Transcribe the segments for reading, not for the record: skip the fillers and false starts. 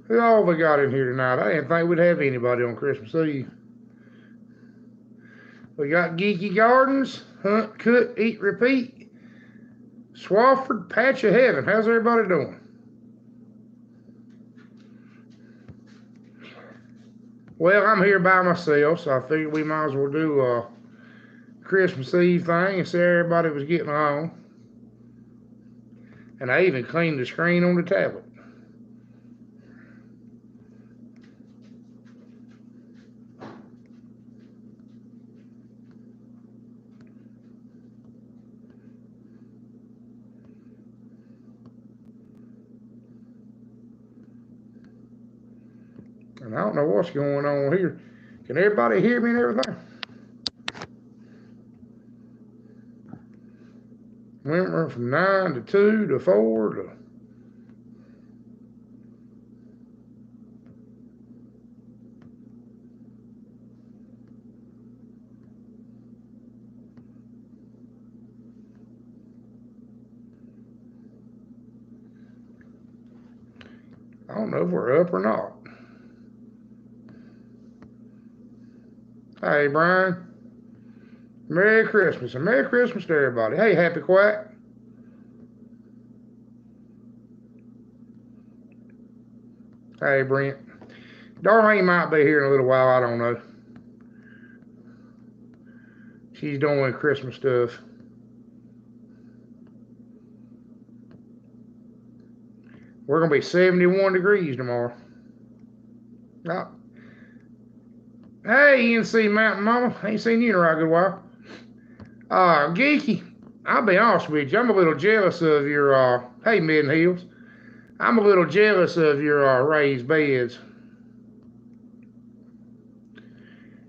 Who all we got in here tonight? I didn't think we'd have anybody on Christmas Eve. We got Geeky Gardens, Hunt, Cook, Eat, Repeat, Swafford, Patch of Heaven. How's everybody doing? Well, I'm here by myself, so I figured we might as well do a Christmas Eve thing and see everybody was getting on. And I even cleaned the screen on the tablet. And I don't know what's going on here. Can everybody hear me and everything? Went from 9 to 2 to 4 to... I don't know if we're up or not. Hey, Brian. Merry Christmas, and Merry Christmas to everybody. Hey, Happy Quack. Hey, Brent. Darlene might be here in a little while. I don't know. She's doing Christmas stuff. We're going to be 71 degrees tomorrow. Oh. Hey, NC Mountain Mama. Ain't seen you in a right good while. Geeky, I'll be honest with you. I'm a little jealous of your, hey, Midden Hills. I'm a little jealous of your raised beds.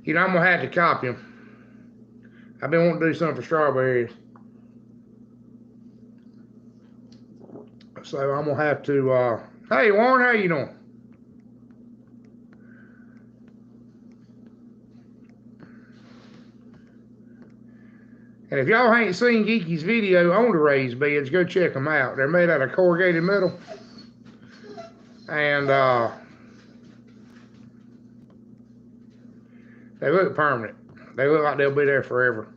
You know, I'm going to have to copy them. I've been wanting to do something for strawberries. So I'm going to have to, hey, Warren, how you doing? And if y'all ain't seen Geeky's video on the raised beds, go check them out. They're made out of corrugated metal. And they look permanent. They look like they'll be there forever.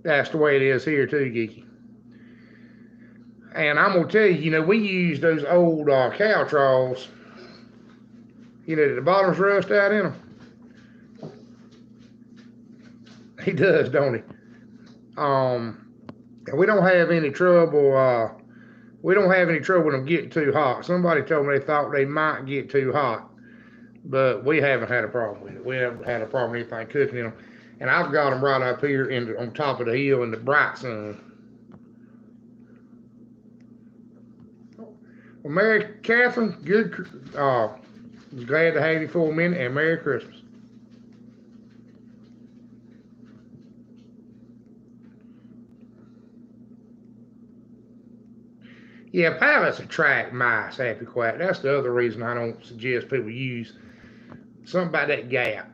That's the way it is here too, Geeky. And I'm going to tell you, you know, we use those old cow troughs. You know, the bottoms rust out in them. He does, don't he? And we don't have any trouble. We don't have any trouble with them getting too hot. Somebody told me they thought they might get too hot, but we haven't had a problem with it. We haven't had a problem with anything cooking in them. And I've got them right up here on top of the hill in the bright sun. Well, Mary Catherine, good. Was glad to have you for a minute, and Merry Christmas. Yeah, pallets attract mice, Happy Quack. That's the other reason I don't suggest people use something about that gap.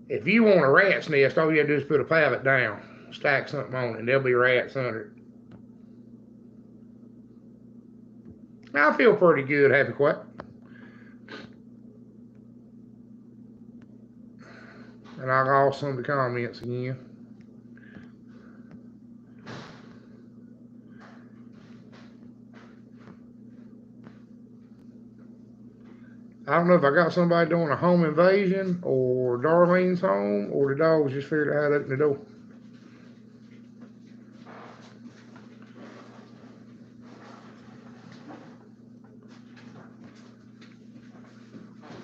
If you want a rat's nest, all you have to do is put a pallet down, stack something on it, and there'll be rats under it. I feel pretty good, Happy Quack. And I lost some of the comments again. I don't know if I got somebody doing a home invasion or Darlene's home or the dogs just figured out how to open the door.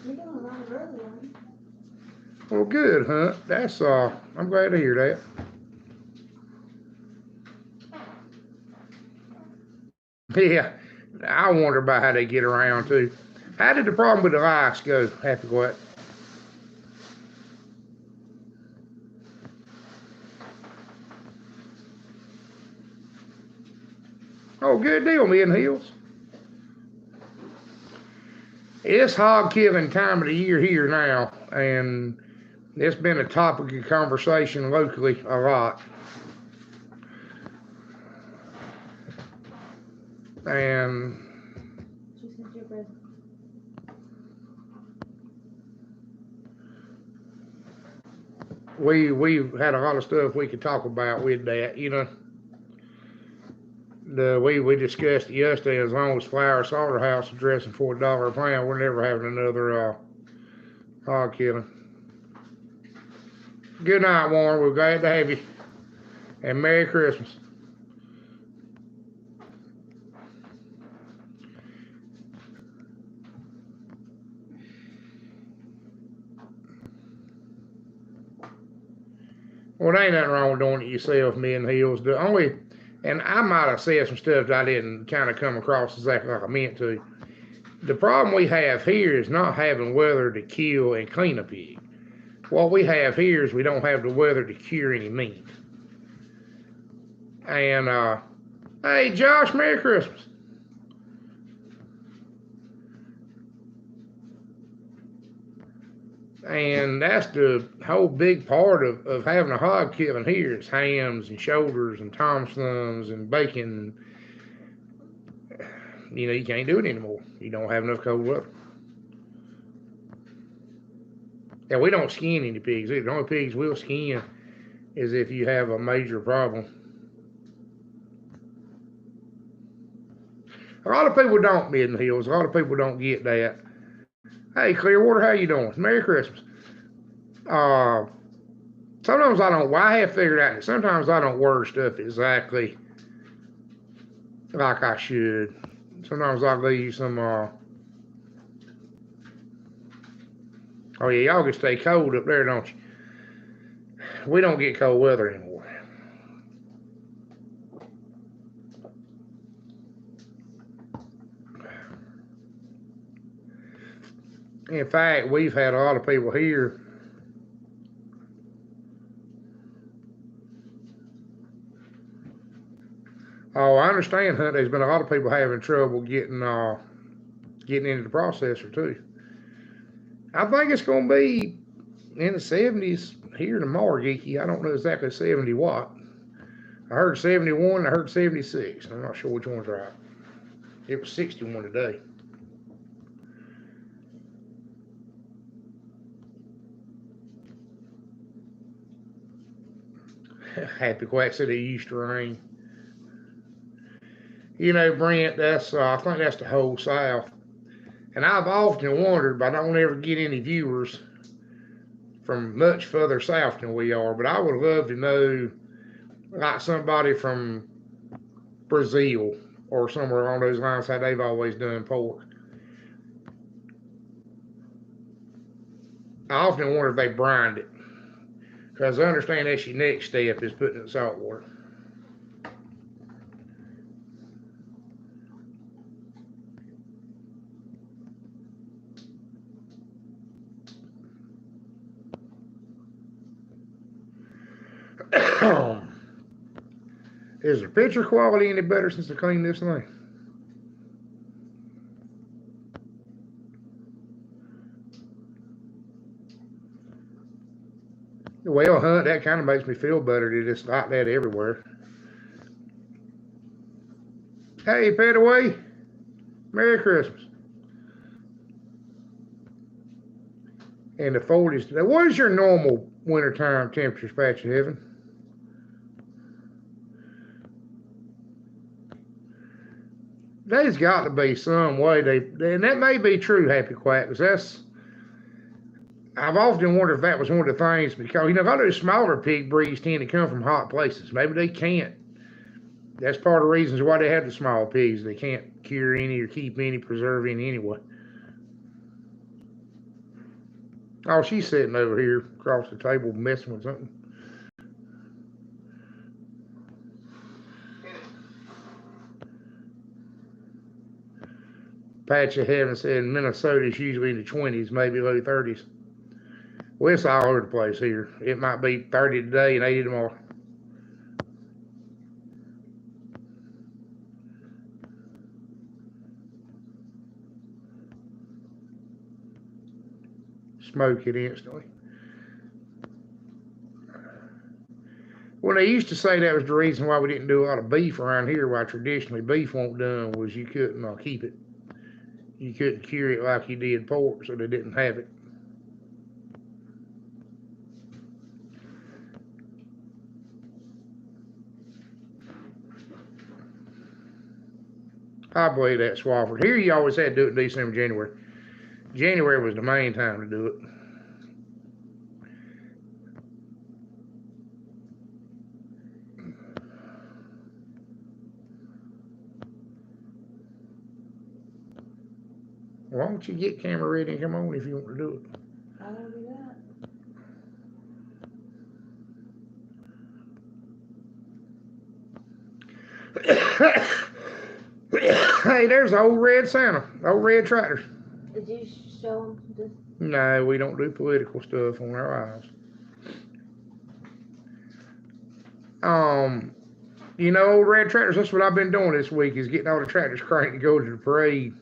You're doing a lot of early ones. Well, good, Hunt. That's I'm glad to hear that. Yeah, I wonder about how they get around too. How did the problem with the lights go, Happy Quack? Oh, good deal, Midden Hills. It's hog killing time of the year here now, and It's been a topic of conversation locally a lot. And She sent you a present. we've had a lot of stuff we could talk about with that, you know. We discussed it yesterday. As long as Flower Slaughterhouse is dressing for $1 a pound, we're never having another hog killing. Good night, Warren. We're glad to have you, and Merry Christmas. Well, there ain't nothing wrong with doing it yourself, me and Hills. The only, and I might have said some stuff that I didn't kind of come across exactly like I meant to. The problem we have here is not having weather to kill and clean a pig. What we have here is we don't have the weather to cure any meat. And hey, Josh, Merry Christmas. And that's the whole big part of having a hog killing here is hams and shoulders and Thompsons and bacon. You know, you can't do it anymore. You don't have enough cold weather. And we don't skin any pigs either. The only pigs we'll skin is if you have a major problem. A lot of people don't, Midden Hills. A lot of people don't get that. Hey, Clearwater, how you doing? Merry Christmas. Sometimes I don't. Well, I have figured out that sometimes I don't word stuff exactly like I should. Sometimes I leave some. Oh yeah, y'all can stay cold up there, don't you? We don't get cold weather anymore. In fact, we've had a lot of people here. Oh, I understand, Hunt. There's been a lot of people having trouble getting into the processor too. I think it's going to be in the 70s here tomorrow, Geeky. I don't know exactly 70 what. I heard 71. I heard 76. I'm not sure which one's right. It was 61 today. Happy Quack said it used to rain. You know, Brent, that's I think that's the whole South. And I've often wondered, but I don't ever get any viewers from much further south than we are. But I would love to know, like somebody from Brazil or somewhere along those lines, how they've always done pork. I often wonder if they brined it, because I understand that's your next step is putting it in salt water. Is the picture quality any better since I cleaned this thing? Well, Hunt, that kind of makes me feel better that it's like that everywhere. Hey, Petaway, Merry Christmas. And the 40s today. What is your normal wintertime temperature, Patch of Heaven? There's got to be some way and that may be true, Happy Quack, because I've often wondered if that was one of the things, because, you know, a lot of those smaller pig breeds tend to come from hot places. Maybe they can't. That's part of the reasons why they have the small pigs. They can't cure any or keep any, preserve any anyway. Oh, she's sitting over here across the table messing with something. Patch of Heaven said Minnesota's usually in the 20s, maybe low 30s. Well, it's all over the place here. It might be 30 today and 80 tomorrow. Smoke it instantly. Well, they used to say that was the reason why we didn't do a lot of beef around here, why traditionally beef won't done, was you couldn't keep it. You couldn't cure it like you did pork, so they didn't have it. I believe that, Swafford. Here you always had to do it in December, January. January was the main time to do it. Why don't you get camera ready and come on if you want to do it? I don't do that. Hey, there's the old red Santa, old red tractor. Did you show them this? No, we don't do political stuff on our lives. You know, old red tractors, that's what I've been doing this week, is getting all the tractors cranked to go to the parade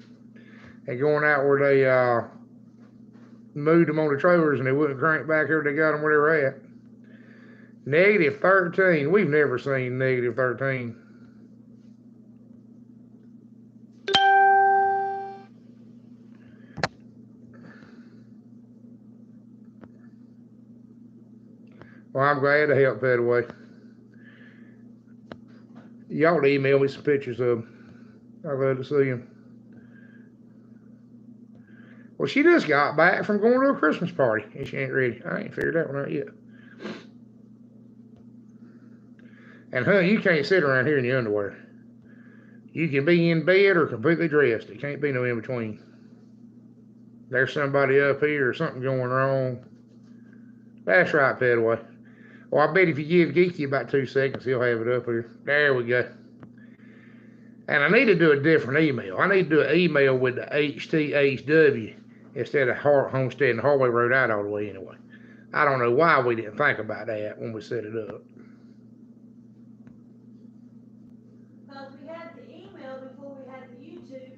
and going out where they moved them on the trailers and they wouldn't crank back here. They got them where they were at. Negative 13. We've never seen negative 13. Well, I'm glad to help that way. Y'all email me some pictures of them. I'd love to see them. Well, she just got back from going to a Christmas party and she ain't ready. I ain't figured that one out yet. And honey, you can't sit around here in your underwear. You can be in bed or completely dressed. It can't be no in between. There's somebody up here or something going wrong. That's right, Pedaway. Well, I bet if you give Geeky about 2 seconds, he'll have it up here. There we go. And I need to do a different email. I need to do an email with the HTHW instead of Homestead and Hallway Road out all the way anyway. I don't know why we didn't think about that when we set it up. Because we had the email before we had the YouTube.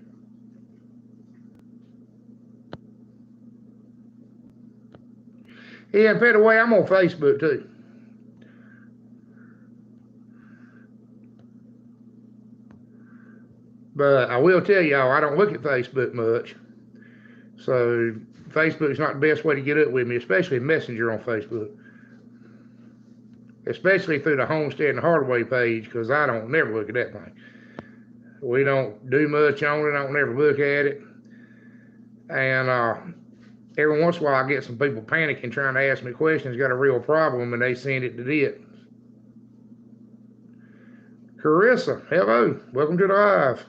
Yeah, and by the way, I'm on Facebook too. But I will tell y'all, I don't look at Facebook much. So Facebook's not the best way to get up with me, especially Messenger on Facebook. Especially through the Homestead and Hardaway page, because I don't never look at that thing. We don't do much on it. I don't never look at it. And every once in a while I get some people panicking trying to ask me questions, got a real problem, and they send it to it. Carissa, hello. Welcome to the live.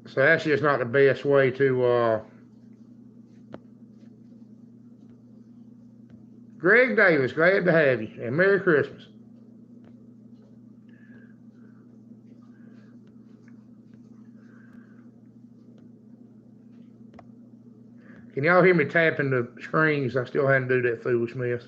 So that's just not the best way to Greg Davis, glad to have you, and Merry Christmas. Can y'all hear me tapping the screens? I still hadn't do that foolish mess.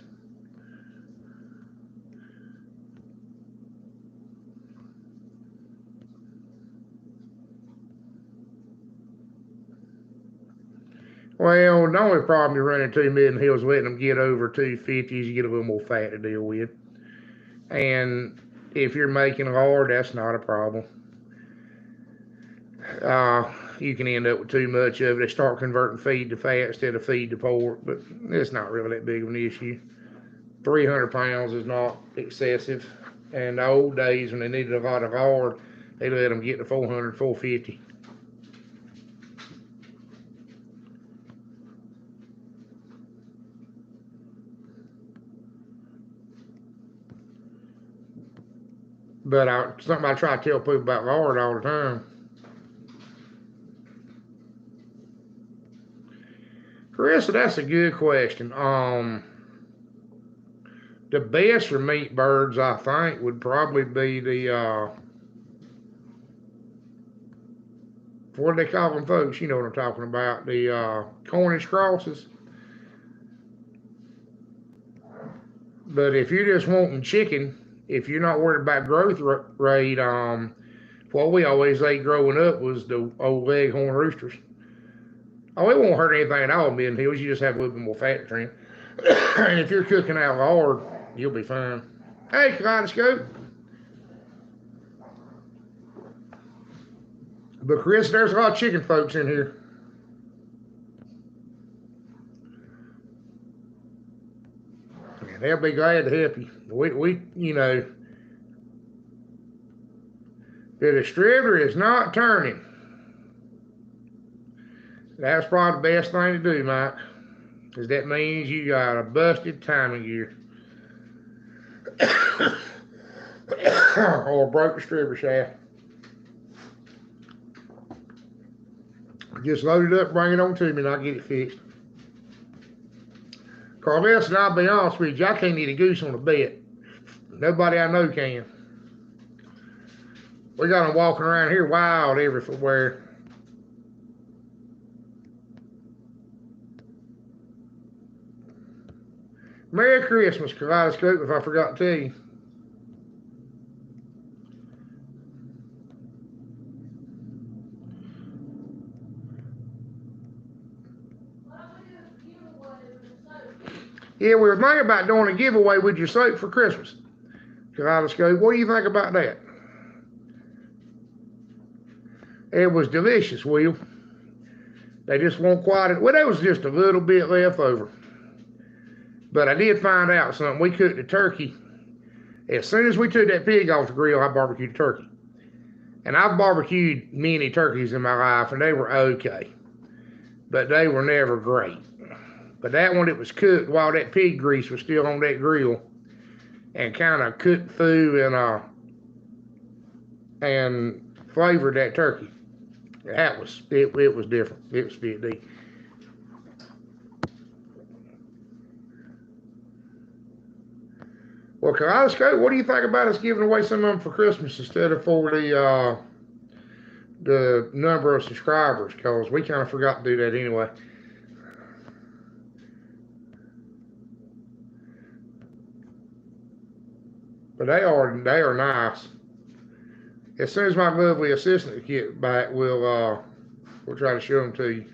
Well, the only problem you're running into Midland Hills letting them get over 250 is you get a little more fat to deal with. And if you're making lard, that's not a problem. You can end up with too much of it. They start converting feed to fat instead of feed to pork, but it's not really that big of an issue. 300 pounds is not excessive. And the old days when they needed a lot of lard, they let them get to 400, 450. But something I try to tell people about lard all the time. Carissa, that's a good question. The best for meat birds, I think, would probably be the, what do they call them, folks? You know what I'm talking about. The Cornish crosses. But if you're just wanting chicken, if you're not worried about growth rate, what we always ate growing up was the old leghorn roosters. Oh, it won't hurt anything at all, Midland Hills. You just have a little bit more fat to trim. And if you're cooking out lard, You'll be fine. Hey, Kaleidoscope. But Chris, there's a lot of chicken folks in here. And they'll be glad to help you. We you know, the distributor is not turning. That's probably the best thing to do, Mike. Because that means you got a busted timing gear. Or a broke distributor shaft. Just load it up, bring it on to me, and I'll get it fixed. Carlos, and I'll be honest with you, I can't eat a goose on a bet. Nobody I know can. We got them walking around here wild everywhere. Merry Christmas, Kaleidoscope, if I forgot to tell you. Yeah, we were thinking about doing a giveaway with your soap for Christmas. Kaleidoscope, what do you think about that? It was delicious, Will. They just won't quite it. Well, there was just a little bit left over. But I did find out something. We cooked the turkey. As soon as we took that pig off the grill, I barbecued the turkey. And I've barbecued many turkeys in my life, and they were okay. But they were never great. But that one, it was cooked while that pig grease was still on that grill, and kind of cooked through and flavored that turkey. It was different. It was good. Well, Kaleidoscope, what do you think about us giving away some of them for Christmas instead of for the number of subscribers? Because we kind of forgot to do that anyway. But they are nice. As soon as my lovely assistant gets back, we'll try to show them to you.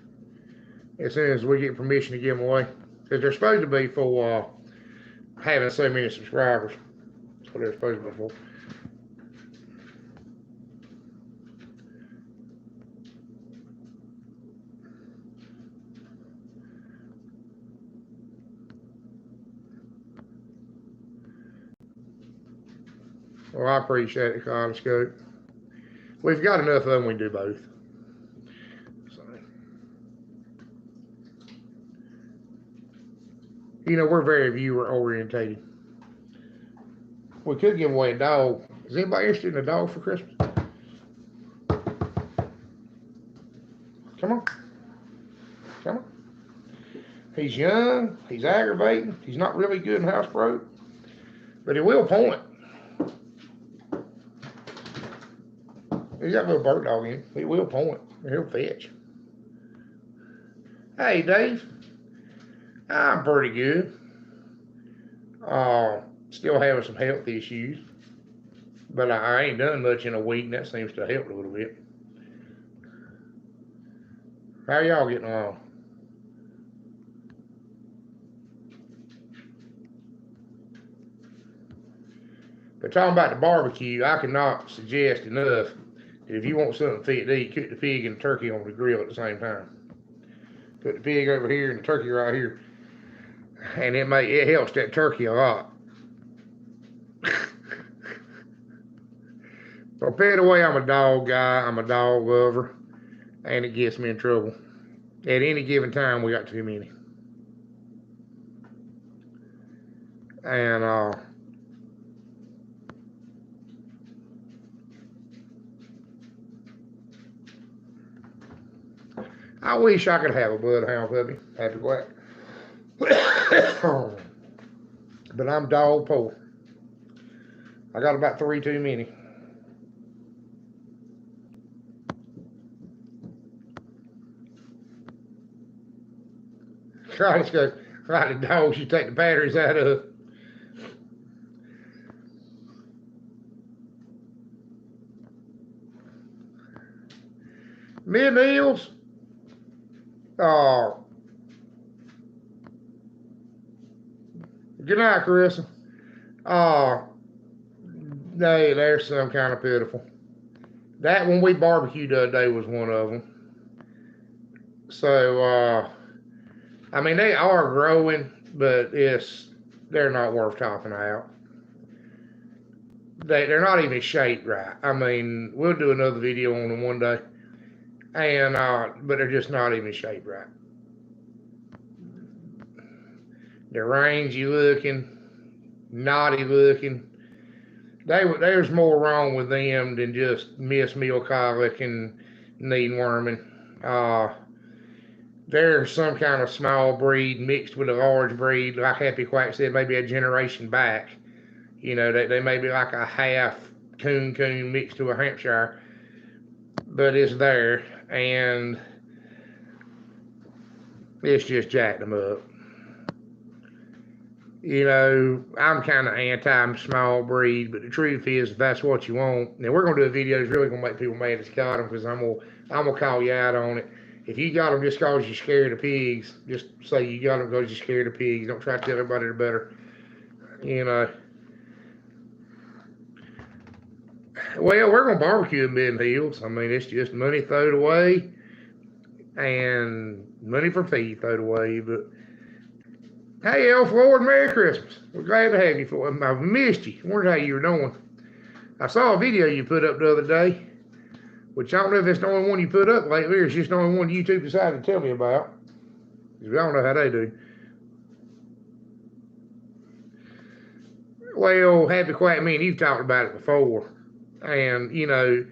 As soon as we get permission to give them away, because they're supposed to be for having so many subscribers. That's what they're supposed to be for. Well, I appreciate it, Kaleidoscope. We've got enough of them, we can do both. So, you know, we're very viewer orientated. We could give away a dog. Is anybody interested in a dog for Christmas? Come on. Come on. He's young. He's aggravating. He's not really good in housebroke. But he will point. He's got a little bird dog in him. He will point. He'll fetch. Hey, Dave. I'm pretty good. Still having some health issues. But I ain't done much in a week, and that seems to help a little bit. How y'all getting along? But talking about the barbecue, I cannot suggest enough that if you want something fit to eat, cook the pig and the turkey on the grill at the same time. Put the pig over here and the turkey right here. And it helps that turkey a lot. But by the way, I'm a dog guy, I'm a dog lover, and it gets me in trouble. At any given time, we got too many. And I wish I could have a bloodhound puppy. Happy Quack. But I'm dog poor. I got about 3 too many. Try to go like the dogs you take the batteries out of. Mid-meals. Good night, Carissa. Uh, they're some kind of pitiful. That one we barbecued the other day was one of them. So, I mean, they are growing, but they're not worth talking out. They're not even shaped right. I mean, we'll do another video on them one day, and but they're just not even shaped right. They're rangy looking, naughty looking. There's more wrong with them than just missed meal colic and need worming. They're some kind of small breed mixed with a large breed, like Happy Quack said, maybe a generation back. You know, they may be like a half coon mixed to a Hampshire, but it's there, and it's just jacked them up. You know, I'm kind of anti-small breed, but the truth is, if that's what you want, now we're gonna do a video that's really gonna make people mad as got them, because I'm gonna call you out on it. If you got them just cause you're scared of pigs, just say you got them because you're scared of pigs. Don't try to tell everybody they're better. You know. Well, we're gonna barbecue in Ben Hills. I mean, it's just money thrown away, and money for feed thrown away, but. Hey, Elf Lord, Merry Christmas. We're glad to have you. I've missed you. Wondered how you were doing. I saw a video you put up the other day, which I don't know if it's the only one you put up lately, or it's just the only one YouTube decided to tell me about. Because I don't know how they do. Well, Happy Quack, me and you've talked about it before. And, you know,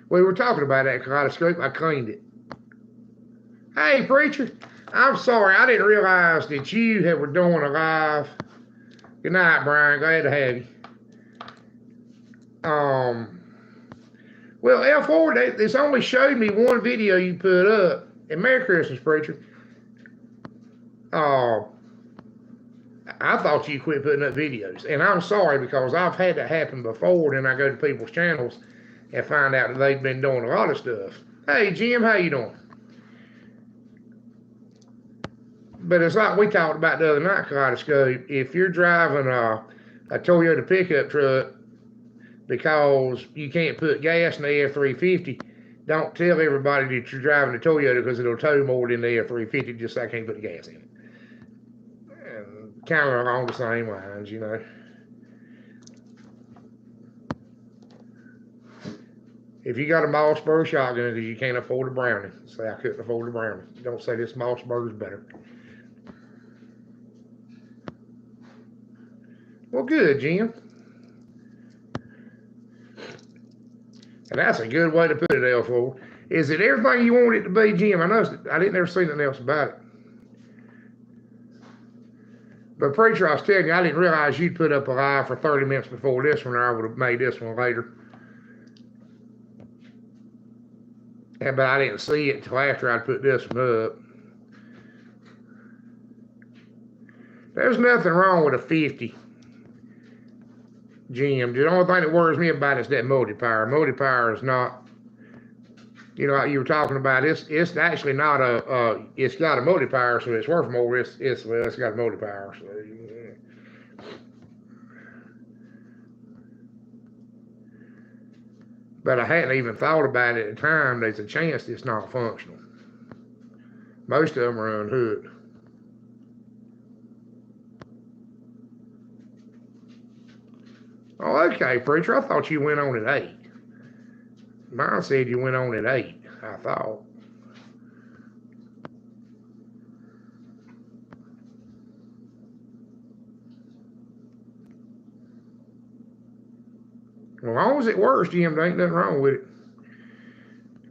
we were talking about that kaleidoscope. I cleaned it. Hey, preacher, I'm sorry. I didn't realize that you were doing a live. Good night, Brian. Glad to have you. Well, L4, it's only showed me one video you put up. And Merry Christmas, preacher. I thought you quit putting up videos. And I'm sorry, because I've had that happen before. Then I go to people's channels and find out that they've been doing a lot of stuff. Hey, Jim, how you doing? But it's like we talked about the other night, Kaleidoscope. If you're driving a Toyota pickup truck because you can't put gas in the F-350, don't tell everybody that you're driving a Toyota, because it'll tow more than the F-350 just so I can't put the gas in it. And kind of along the same lines, you know. If you got a Mossberg shotgun because you can't afford a Brownie, say I couldn't afford a Brownie. Don't say this Mossberg is better. Well, good, Jim. And that's a good way to put it, L4. Is it everything you want it to be, Jim? I know I didn't ever see nothing else about it. But preacher, I was telling you, I didn't realize you'd put up a live for 30 minutes before this one, or I would have made this one later. But I didn't see it until after I'd put this one up. There's nothing wrong with a 50, Jim. The only thing that worries me about it is that multi-power. Multi-power is not, you know, like you were talking about, it's actually not it's got a multi-power, so it's worth more. It's got a multi-power. So, yeah. But I hadn't even thought about it at the time. There's a chance it's not functional. Most of them are unhooked. Oh, okay, preacher. I thought you went on at 8. Mine said you went on at 8, I thought. Well, as long as it works, Jim, there ain't nothing wrong with it.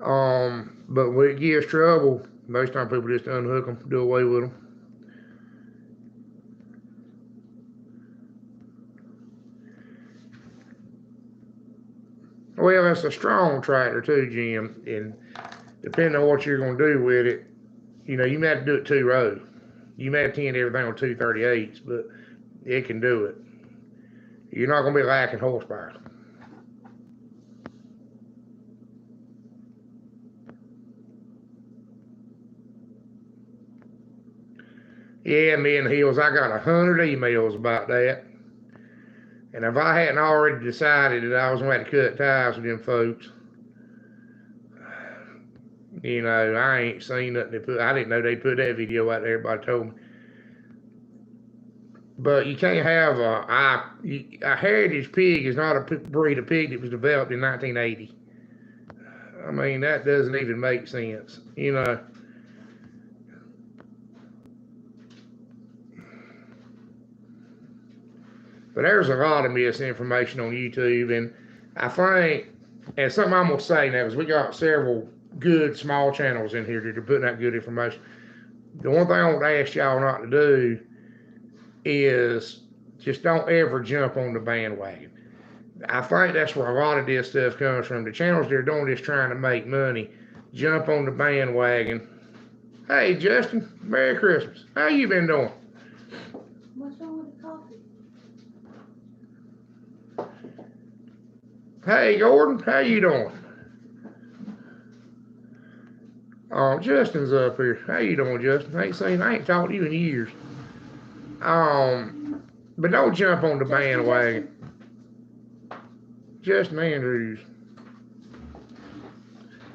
But when it gives trouble, most time people just unhook them, do away with them. Well, it's a strong tractor too, Jim, and depending on what you're going to do with it, you know, you may have to do it 2 rows. You may have to end everything on 238s, but it can do it. You're not going to be lacking horsepower. Yeah, me and Hills, I got 100 emails about that. And if I hadn't already decided that I was going to have to cut ties with them folks, you know, I ain't seen nothing they put. I didn't know they put that video out there. Everybody told me. But you can't have a heritage pig is not a breed of pig that was developed in 1980. I mean, that doesn't even make sense, you know. But there's a lot of misinformation on YouTube, and I think, and something I'm gonna say now is we got several good small channels in here that are putting out good information. The one thing I want to ask y'all not to do is just don't ever jump on the bandwagon. I think that's where a lot of this stuff comes from. The channels that are doing this trying to make money jump on the bandwagon. Hey Justin, Merry Christmas. How you been doing? What's wrong with the coffee? Hey Gordon, how you doing? Justin's up here. How you doing, Justin? I ain't talked to you in years. But don't jump on the bandwagon. Justin Andrews.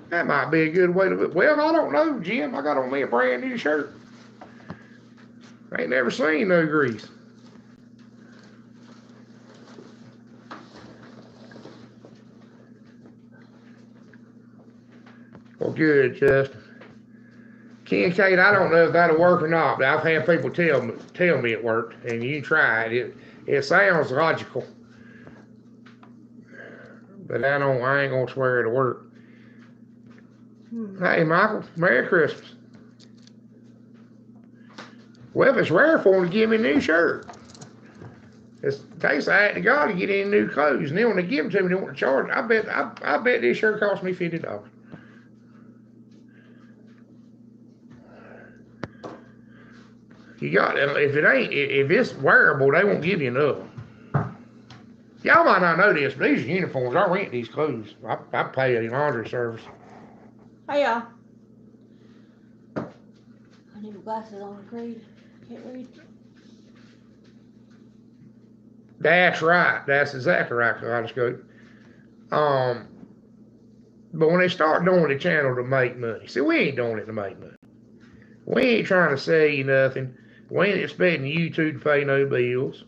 That might be a good way to look. Well, I don't know, Jim. I got on me a brand new shirt. I ain't never seen no grease. Well, good, Justin. Ken Kate, I don't know if that'll work or not, but I've had people tell me it worked, and you try it. It sounds logical, but I ain't gonna swear it'll work. Hey, Michael, Merry Christmas. Well, if it's rare for them to give me a new shirt, it takes an act of God to get in new clothes, and then when they give them to me, they want to charge. I bet this shirt cost me $50. You got if it's wearable, they won't give you another. Y'all might not know this, but these uniforms, I rent these clothes. I pay a laundry service. Hey y'all. I need my glasses on to read. Can't read. That's right. That's exactly right, Kaleidoscope. But when they start doing the channel to make money, see, we ain't doing it to make money. We ain't trying to sell you nothing. We ain't expecting YouTube to pay no bills.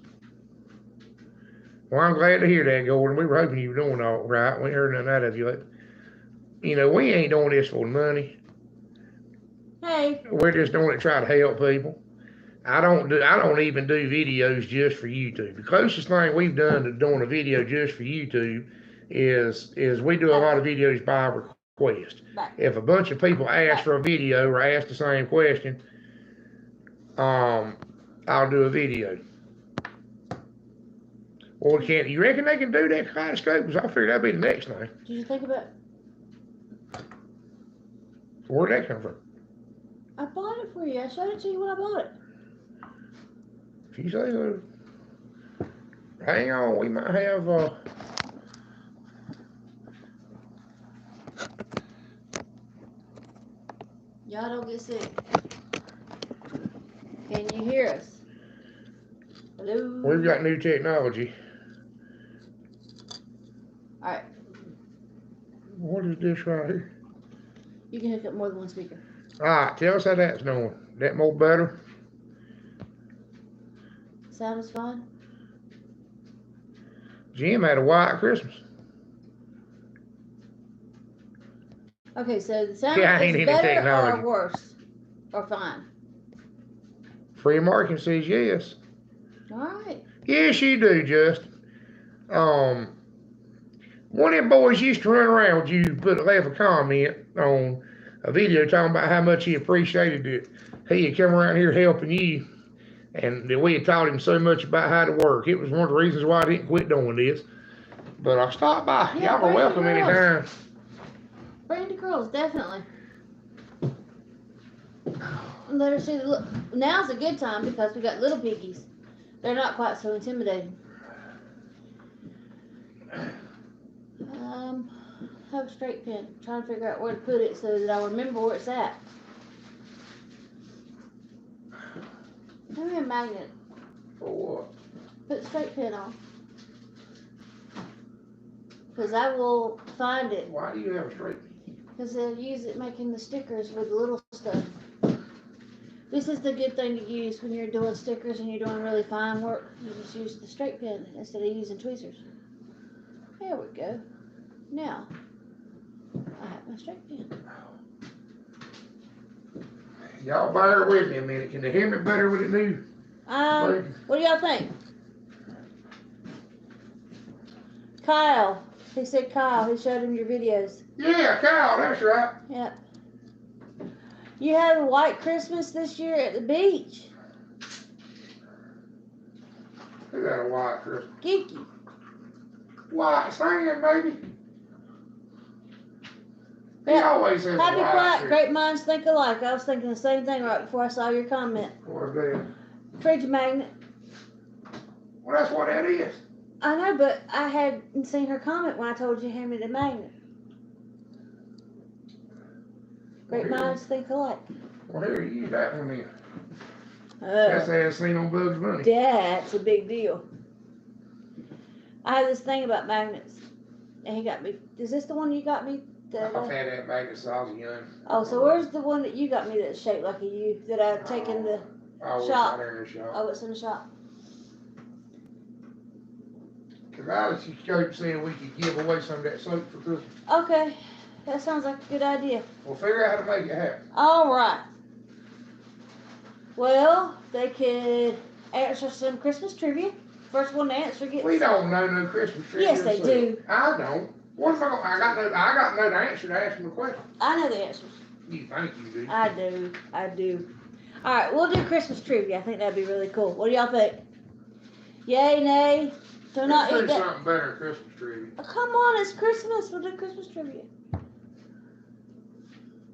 Well, I'm glad to hear that, Gordon. We were hoping you were doing all right. We ain't heard nothing out of you lately. You know, we ain't doing this for money. Hey. We're just doing it to try to help people. I don't even do videos just for YouTube. The closest thing we've done to doing a video just for YouTube is we do a lot of videos by request. If a bunch of people ask for a video or ask the same question, I'll do a video. Well, you reckon they can do that kaleidoscope? Because I figured that'd be the next thing. Did you think about? Where'd that come from? I bought it for you. I showed it to you when I bought it. If you say so. Hang on, we might have Y'all don't get sick. Can you hear us? Hello? We've got new technology. Alright. What is this right here? You can hook up more than one speaker. Alright, tell us how that's doing. That more better? Sound is fine? Jim had a white Christmas. Okay, so the sound is better or worse? Or fine? Free marketing says yes. Alright. Yes, you do, Justin. One of them boys used to run around with you, left a comment on a video talking about how much he appreciated that he had come around here helping you, and that we had taught him so much about how to work. It was one of the reasons why I didn't quit doing this. But I stopped by. Yeah, y'all are welcome anytime. Bring the girls, definitely. Let her see the look. Now's a good time because we got little piggies. They're not quite so intimidating. Have a straight pen. Trying to figure out where to put it so that I remember where it's at. Give me a magnet. For what? Put the straight pin on. Because I will find it. Why do you have a straight? Because they'll use it making the stickers with the little stuff. This is the good thing to use when you're doing stickers and you're doing really fine work. You just use the straight pin instead of using tweezers. There we go. Now, I have my straight pin. Y'all bear with me a minute. Can they hear me better with it new? What do y'all think? Kyle. He said Kyle. He showed him your videos. Yeah, Kyle, that's right. Yep. You had a white Christmas this year at the beach. Who had a white Christmas? Geeky. White sand, baby. He Yeah. always says Happy white quiet, Christmas. great minds think alike. I was thinking the same thing right before I saw your comment. What's that? Fridge magnet. Well, that's what that is. I know, but I hadn't seen her comment when I told you to hand me the magnet. Great minds think alike. Well, here, use that one then. That's as seen on Bugs Bunny. That's a big deal. I have this thing about magnets. And he got me. Is this the one you got me? I've had that magnet since I was young. Oh, so where's the one that you got me that's shaped like a U that I've taken the shop? In the shop. Oh, it's in the shop. Because I was just saying we could give away some of that soap for Christmas. Okay. That sounds like a good idea. We'll figure out how to make it happen. All right. Well, they could answer some Christmas trivia. First one to answer gets. We don't know no Christmas trivia. Yes, they do. I don't. What if I got no answer to ask them a question. I know the answers. You think you do? I do. All right, we'll do Christmas trivia. I think that'd be really cool. What do y'all think? Yay, nay? Do not Let's eat do that. something better than Christmas trivia. Oh, come on, it's Christmas. We'll do Christmas trivia.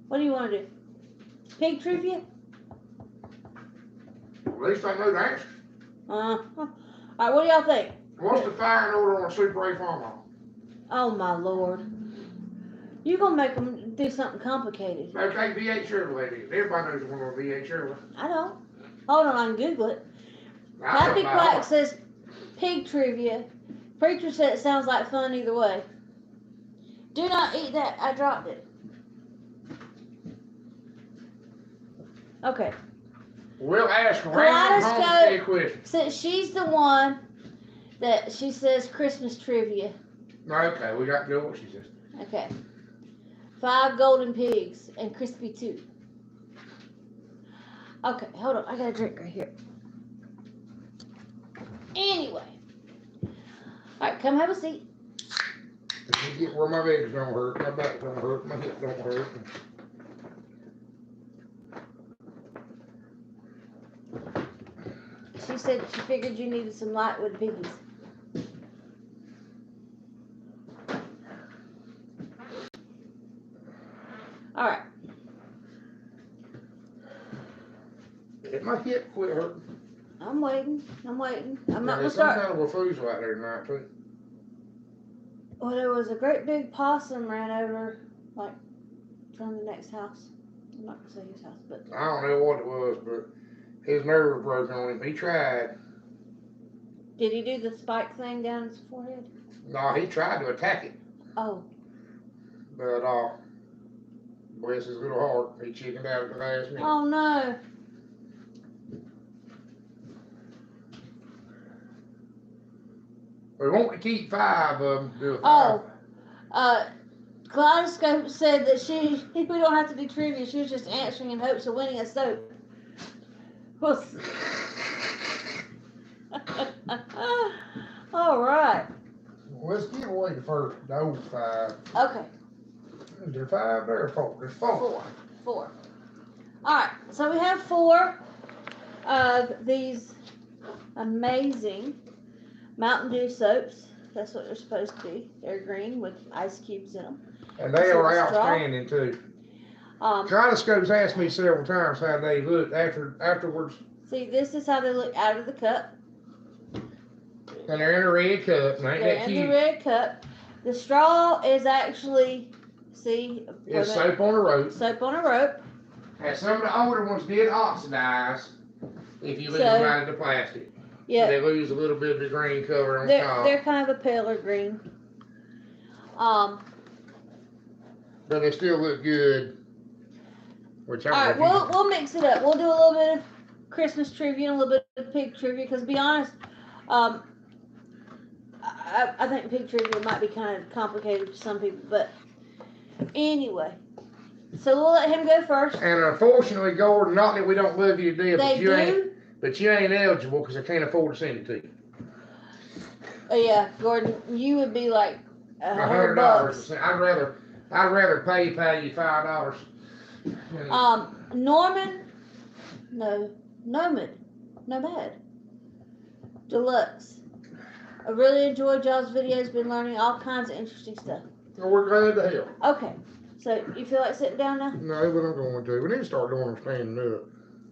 What do you want to do? Pig trivia? Well, at least I know the answer. All right, what do y'all think? What's the firing order on Super 8 Farm? Oh my Lord! You gonna make them do something complicated? Okay, V8 Chevrolet is. Everybody knows one on V8 Chevrolet. I don't. Hold on, I can Google it. I Happy don't know. Quack says pig trivia. Preacher said it sounds like fun either way. Do not eat that. I dropped it. Okay. We'll ask random homestead questions. Since she's the one that she says Christmas trivia. Okay, we got to go what she says. Okay. 5 golden pigs and crispy 2. Okay, hold on. I got a drink right here. Anyway. Alright, come have a seat. Let me get where my legs don't hurt, my back don't hurt, my hip don't hurt. She said she figured you needed some light with piggies. Alright. Did my hip quit hurting? I'm waiting. I'm not gonna There's some start. kind of a refusal out there tonight, too. Well, there was a great big possum ran over, like, from the next house. I'm not gonna say his house, but. I don't know what it was, but his nerve broke on him. He tried. Did he do the spike thing down his forehead? No, he tried to attack it. Oh. But, bless his little heart, he chickened out at the last minute. Oh no. We want to keep 5 of them. Do 5. Kaleidoscope said that we don't have to do trivia. She was just answering in hopes of winning a soap. All right. Well, let's give away those 5. Okay. Is there 5 there or 4? There's 4. 4. All right. So we have 4 of these amazing Mountain Dew soaps. That's what they're supposed to be. They're green with ice cubes in them. And they are outstanding too. Kaleidoscope's asked me several times how they look afterwards. See, this is how they look out of the cup. And they're in a red cup. And ain't They're that in cute? the red cup. The straw is actually, see, It's soap on a rope. Soap on a rope. And some of the older ones did oxidize. If you leave them out of the plastic. Yeah. So they lose a little bit of the green color on top. They're kind of a paler green. But they still look good. Which Alright, we'll mix it up. We'll do a little bit of Christmas trivia and a little bit of pig trivia, because to be honest, I think pig trivia might be kind of complicated to some people, but anyway. So we'll let him go first. And unfortunately, Gordon, not that we don't love you to death, But you ain't eligible because I can't afford to send it to you. Oh yeah, Gordon, you would be like $100. I'd rather pay you $5. Nomad Deluxe. I really enjoyed y'all's videos. Been learning all kinds of interesting stuff. Well, we're glad to help. Okay, so you feel like sitting down now? No, but I'm going to. We need to start doing them standing up.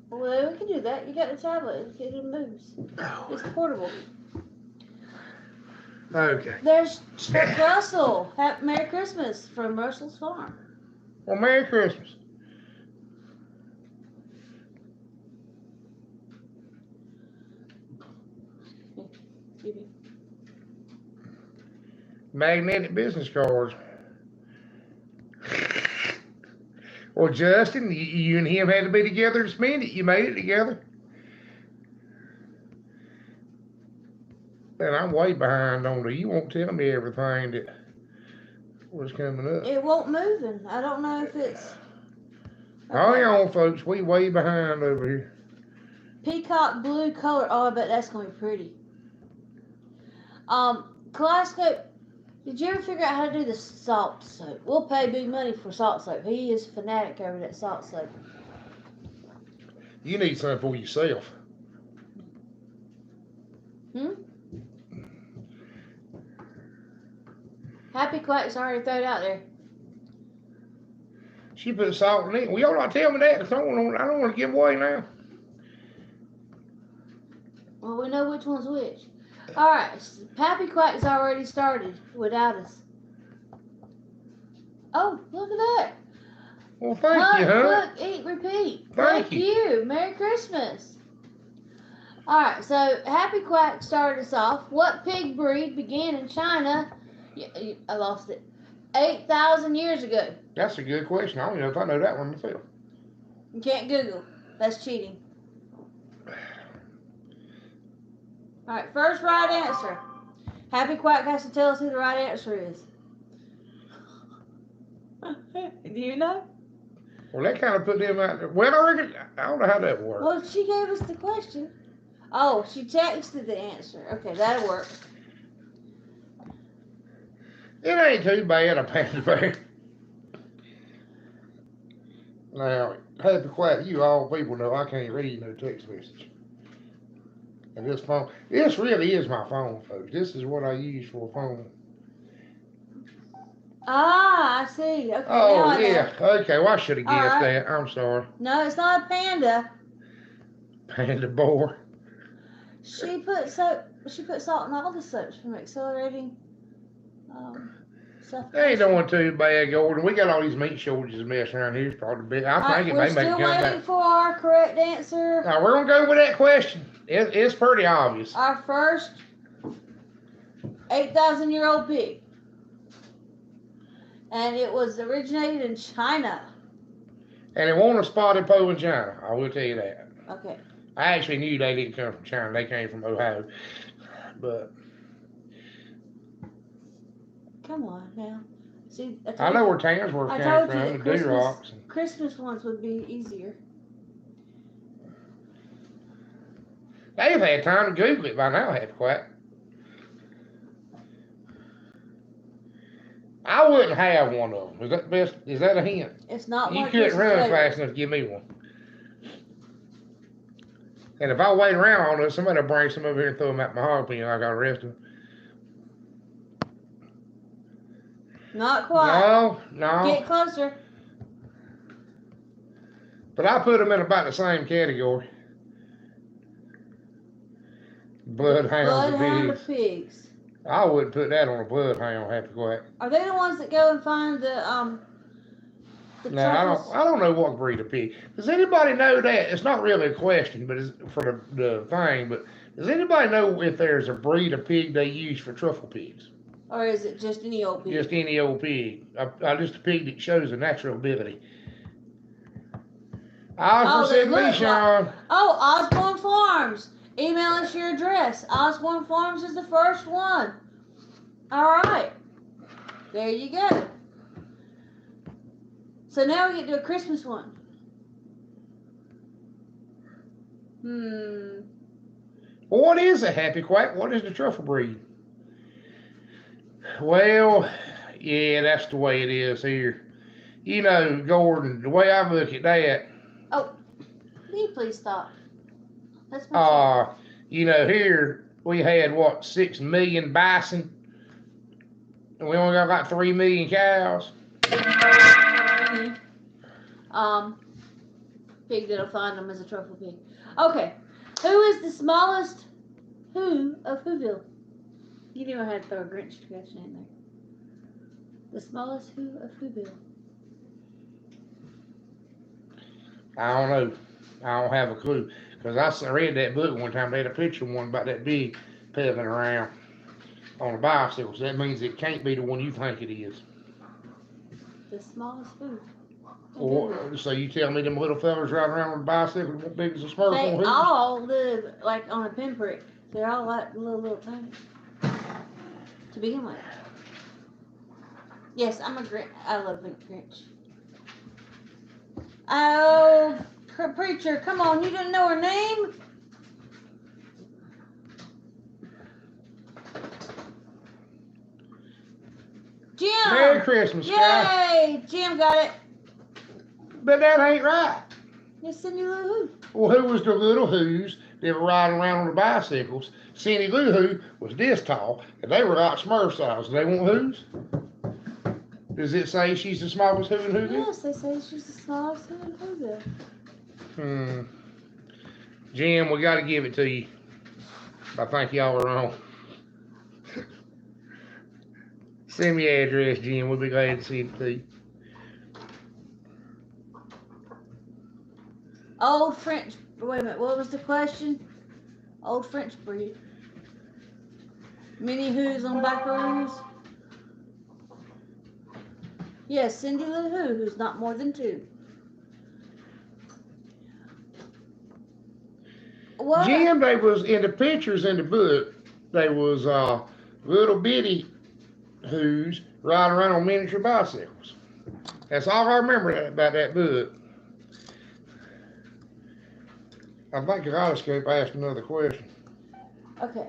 Well, we can do that. You got the tablet. It moves. It's portable. Okay. There's Chuck Russell. Merry Christmas from Russell's Farm. Well, Merry Christmas. Magnetic business cards. Well, Justin, you and him had to be together to spend it. You made it together. And I'm way behind on it. You won't tell me everything that was coming up. It won't move, and I don't know if it's... Okay. Hang on, folks. We way behind over here. Peacock blue color. Oh, I bet that's going to be pretty. Kaleidoscope, did you ever figure out how to do the salt soap? We'll pay big money for salt soap. He is a fanatic over that salt soap. You need something for yourself. Happy Quack's already thrown out there. She put salt in it. Well, y'all not tell me that because I don't want to give away now. Well, we know which one's which. All right, Happy Quack's already started without us. Oh, look at that. Well, thank you, huh? Look, eat, repeat. Thank you. Merry Christmas. All right, so Happy Quack started us off. What pig breed began in China? I lost it. 8,000 years ago. That's a good question. I don't know if I know that one myself. You can't Google. That's cheating. All right, first right answer. Happy Quack has to tell us who the right answer is. Do you know? Well, that kind of put them out there. Well, I don't know how that works. Well, she gave us the question. Oh, she texted the answer. Okay, that'll work. It ain't too bad, a panda bear. Now, Happy Quack, you all people know I can't read no text message. And this phone, this really is my phone, folks. This is what I use for a phone. Ah, I see. Okay. Oh, yeah. Okay, well, I should have guessed that. I'm sorry. No, it's not a panda. Panda boy. She put salt in all the soaps from accelerating stuff. They ain't doing too bad, Gordon. We got all these meat shortages messing around here. It's probably big. I think it may make it come back. We're still waiting for our correct answer. Now, we're going to go with that question. It's pretty obvious. Our first 8,000-year-old pig. And it was originated in China. And it wasn't a spotted poe in China. I will tell you that. Okay. I actually knew they didn't come from China. They came from Ohio. But come on now. See, I know where Tangersworth came from, the Doo-Rocks. Christmas ones would be easier. They've had time to Google it by now, Happy Quack. I wouldn't have one of them. Is that the best? Is that a hint? It's not. You couldn't run fast enough to give me one. And if I wait around on it, somebody will bring some over here and throw them at my hog pen. I got arrested. Not quite. No. Get closer. But I put them in about the same category. Bloodhound of pigs. I wouldn't put that on a bloodhound, Happy Quack. Are they the ones that go and find the The Now truffles. I don't know what breed of pig. Does anybody know that? It's not really a question, but it's for the thing. But does anybody know if there's a breed of pig they use for truffle pigs? Or is it just any old pig? Just any old pig. Just a pig that shows a natural ability. Osborne Oh, they said me, look like. Sean. Oh, Osborne Farms. Email us your address. Osborne Farms is the first one. All right. There you go. So now we get to a Christmas one. Well, what is a happy quack? What is the truffle breed? Well, yeah, that's the way it is here. You know, Gordon, the way I look at that. Oh, will you please stop? That's my chair. You know, here we had what 6 million bison, and we only got like 3 million cows. Pig that'll find them as a truffle pig. Okay, who is the smallest who of Whoville? You knew I had to throw a Grinch question in there. The smallest who of Whoville? I don't know. I don't have a clue. Because I read that book one time. They had a picture of one about that big pedaling around on a bicycle. So that means it can't be the one you think it is. The smallest who? Or, so you tell me them little fellas riding around on a bicycle as big as a Smurf They on wheels? all live like on a pinprick. They're all like little tiny. To begin with. Yes, I'm a Grinch. I love the Grinch. Oh, preacher, come on! You didn't know her name? Jim. Merry Christmas, guy. Yay! Jim got it. But that ain't right. Yes, Cindy Lou Who. Well, who was the little who's that were riding around on the bicycles? Cindy Lou Who was this tall, and they were like Smurf size. Do they want who's? Does it say she's the smallest who in Whoville? Yes, they say she's the smallest who in Whoville. Jim, we got to give it to you. I think y'all are wrong. Send me your address, Jim. We'll be glad to see it to you. Old French. Wait a minute. What was the question? Old French breed. Many who's on buckaroos? Yes, Cindy Lou Who, who's not more than 2. What? Jim, they was in the pictures in the book. They was little bitty who's riding around on miniature bicycles. That's all I remember about that book. I think the Kaleidoscope asked another question. Okay.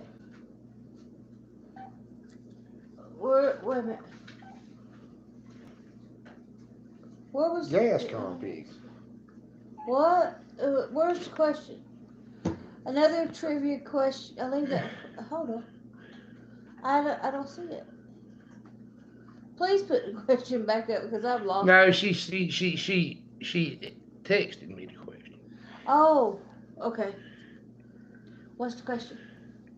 Wait a minute. Where was Gas car pigs. What? Where's the question? Another trivia question. I leave that. Hold on. I don't see it. Please put the question back up because I've lost. No, she texted me the question. Oh, okay. What's the question?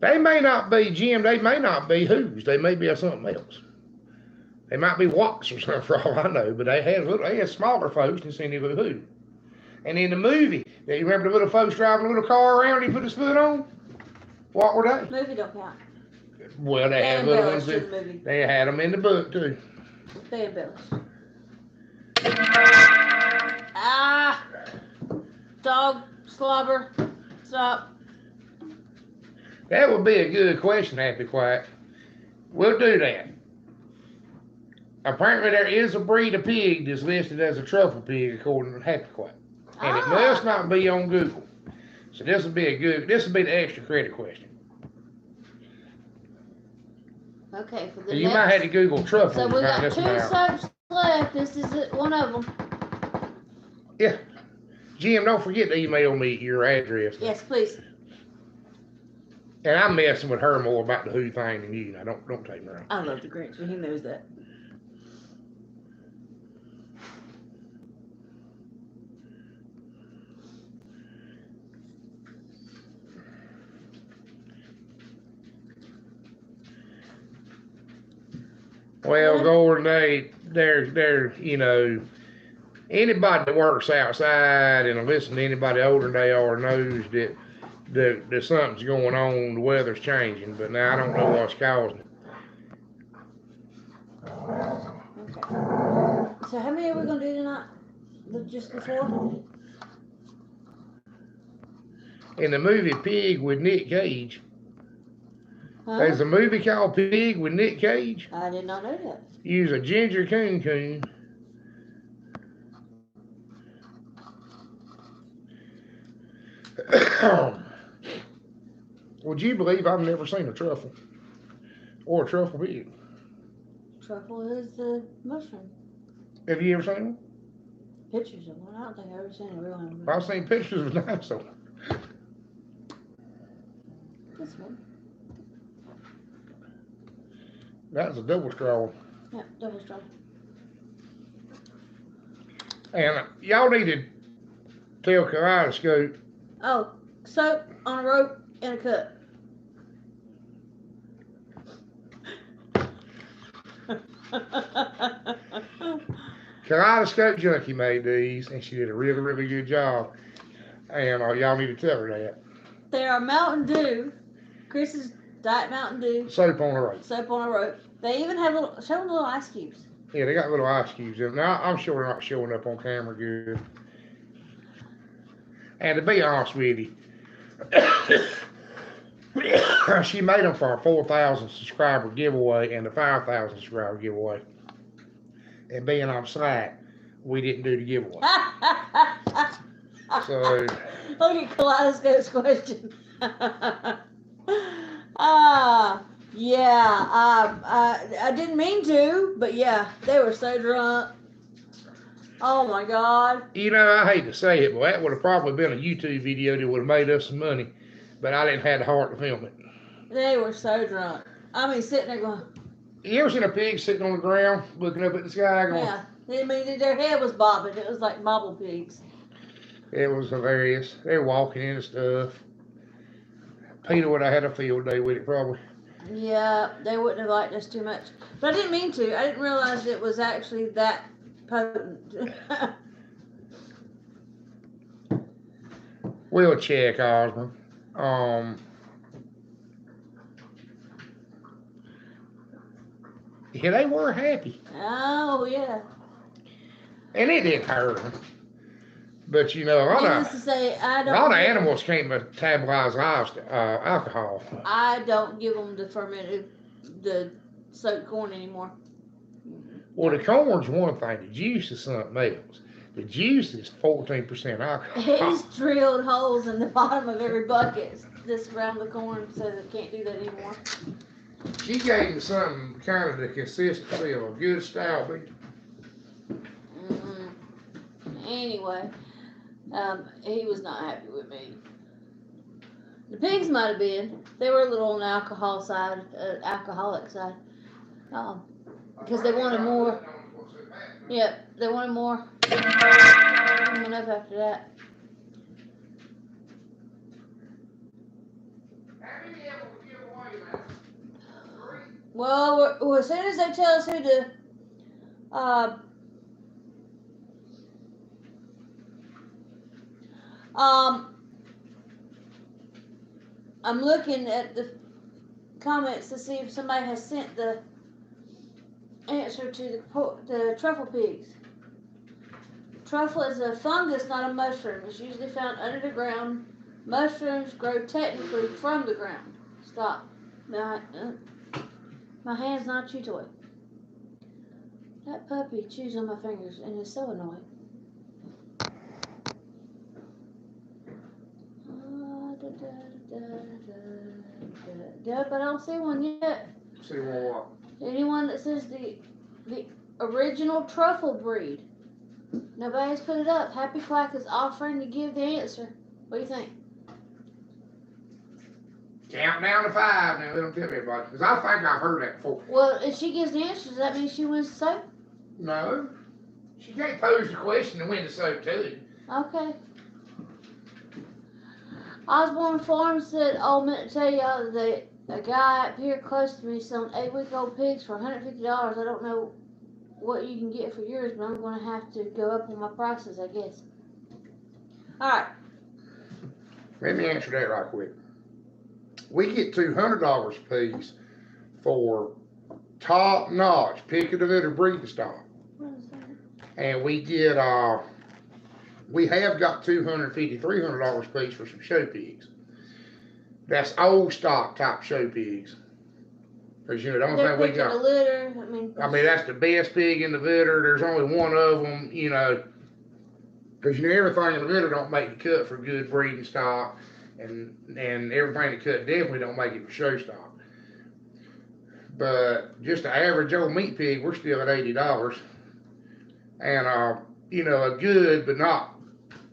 They may not be Jim. They may not be who's. They may be something else. They might be Watts or something for all I know. But they had smaller folks than Cindy Lou Who. And in the movie, do you remember the little folks driving a little car around? And he put his foot on. What were they? Movie don't count. Well, they had little ones. They had them in the book too. They embellished. Ah, dog slobber. Stop. That would be a good question, Happy Quack. We'll do that. Apparently, there is a breed of pig that's listed as a truffle pig, according to Happy Quack, and it must not be on Google. So this will be the extra credit question. Okay, for the You might have to Google truffle. So we got 2 soaps left. This is one of them. Yeah. Jim, don't forget to email me your address. Yes, please. And I'm messing with her more about the who thing than you. Now, don't take me wrong. I love the Grinch, but he knows that. Well, Gordon, they're Anybody that works outside and listen to anybody older than they are knows that something's going on. The weather's changing, but now I don't know what's causing it. Okay. So how many are we gonna do tonight? Just the 4? In the movie Pig with Nick Cage, Huh? there's a movie called Pig with Nick Cage. I did not know that. Use a ginger coon. Would you believe I've never seen a truffle or a truffle pig? Truffle is the mushroom. Have you ever seen one? Pictures of one. I don't think I've ever seen a real one. I've seen pictures of a dinosaur. This one. That was a double straw. Yeah, double straw. And y'all need to tell Kaleidoscope. Oh, soap on a rope and a cut. Kaleidoscope Junkie made these, and she did a really, really good job. And y'all need to tell her that. They are Mountain Dew. Chris's Diet Mountain Dew. Soap on a rope. Soap on a rope. They even have show them little ice cubes. Yeah, they got little ice cubes in them. Now, I'm sure they're not showing up on camera good. And to be honest with you, she made them for a 4,000 subscriber giveaway and the 5,000 subscriber giveaway. And being on site, we didn't do the giveaway. So, look at Kaleidoscope's question. Yeah, I didn't mean to, but yeah, they were so drunk. Oh my God. You know, I hate to say it, but that would have probably been a YouTube video that would have made us some money. But I didn't have the heart to film it. They were so drunk. I mean, sitting there going. You ever seen a pig sitting on the ground looking up at the sky going? Yeah, I mean, their head was bobbing. It was like bobble pigs. It was hilarious. They were walking in and stuff. Peter would have had a field day with it probably. Yeah, they wouldn't have liked us too much. But I didn't mean to. I didn't realize it was actually that potent. We'll check, Osmond. Yeah, they were happy. Oh, yeah. And it didn't hurt them. But you know, a lot of animals can't metabolize alcohol. I don't give them the soaked corn anymore. Well, the corn's one thing. The juice is something else. The juice is 14% alcohol. He's drilled holes in the bottom of every bucket just around the corn, so they can't do that anymore. She gave him something kind of the consistency of a good style beer. Anyway, he was not happy with me. The pigs might have been. They were a little on the alcoholic side. Because they wanted more. Yeah, they wanted more. Enough after that. Well, as soon as they tell us who to, I'm looking at the comments to see if somebody has sent the answer to the truffle pigs. Truffle is a fungus, not a mushroom. It's usually found under the ground. Mushrooms grow technically from the ground. Stop. My hand's not a chew toy. That puppy chews on my fingers and is so annoying. But I don't see one yet. See what? Anyone that says the original truffle breed. Nobody's put it up. Happy Quack is offering to give the answer. What do you think? Count down to 5 now. They don't tell everybody. Because I think I've heard that before. Well, if she gives the answer, does that mean she wins the soap? No. She can't pose the question and win the soap too. Okay. Osborne Farms said, I meant to tell y'all that a guy up here close to me selling 8-week-old pigs for $150. I don't know what you can get for yours, but I'm going to have to go up on my prices, I guess. Alright. Let me answer that right quick. We get $200 a piece for top-notch pick of the litter breeding stock. What is that? And we get, we have got $250, $300 a piece for some show pigs. That's old stock type show pigs. Because, you know, the only They're thing we picking got. the litter. I mean, that's the best pig in the litter. There's only one of them, you know. Because, you know, everything in the litter don't make the cut for good breeding stock. And everything that cut definitely don't make it for show stock. But just the average old meat pig, we're still at $80. And, you know, a good but not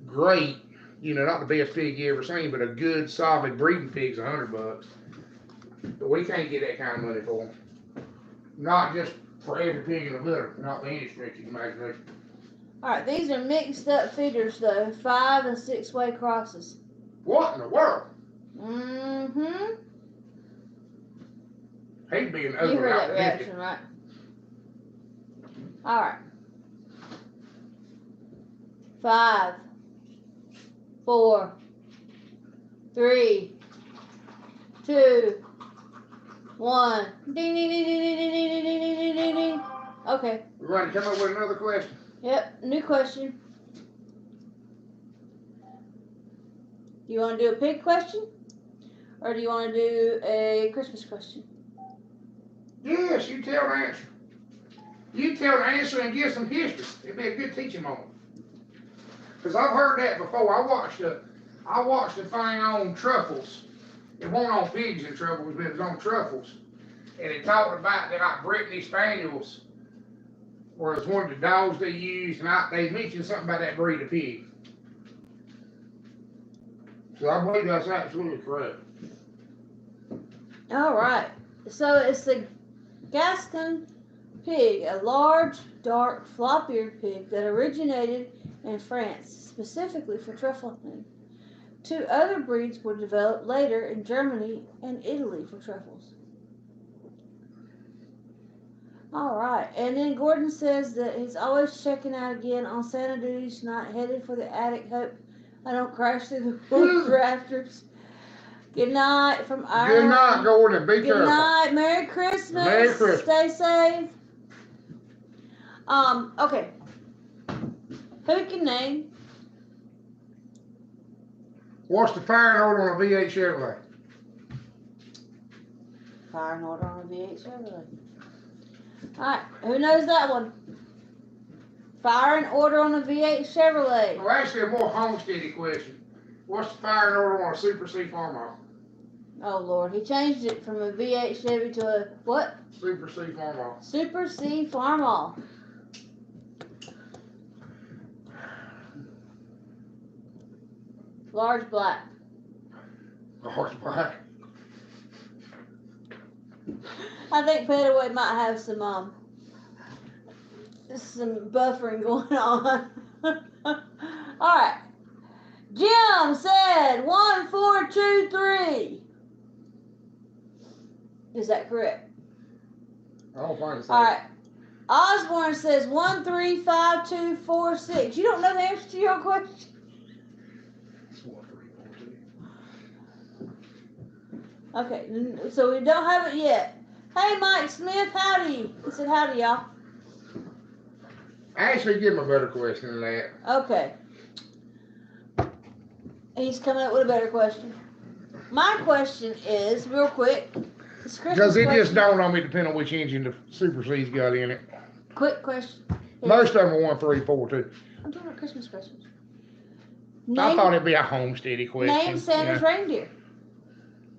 great, you know, not the best pig you ever seen, but a good solid breeding pig's $100. But we can't get that kind of money for them. Not just for every pig in the litter, not by any stretch of the imagination. Alright, these are mixed up feeders though. 5 and 6 way crosses. What in the world? Mm-hmm. He'd be an You over heard that out reaction, right? Alright. 5, 4, 3, 2, 1. Ding, ding, ding, ding, ding, ding, ding, ding, ding, ding, ding. Okay. We're going to come up with another question. Yep, new question. Do you want to do a pig question? Or do you want to do a Christmas question? Yes, you tell the answer. You tell the answer and give some history. It'd be a good teaching moment. Because I've heard that before. I watched a thing on truffles. It wasn't on pigs and truffles, but it was on truffles. And it talked about that like Brittany Spaniels, where it's one of the dogs they used, and they mentioned something about that breed of pig. So I believe that's absolutely correct. All right. So it's the Gascon pig, a large, dark, flop-eared pig that originated in France, specifically for truffle hunting. 2 other breeds were developed later in Germany and Italy for truffles. All right. And then Gordon says that he's always checking out again on Santa duty tonight, headed for the attic. Hope I don't crash through the roof rafters. Good night from Ireland. Good night, Gordon. Be careful. Good night. Merry Christmas. Merry Christmas. Stay safe. Okay. Who can name? What's the firing order on a V8 Chevrolet? Firing order on a V8 Chevrolet. Alright, who knows that one? Firing order on a V8 Chevrolet. Well, actually, a more homesteady question. What's the firing order on a Super C Farmall? Oh Lord, he changed it from a V8 Chevy to a what? Super C Farmall. Super C Farmall. Large black. Large black. I think Petaway might have some buffering going on. Alright. Jim said 1, 4, 2, 3. Is that correct? I don't think so. Alright. Osborne says 1, 3, 5, 2, 4, 6. You don't know the answer to your question? It's 1, 3, 4, 2. Okay, so we don't have it yet. Hey, Mike Smith, howdy. He said howdy, y'all. Actually, give him a better question than that. Okay. He's coming up with a better question. My question is, real quick, it's Christmas Because it question. just dawned on me, depending on which engine the Super C's got in it. Quick question. Most of them are 1, 3, 4, 2. I'm talking about Christmas questions. I thought it'd be a homesteady question. Name Santa's Yeah. reindeer.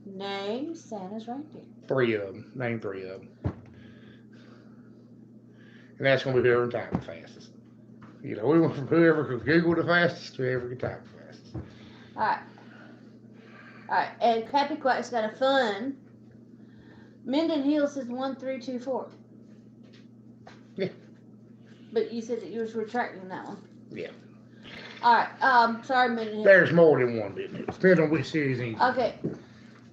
Name Santa's reindeer. 3 of them. Name 3 of them. And that's going to be whoever can type the fastest. You know, we went from whoever could Google the fastest to whoever could type the fastest. Alright. Alright, and Pappy Quack's got a fun. Minden Hill says 1, 3, 2, 4. Yeah. But you said that you was retracting that one. Yeah. Alright, sorry, Minden Hill. There's more than one, didn't it? Depends on which series engine. Okay.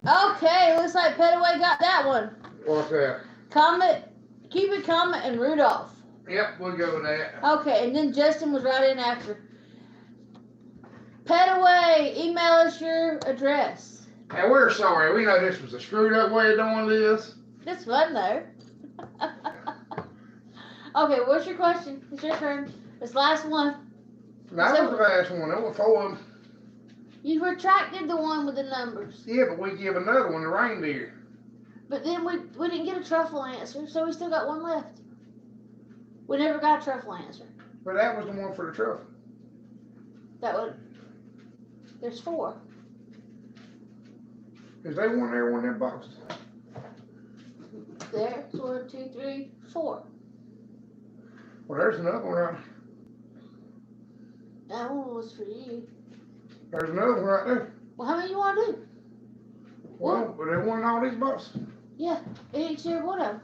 Okay, looks like Petaway got that one. What's that? Comet, Cupid, Comet, and Rudolph. Yep, we'll go with that. Okay, and then Justin was right in after. Petaway, email us your address. And we're sorry. We know this was a screwed up way of doing this. It's fun though. Okay, what's your question? It's your turn. This last one. That was the last one. There were 4 of them. You retracted the one with the numbers. Yeah, but we give another one to reindeer. But then we didn't get a truffle answer, so we still got one left. We never got a truffle answer. But that was the one for the truffle. There's 4. Is there one there, one in that box? There's 1, 2, 3, 4. Well, there's another one right. That one was for you. There's another one right there. Well, how many you want to do? Well, but there one in all these boxes. Yeah, each year one of them.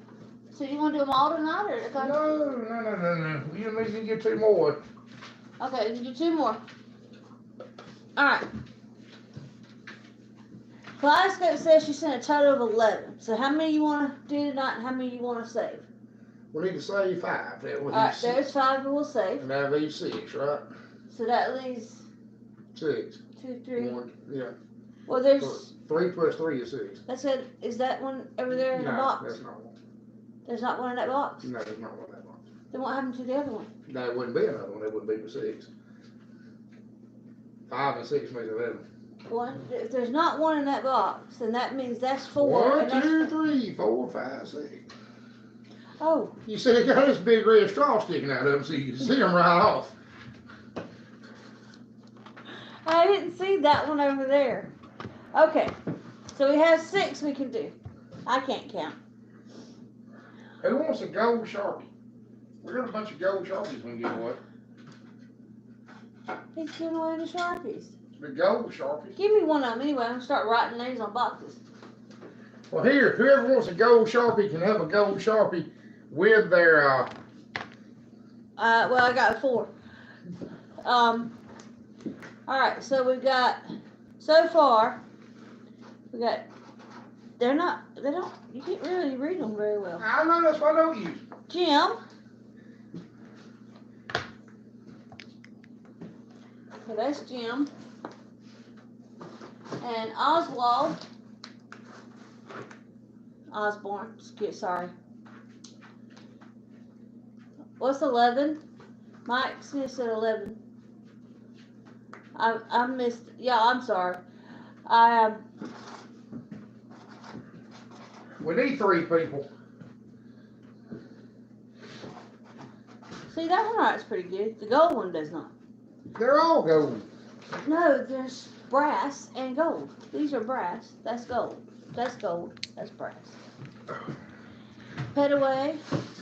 So you want to do them all tonight, or No. You need to get 2 more. Okay, you can do 2 more. All right. Kaleidoscope says she sent a total of 11. So how many you want to do tonight, and how many you want to save? We need to save 5. That All right, there's 5 that we'll save. And that leaves 6, right? So that leaves 6. 2, 3. 1, yeah. Well, there's 3 plus 3 is 6. that's it. Is that one over there in the box? That's not one. There's not one in that box. No, there's not one in that box. Then what happened to the other one? That wouldn't be another one. That wouldn't be the 6. 5 and 6 makes 11. One. If there's not one in that box, then that means that's 4. 1, and that's 2, 3, 4, 5, 6. Oh. You see, they got this big red straw sticking out of them, so you can see them right off. I didn't see that one over there. Okay, so we have 6 we can do. I can't count. Who wants a gold Sharpie? We got a bunch of gold Sharpies we can give away. He's giving away the Sharpies. The gold Sharpies. Give me one of them anyway. I'm going to start writing names on boxes. Well, here, whoever wants a gold Sharpie can have a gold Sharpie with their, Well, I got 4. Alright, so we've got, so far, we got, they don't, you can't really read them very well. I know, that's why I don't use them. Jim. So that's Jim. And Osborne, sorry. What's 11? Mike Smith said 11. I missed, yeah, I'm sorry. We need 3 people. See, that one writes pretty good. The gold one does not. They're all gold. No, there's brass and gold. These are brass. That's gold. That's gold. That's brass. Petaway.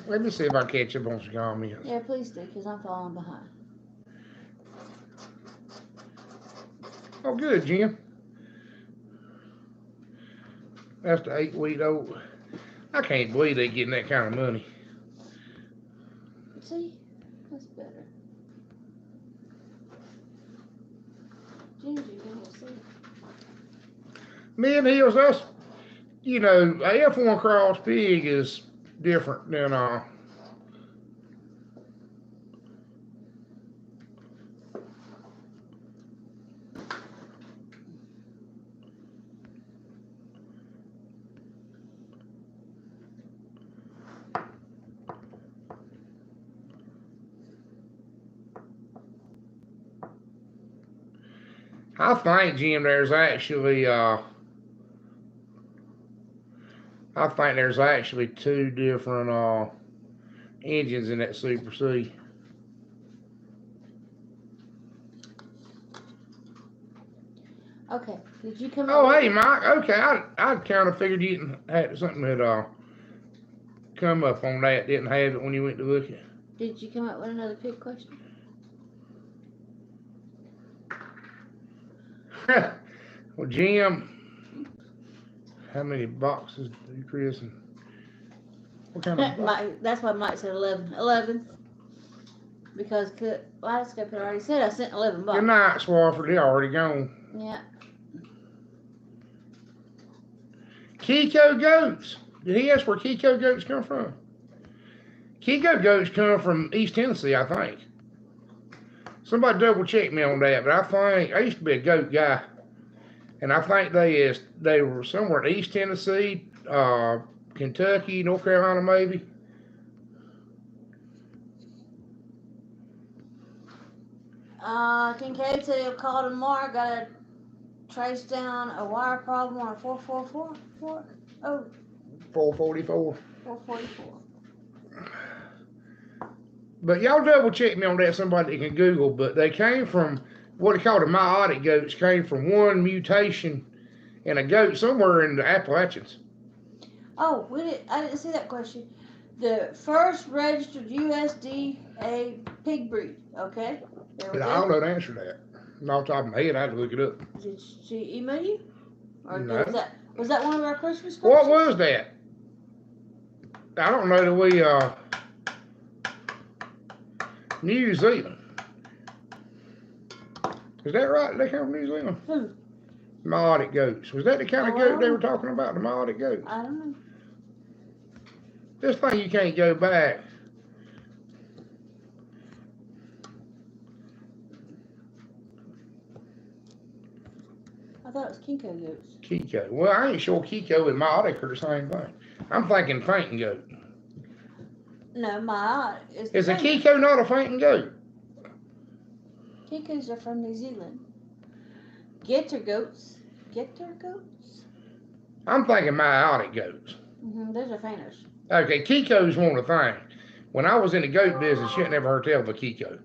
Let me see if I catch up on some comments. Yeah, please do, because I'm falling behind. Oh, good, Jim. That's the 8-week-old. I can't believe they getting that kind of money. See? That's better. Ginger, you can see. Me and Hills, us, you know, a F1 cross pig is different than I think, Jim, there's actually, I think there's actually 2 different engines in that Super C. Okay, did you come Oh, up hey, Mike. Okay, I kind of figured you had something had come up on that. Didn't have it when you went to look at it. Did you come up with another pig question? Well, Jim, how many boxes do Chris and what kind of box? That's why Mike said 11. 11. Because Kaleidoscope had already said I sent 11 boxes. Good night, Swafford. They already gone. Yeah. Keiko goats. Did he ask where Keiko goats come from? Keiko goats come from East Tennessee, I think. Somebody double check me on that, but I think I used to be a goat guy, and I think they were somewhere in East Tennessee, Kentucky, North Carolina, maybe. Kincaid said he'll call tomorrow. Gotta trace down a wire problem on a 444. Oh, 444. 444. But y'all double check me on that. Somebody that can Google, but they came from what they call the meiotic goats. Came from one mutation in a goat somewhere in the Appalachians. Oh, I didn't see that question. The first registered USDA pig breed. Okay. There we But go. I don't know the answer to that. Off the top of my head, I had to look it up. Did she email you? Or No. was that one of our Christmas questions? What was that? I don't know that we New Zealand. Is that right? They come from New Zealand? Who? Meiotic goats. Was that the kind of goat they were talking about? The meiotic goats? I don't know. This thing you can't go back. I thought it was Keiko goats. Keiko. Well, I ain't sure Keiko and meiotic are the same thing. I'm thinking fainting goat. No, my Is a Keiko not a fainting goat? Keikos are from New Zealand. Getter goats. Getter goats? I'm thinking meiotic goats. Those are fainters. Okay, Keiko's one of the things. When I was in the goat business, you never heard tell of a Keiko.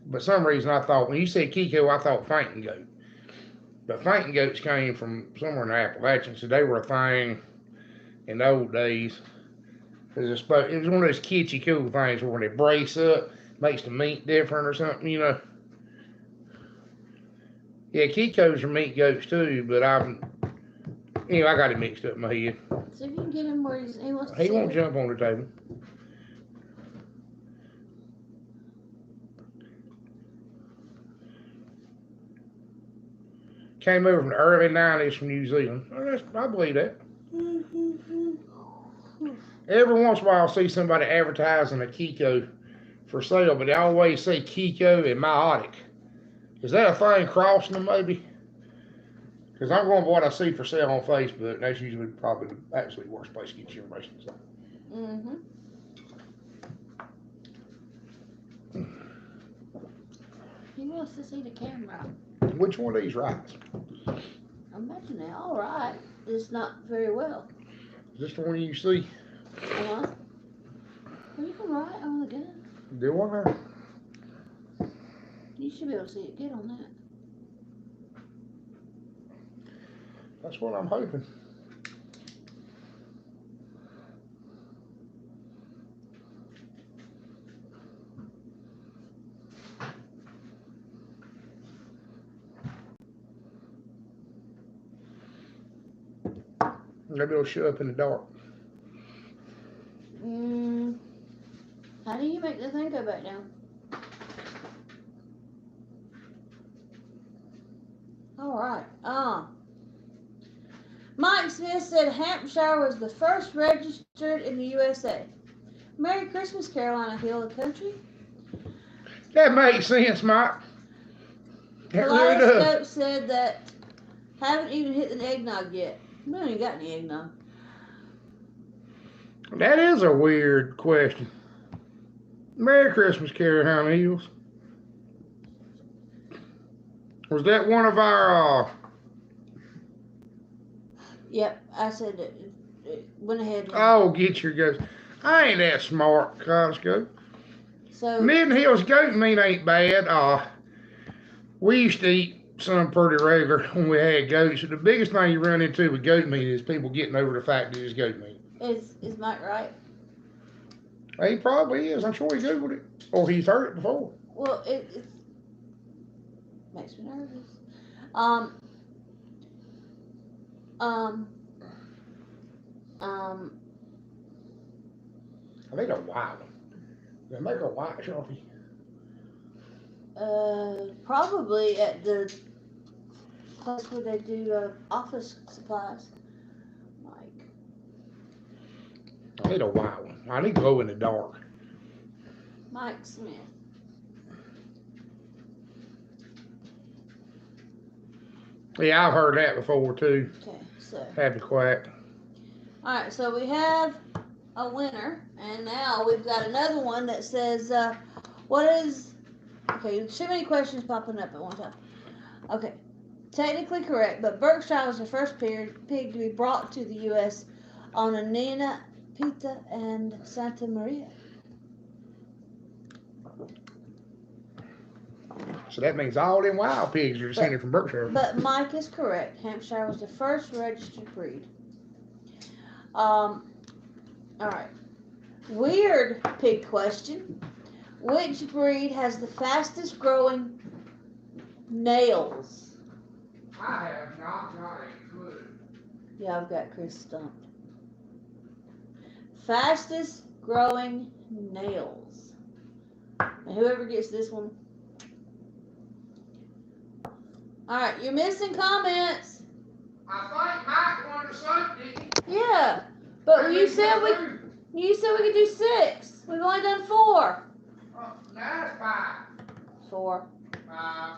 But some reason I thought, when you said Keiko, I thought fainting goat. But fainting goats came from somewhere in the Appalachians, so they were a thing in the old days. It was one of those kitschy cool things where when they brace up, makes the meat different or something, you know. Yeah, Keikos are meat goats too, but I got it mixed up in my head. So if you can get him where he wants to He won't jump on the table. Came over from the early 90s from New Zealand. I believe that. Every once in a while I'll see somebody advertising a Keiko for sale, but they always say Keiko and meiotic. Is that a thing crossing them maybe? Because I'm going by what I see for sale on Facebook, and that's usually probably the absolute worst place to get your information. So. He wants to see the camera. Which one of these rides? I imagine they're all right. Just not very well. Is this the one you see? Well, you can ride on the gun. Do I now? You should be able to see it good on that. That's what I'm hoping. Maybe it'll show up in the dark. How do you make the thing go back down? All right. Mike Smith said Hampshire was the first registered in the USA. Merry Christmas, Carolina Hill of Country. That makes sense, Mike. It really does. Scope said that haven't even hit the eggnog yet. We don't even got any eggnog. That is a weird question. Merry Christmas, Carolina Hills. Was that one of our? Yep, I said it went ahead. Oh, get your goats. I ain't that smart, Costco. So Midden Hills goat meat ain't bad. We used to eat some pretty regular when we had goats. The biggest thing you run into with goat meat is people getting over the fact that it's goat meat. Is Mike right? He probably is. I'm sure he Googled it. Or he's heard it before. Well, it makes me nervous. I need a white one. They make a white Sharpie. Probably at the place where they do office supplies. I need a white one. I need glow in the dark. Mike Smith. Yeah, I've heard that before too. Okay, so. Happy Quack. Alright, so we have a winner, and now we've got another one that says, what is. Okay, too many questions popping up at one time. Okay, technically correct, but Berkshire was the first pig to be brought to the U.S. on a Nina, Pita, and Santa Maria. So that means all them wild pigs are descended from Berkshire. But Mike is correct. Hampshire was the first registered breed. Alright. Weird pig question. Which breed has the fastest growing nails? I have not got a clue. Yeah, I've got Chris stumped. Fastest growing nails. And whoever gets this one. Alright, you're missing comments. I think Mike won the something. Yeah. But you said we could do 6. We've only done 4. That's 5. 4. 5.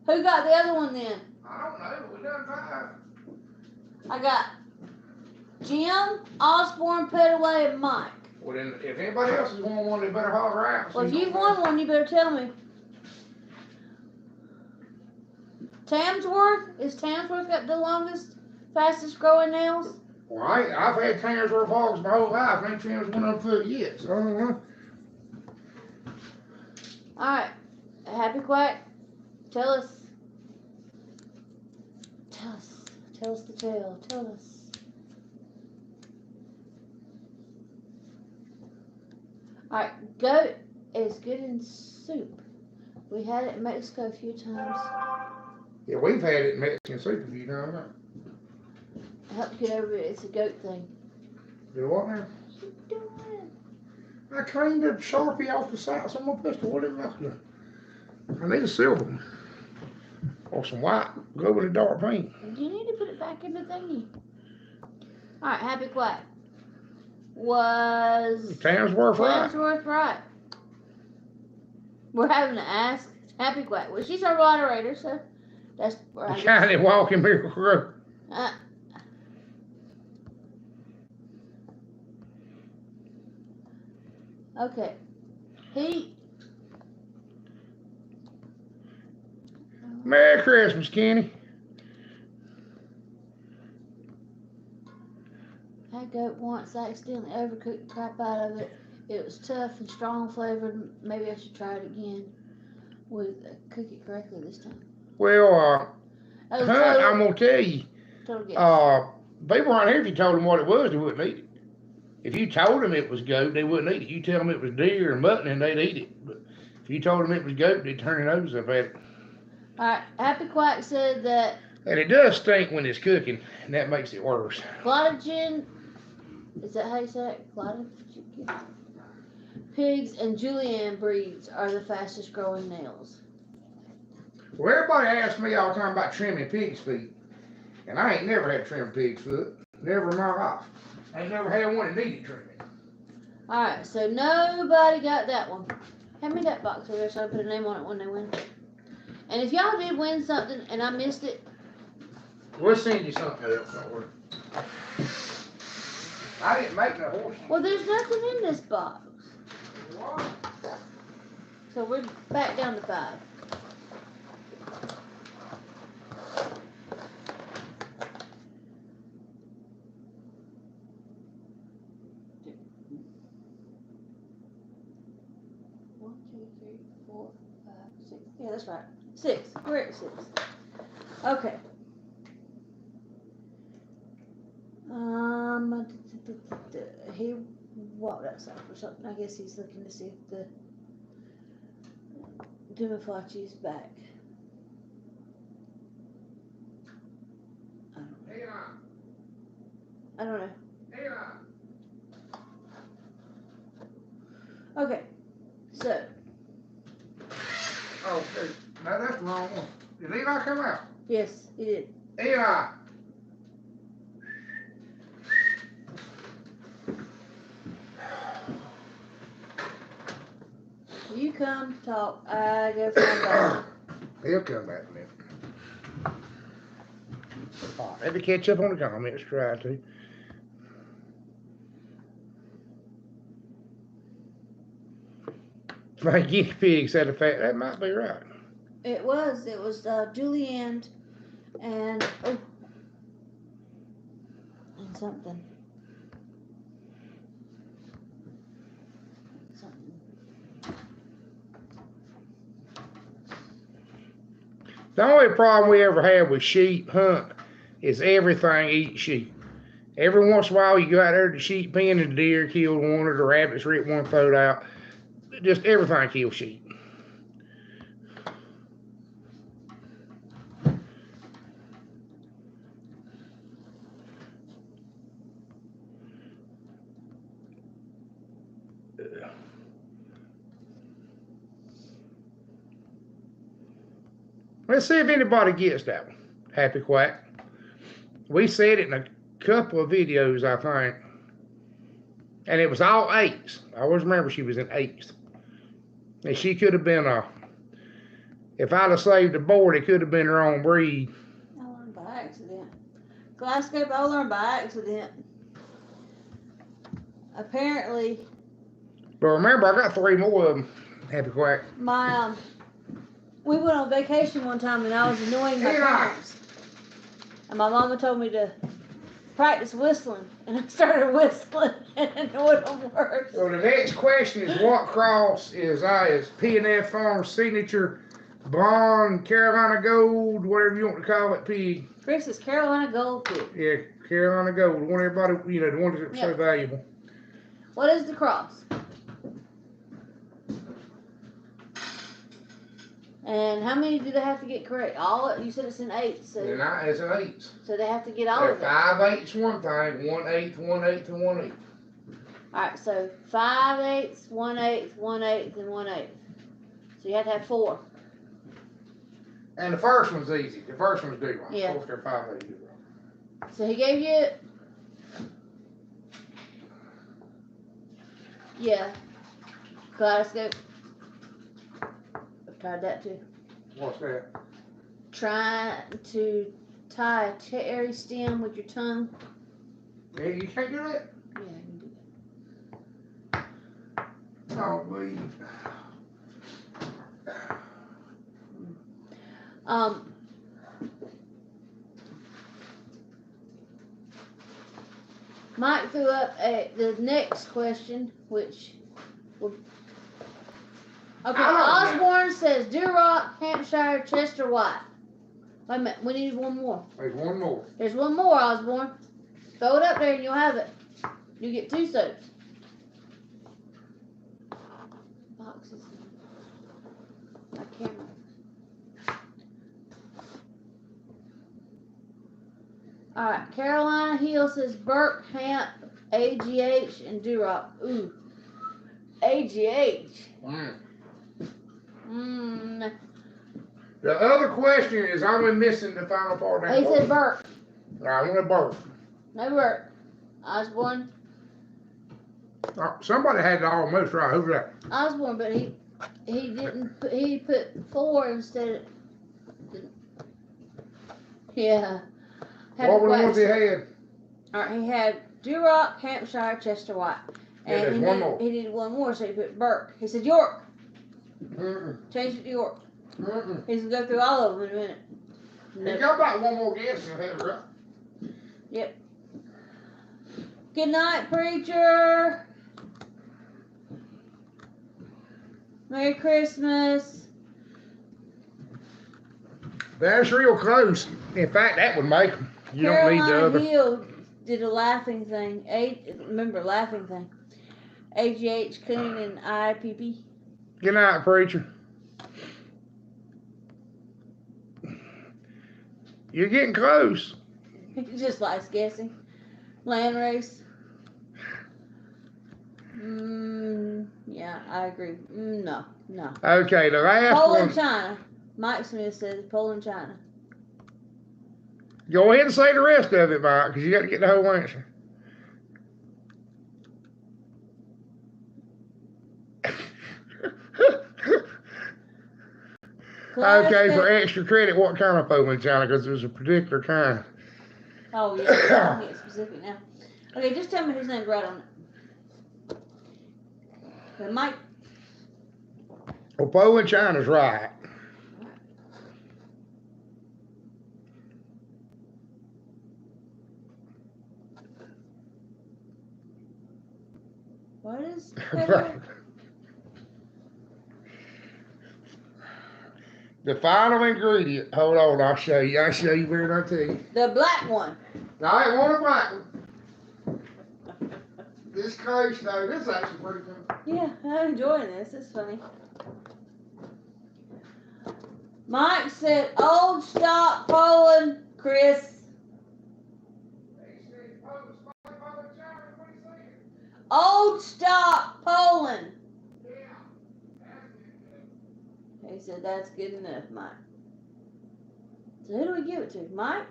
Who got the other one then? I don't know. We done 5. I got Jim, Osborne, Petaway, and Mike. Well, then, if anybody else has won one, they better holler out. Well, if you've won one, you better tell me. Tamsworth? Is Tamsworth got the longest, fastest growing nails? Well, I've had Tamsworth hogs my whole life. I ain't seen one of them yet. So I don't know. Alright. Happy Quack, tell us. Tell us. Tell us the tale. Tell us. Alright, goat is good in soup. We had it in Mexico a few times. Yeah, we've had it in Mexican soup a few times. Help get over it. It's a goat thing. Do what now? What you doing? I cleaned the Sharpie off the sides of my pistol. What is that? I need a silver one. Or some white. Go with a dark pink. You need to put it back in the thingy. Alright, Happy Quack. Was Tamsworth right? Tamsworth right? We're having to ask Happy Quack. Well, she's our moderator, so that's right. The kind of walking miracle grow. Okay. Merry Christmas, Kenny. That goat once I accidentally overcooked the crap out of it. It was tough and strong flavored. Maybe I should try it again with cook it correctly this time. Well, I'm gonna tell you. Total guess. People around here, if you told them what it was, they wouldn't eat it. If you told them it was goat, they wouldn't eat it. You tell them it was deer or mutton, and they'd eat it. But if you told them it was goat, they'd turn their nose up at it. Alright, Happy Quack said that. And it does stink when it's cooking, and that makes it worse. Glotogen, is that how you say it? Glotogen? Pigs and Julienne breeds are the fastest growing nails. Well, everybody asks me all the time about trimming pig's feet. And I ain't never had trimmed pig's foot. Never in my life. I ain't never had one that needed trimming. Alright, so nobody got that one. Hand me that box over there so I put a name on it when they win. And if y'all did win something and I missed it, We'll send you something else, don't worry. I didn't make no horse. well, there's nothing in this box. So we're back down to 5. One, two, three, 4, 5, 6. Yeah, that's right. 6. We're at 6. Okay. He walked outside for something. I guess he's looking to see if the Dumafachi's back. I don't know. Okay, so. Oh, okay. No, that's the wrong one. Did Eli come out? Yes, he did. Eli. come talk. I go find Bob. He'll come back in a minute. All right, let me catch up on the comments. Try to. My guinea pig said the fact that might be right. It was Julianne and something. The only problem we ever had with sheep hunt is everything eats sheep. Every once in a while you go out there to the sheep pen and the deer killed one or the rabbits ripped one throat out. Just everything kills sheep. Let's see if anybody gets that one. Happy Quack. We said it in a couple of videos, I think. And it was all 8s. I always remember she was in 8s. And she could have been if I'd have saved the board, it could have been her own breed. I learned by accident. Glasgow, I learned by accident. Apparently. But remember, I got 3 more of them. Happy Quack. We went on vacation one time and I was annoying my parents. And my mama told me to practice whistling. And I started whistling and annoyed them worse. So the next question is, what cross is P&F Farms signature blonde Carolina Gold, whatever you want to call it, pig? Chris is Carolina Gold pig. Yeah, Carolina Gold. The one everybody, the one that's so valuable. What is the cross? And how many do they have to get correct? All you said it's in 8. So it's an 8. So they have to get all of it. 5 8s one thing, 1 8, 1 8, and 1 8. All right, so 5 8s, 1 8, 1 8, and 1 8. So you have to have 4. And the first one's easy. The first one's due wrong. Yeah. Of course, they're 5 8 due wrong. So he gave you. Yeah. Kaleidoscope. I've tried that too. What's that? Trying to tie a cherry stem with your tongue. Yeah, you can't do that? Yeah, I can do that. Oh, please. Mike threw up the next question, which would. Okay, Osborne says Duroc, Hampshire, Chester White. Wait a minute, we need one more. There's one more. There's one more, Osborne. Throw it up there and you'll have it. You get 2 soaps. Boxes. My camera. Alright, Carolina Hill says Burke, Hamp, AGH, and Duroc. Ooh. AGH. The other question is, are we missing the final part? He said Burke. I want a Burke. No Burke. Osborne. Somebody had it almost right. Who's that? Osborne, but he didn't put, he put 4 instead of. Yeah. What were the ones he had? Alright, he had Duroc, Hampshire, Chester White. And there's one more. He did one more, so he put Burke. He said York. Changed it to York. He's gonna go through all of them in a minute. He got about one more guess and had it right. Yep. Good night, preacher. Merry Christmas. That's real close. In fact, that would make them. You don't need the other. Hill did a laughing thing. Remember laughing thing. AGH Coon and IPP. Good night, preacher. You're getting close. He just likes guessing. Land race. Yeah, I agree. No. Okay, the last one. Poland, China. Mike Smith says Poland, China. Go ahead and say the rest of it, Mike, because you got to get the whole answer. Okay, for extra credit, what kind of Poland china? Because there's a particular kind. Oh, yeah, I'm getting specific now. Okay, just tell me whose name's right on it. Okay, Mike. Well, Poland china's right. What is the final ingredient? Hold on, I'll show you. I'll show you where I tell you. The black one. No, I ain't want a black one. This coast, though, this is actually pretty good. Yeah, I'm enjoying this. It's funny. Mike said, "Old stock Poland, Chris." Old stock Poland. He said, "That's good enough, Mike." So who do we give it to, Mike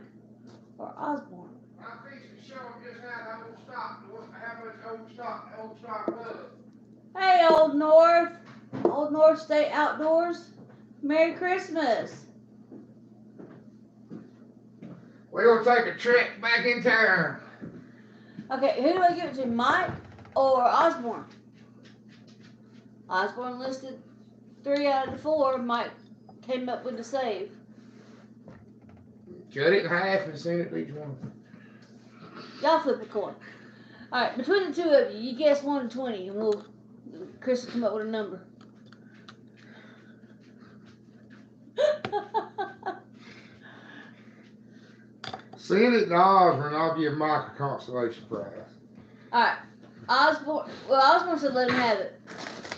or Osborne? I'm fixing to show them just how much old stock was. Hey, Old North State Outdoors. Merry Christmas. We're gonna take a trip back in town. Okay, who do I give it to, Mike or Osborne? Osborne listed 3 out of the 4. Mike came up with the save. Cut it in half and send it to each one. Y'all flip a coin. All right, between the two of you, you guess 1 to 20, and Chris will come up with a number. Send it to Osborne, and I'll give Mike a consolation prize. All right, Osborne said let him have it.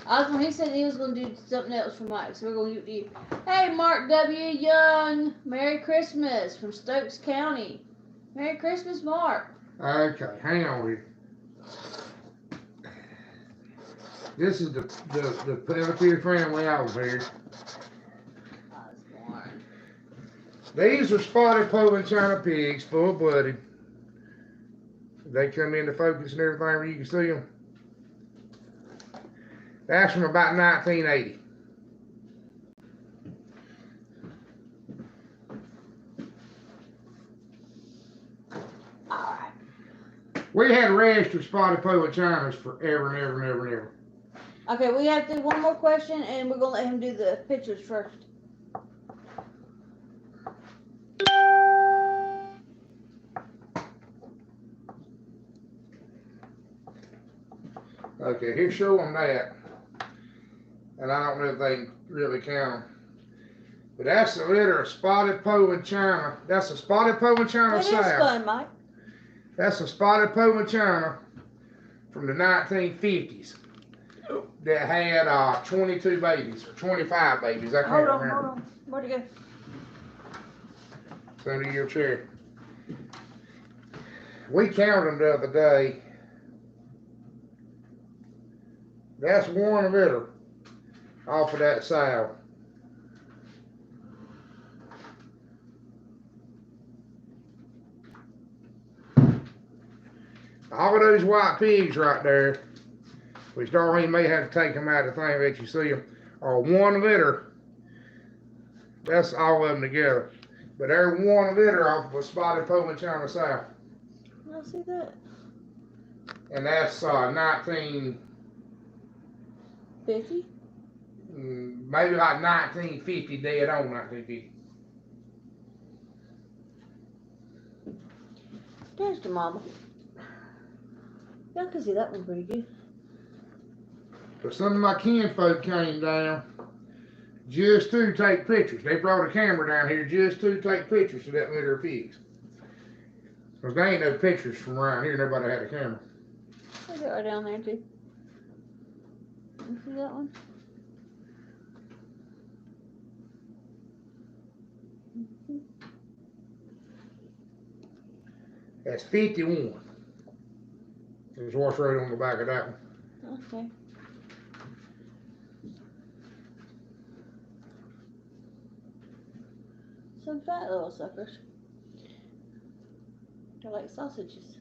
Osborne, he said he was going to do something else for Mike, so we're going to give it to you. Hey, Mark W. Young, Merry Christmas from Stokes County. Merry Christmas, Mark. Okay, hang on here. This is the Pelletier family out here. Osborne. These are spotted Poland china pigs, full-blooded. They come into focus and everything where you can see them. That's from about 1980. Alright. We had registered spotted Poland chinas forever and ever and ever and ever. Okay, we have to do one more question, and we're going to let him do the pictures first. Okay, here show them that. And I don't know if they can really count them. But that's a litter of spotted Poland china. That's a spotted Poland china It is sow. fun, Mike. That's a spotted Poland china from the 1950s that had 22 babies or 25 babies. I can't remember. Hold on. Where'd it go? It's under your chair. We counted them the other day. That's one litter off of that sow. All of those white pigs right there, which Darlene may have to take them out of the thing that you see them, are one litter. That's all of them together. But they're one litter off of a spotted Poland china sow. I see that. And that's 19... 50? Maybe like 1950, dead on 1950. There's the mama. Y'all can see that one pretty good. But some of my kinfolk came down just to take pictures. They brought a camera down here just to take pictures of that litter of pigs. Because there ain't no pictures from around here. Nobody had a camera. There's it right down there too. You see that one? That's 51. There's what's right on the back of that one. Okay. Some fat little suckers. They're like sausages.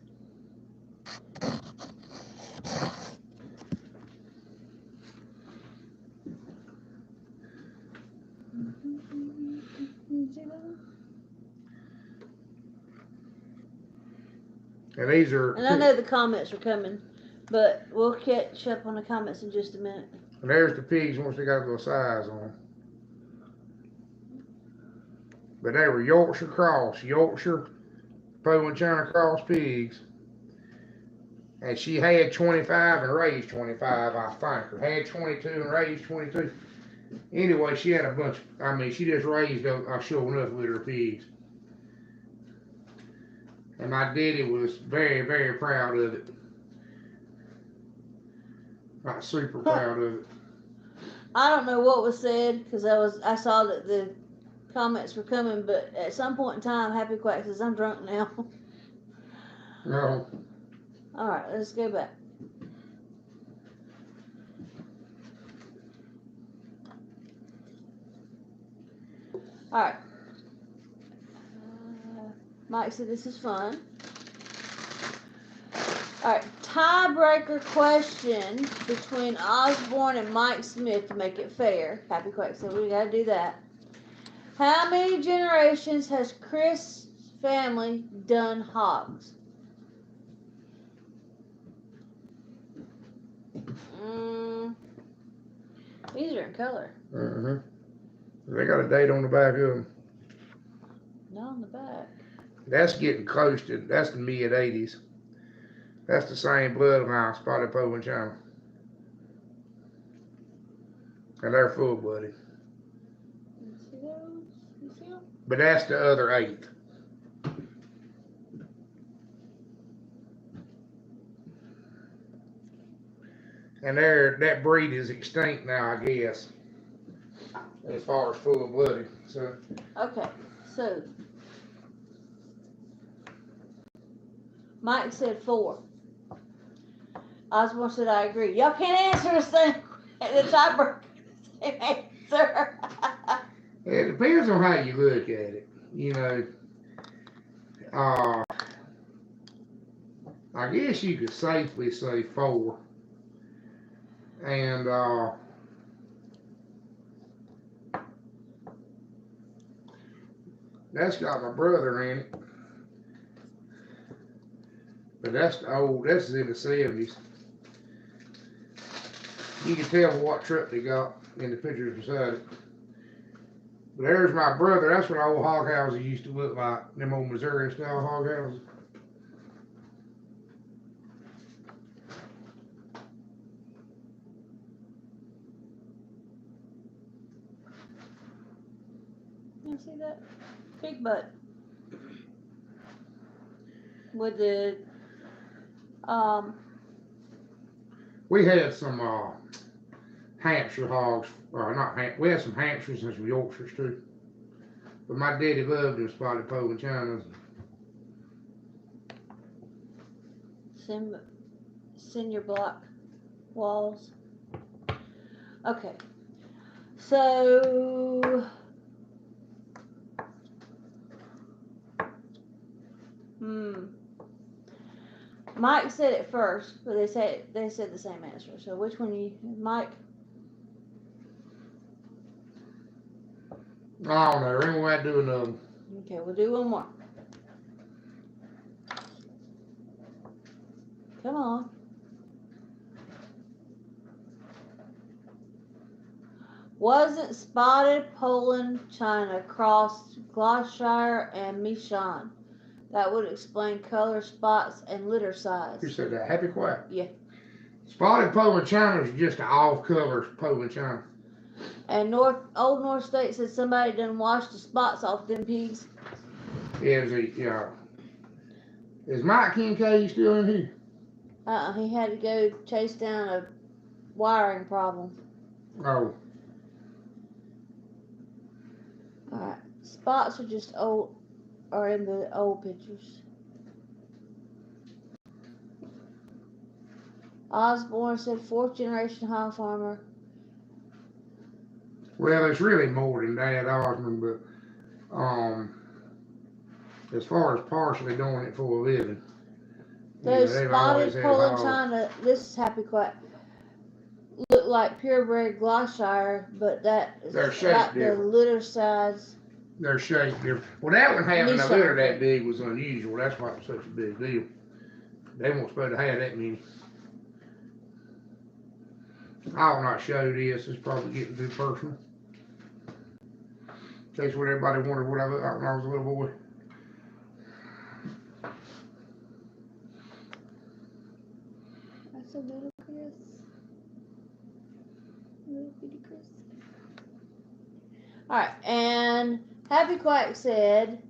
And these are. And I know the comments are coming, but we'll catch up on the comments in just a minute. And there's the pigs once they got a little size on them. But they were Yorkshire Polish China cross pigs. And she had 25 and raised 25, I think. Or had 22 and raised 22. Anyway, she had a bunch. She just raised sure enough with her pigs. And my daddy was very, very proud of it. Like super proud of it. I don't know what was said because I saw that the comments were coming, but at some point in time, Happy Quack says, I'm drunk now. No. Alright, let's go back. Alright. Mike said this is fun. Alright, tiebreaker question between Osborne and Mike Smith to make it fair. Happy Quack said we gotta do that. How many generations has Chris' family done hogs? These are in color. They got a date on the back of them. Not on the back. That's getting close to, that's the mid-80s. That's the same bloodline, spotted Polish China. And they're full-blooded. You see those? You see them? But that's the other 8. And that breed is extinct now, I guess, as far as full-blooded. So. Okay, so Mike said 4. Osborne said I agree. Y'all can't answer the same. The tiebreaker, the same answer. It depends on how you look at it. I guess you could safely say 4. And that's got my brother in it. But that's in the 70s. You can tell what truck they got in the pictures beside it. But there's my brother. That's what old hog houses used to look like. Them old Missouri style hog houses. You see that? Big butt. With the we had some Hampshire hogs, we had some Hampshires and some Yorkshires too. But my daddy loved them spotted Polish Chinas. cinder block walls. Okay. So Mike said it first, but they said the same answer. So which one Mike? I don't know. Then we might do another. Okay, we'll do one more. Come on. Wasn't spotted Poland China crossed Gloucestershire and Michon? That would explain color, spots, and litter size. You said that. Happy Quack? Yeah. Spotted Polish China is just an off-color Polish China. And Old North State said somebody done washed the spots off them pigs. Is Mike Kincaid still in here? He had to go chase down a wiring problem. Oh. Alright. Spots are just are in the old pictures. Osborne said 4th generation hog farmer. Well, it's really more than Dad Osborne, but as far as partially doing it for a living. Those spotted Poland China, this is Happy Quack, look like purebred Gloucestershire, but that is about the litter size. Their shape different. Well, that one having a litter that big was unusual. That's why it was such a big deal. They weren't supposed to have that many. I'll not show this. It's probably getting too personal. In case what everybody wondered what I looked like when I was a little boy. That's a little Chris. Little bitty Chris. Alright, and Happy Quack said,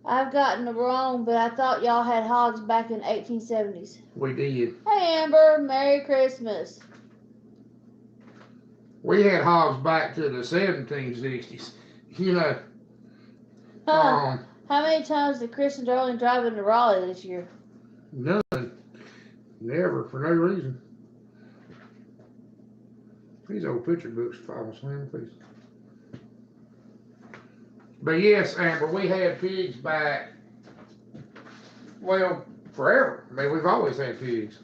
I've gotten it wrong, but I thought y'all had hogs back in the 1870s. We did. Hey Amber, Merry Christmas. We had hogs back to the 1760s. You know. How many times did Chris and Darlene drive into Raleigh this year? None. Never, for no reason. These old picture books fall slim piece. But yes, Amber, we had pigs back, well, forever. I mean, we've always had pigs.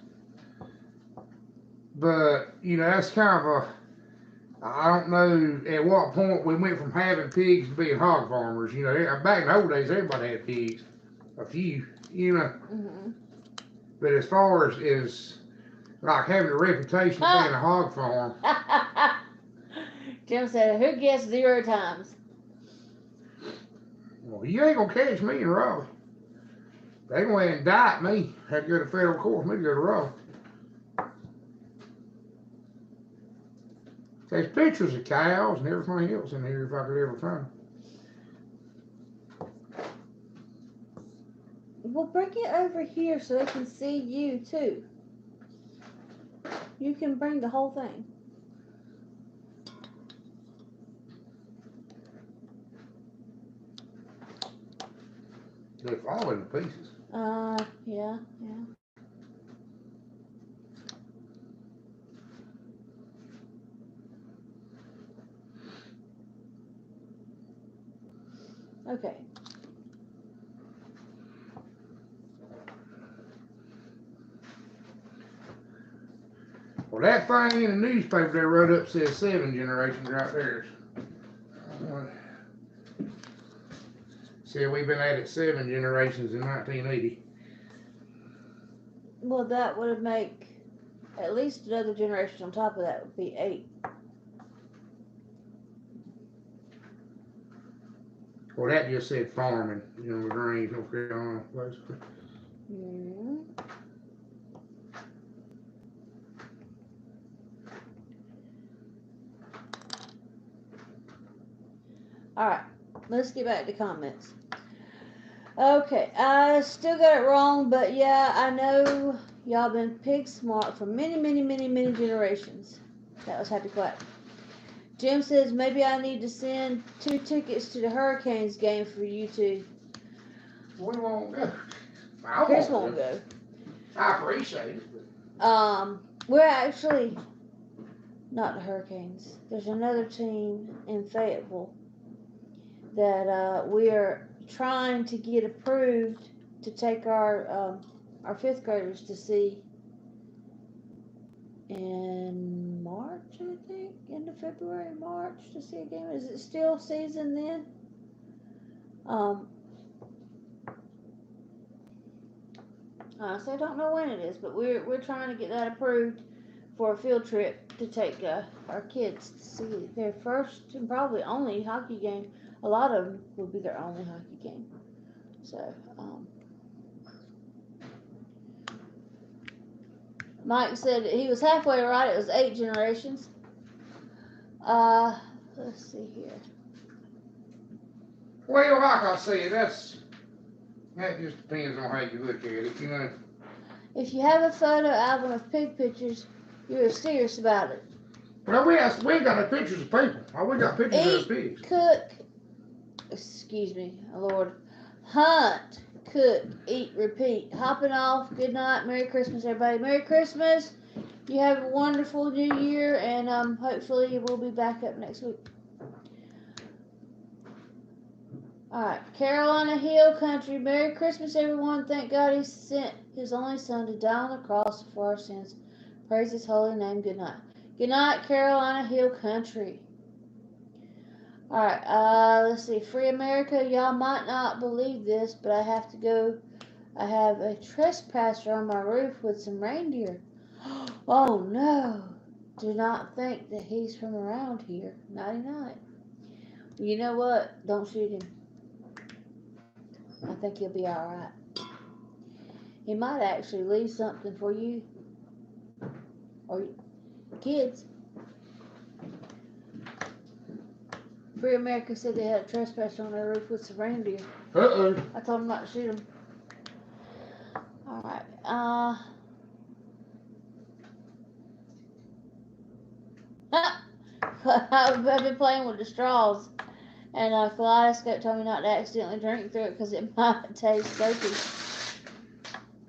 But, you know, that's kind of I don't know at what point we went from having pigs to being hog farmers. You know, back in the old days, everybody had pigs. A few, you know. Mm-hmm. But as far as like having a reputation of being a hog farm. Jim said, who guessed 0 times? Well, you ain't gonna catch me in Raleigh. They gonna indict me. Have to go to federal court for me to go to Raleigh. There's pictures of cows and everything else in here if I could ever find them. Well, bring it over here so they can see you too. You can bring the whole thing. They fall into pieces. Yeah. Okay. Well, that thing in the newspaper they wrote up says 7 generations right there. Said we've been at it 7 generations in 1980. Well, that would make at least another generation on top of that would be 8. Well, that just said farming, you know, Grange, North Carolina, basically. Mm-hmm. Alright, let's get back to comments. Okay, I still got it wrong, but yeah, I know y'all been pig smart for many generations. That was Happy Quack. Jim says, maybe I need to send 2 tickets to the Hurricanes game for you two. We won't go. Chris won't go. I appreciate it. We're actually not the Hurricanes. There's another team in Fayetteville that we are trying to get approved to take our 5th graders to see in March, I think, end of February, March, to see a game. Is it still season then? Honestly, I don't know when it is, but we're trying to get that approved for a field trip to take our kids to see their first and probably only hockey game. A lot of them will be their only hockey game. So, Mike said he was halfway right. It was 8 generations. Let's see here. Well, like I said, that just depends on how you look at it, you know. If you have a photo album of pig pictures, you're serious about it. Well, we ain't got no pictures of people. All we got pictures of pigs. Cook, excuse me, Lord. Hunt, cook, eat, repeat. Hopping off. Good night. Merry Christmas, everybody. Merry Christmas. You have a wonderful new year, and hopefully we'll be back up next week. Alright, Carolina Hill Country. Merry Christmas, everyone. Thank God he sent his only son to die on the cross for our sins. Praise his holy name. Good night. Good night, Carolina Hill Country. Alright, let's see. Free America. Y'all might not believe this, but I have to go I have a trespasser on my roof with some reindeer. Oh no! Do not think that he's from around here. Nighty night. You know what? Don't shoot him. I think he'll be alright. He might actually leave something for you or kids. Free America said they had a trespasser on their roof with some reindeer. Uh-oh. I told them not to shoot him. Alright. I've been playing with the straws, and Kaleidoscope told me not to accidentally drink through it because it might taste dopey.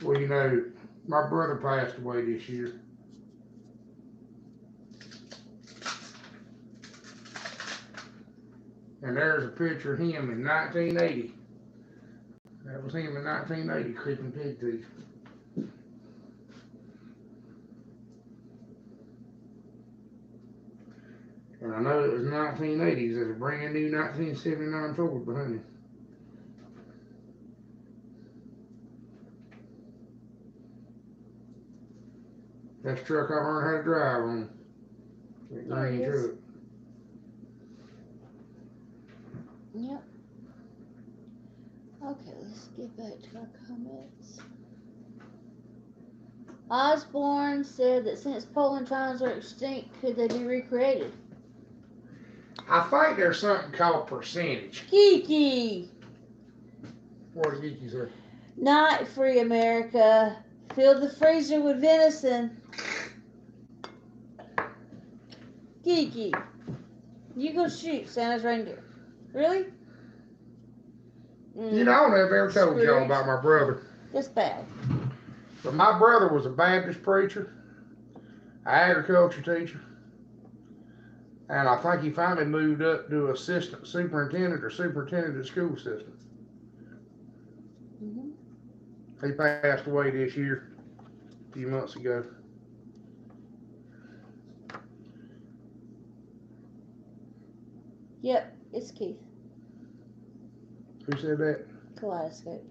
Well, you know, my brother passed away this year. And there's a picture of him in 1980. That was him in 1980, creeping pig teeth. And I know it was 1980s. There's a brand new 1979 Ford behind him. That's the truck I learned how to drive on. That green truck. Yep. Okay, let's get back to our comments. Osborne said that since pole and chimes are extinct, could they be recreated? I think there's something called percentage. Kiki! What did Kiki say? Night, Free America. Fill the freezer with venison. Kiki, you gonna shoot Santa's reindeer? Really? You know, I don't know if I ever told y'all about my brother. That's bad. But my brother was a Baptist preacher, an agriculture teacher, and I think he finally moved up to assistant superintendent or superintendent of school assistant. He passed away this year, a few months ago. Yep, it's Keith. Who said that? Kaleidoscope.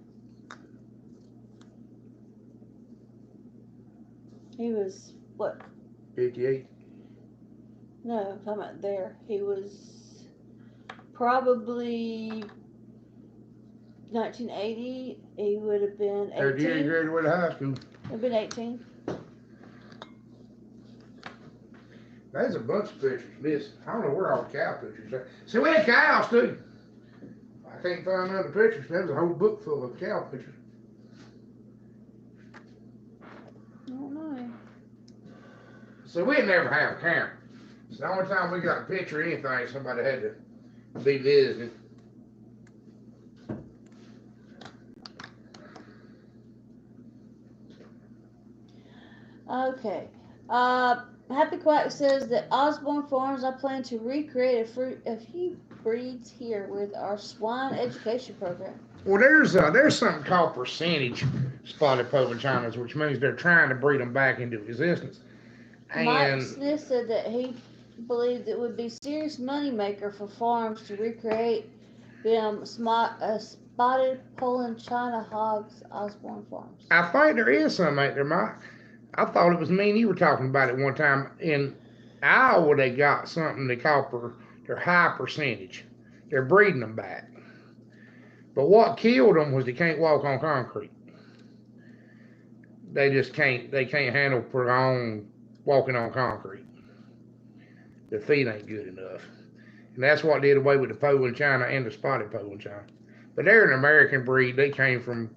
He was, what? 58. No, I'm talking about there. He was probably 1980. He would have been 18. Third year he graduated high school. Would have been 18. There's a bunch of pictures. This, I don't know where all the cow pictures are. See, we had cows too. I can't find other pictures. There's a whole book full of cow pictures. I don't know. See, we never have a camera. It's the only time we got a picture of anything, somebody had to be visiting. Okay. Happy Quack says that Osborne Farms, I plan to recreate a few breeds here with our swine education program. Well, there's something called percentage spotted Chinas, which means they're trying to breed them back into existence. And Mike Smith said that he believed it would be a serious moneymaker for farms to recreate them spotted Poland China hogs Osborne Farms. I think there is something out there, Mike. I thought it was me and you were talking about it one time. In Iowa, they got something they call their high percentage. They're breeding them back. But what killed them was they can't walk on concrete. They just can't. They can't handle prolonged walking on concrete. Their feet ain't good enough, and that's what did away with the Poland China and the spotted Poland China. But they're an American breed. They came from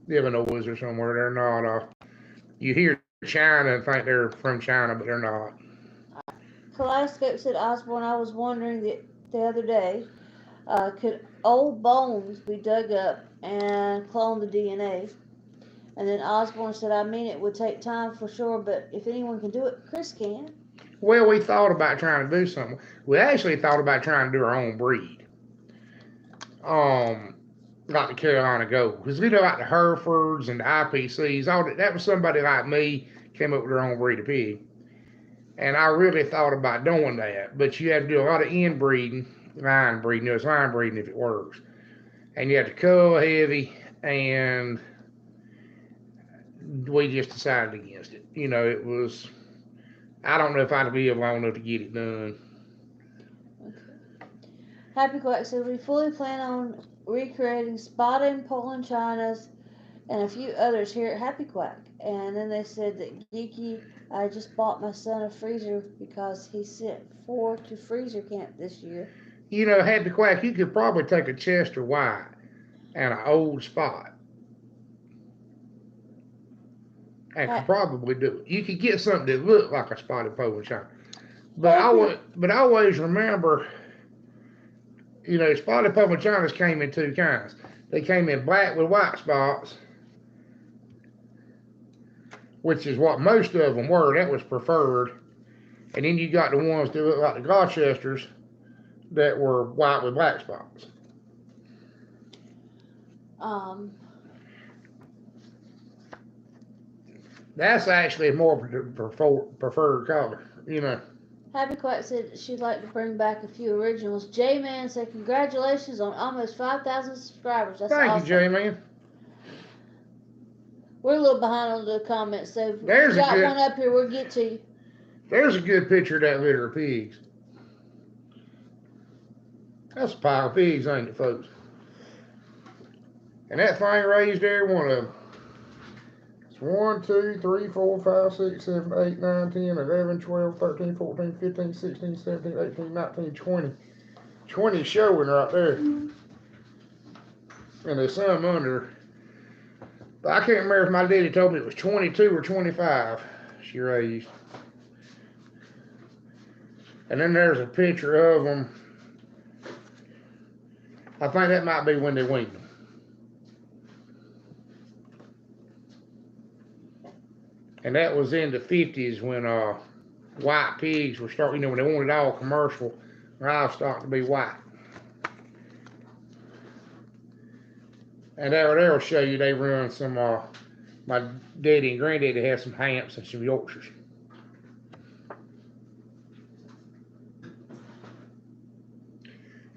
Illinois or somewhere. They're not. You hear China and think they're from China, but they're not. Kaleidoscope said, Osborne, I was wondering the other day, could old bones be dug up and clone the DNA? And then Osborne said, I mean, it would take time for sure, but if anyone can do it, Chris can. Well, we thought about trying to do something. We actually thought about trying to do our own breed. Like the Carolina Gold. Because we know like the Herefords and the IPCs, all that was somebody like me came up with their own breed of pig. And I really thought about doing that. But you have to do a lot of inbreeding, line breeding. It's line breeding if it works. And you have to cull heavy, and we just decided against it. You know, it was. I don't know if I'd be long enough to get it done. Okay. Happy Quack said we fully plan on recreating spotted and Poland chinas and a few others here at Happy Quack. And then they said that Geeky, I just bought my son a freezer because he sent 4 to freezer camp this year. You know, Happy Quack, you could probably take a Chester White and an old spot and could probably do it. You could get something that looked like a spotted Polish china. But I always remember, you know, spotted Polish chinas came in two kinds. They came in black with white spots, which is what most of them were. That was preferred. And then you got the ones that look like the Gloucesters that were white with black spots. That's actually a more preferred color, you know. Happy Quack said she'd like to bring back a few originals. J-Man said congratulations on almost 5,000 subscribers. That's Thank awesome. you, J-Man. We're a little behind on the comments, so if There's you got one up here, we'll get to you. There's a good picture of that litter of pigs. That's a pile of pigs, ain't it, folks? And that thing raised every one of them. It's 1, 2, 3, 4, 5, 6, 7, 8, 9, 10, 11, 12, 13, 14, 15, 16, 17, 18, 19, 20. 20 showing right there. And there's some under. But I can't remember if my daddy told me it was 22 or 25 she raised. And then there's a picture of them. I think that might be when they weaned them. And that was in the 50s when white pigs were starting, you know, when they wanted all commercial livestock to be white. And that'll show you they run some, my daddy and granddaddy had some Hamps and some Yorkshires.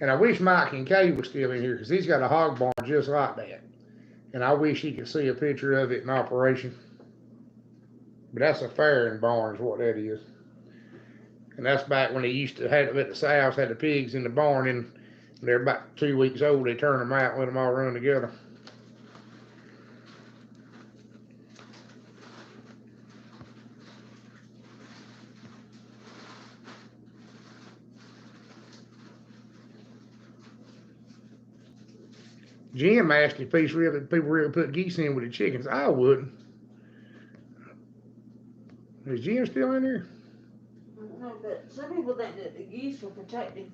And I wish Mike and Kay was still in here because he's got a hog barn just like that. And I wish he could see a picture of it in operation. But that's a farrowing barn is what that is. And that's back when they used to have at the sows had the pigs in the barn, and they're about 2 weeks old. They turn them out and let them all run together. Jim asked if people really put geese in with the chickens. I wouldn't. Is Jim still in there? I don't know, but some people think that the geese will protect the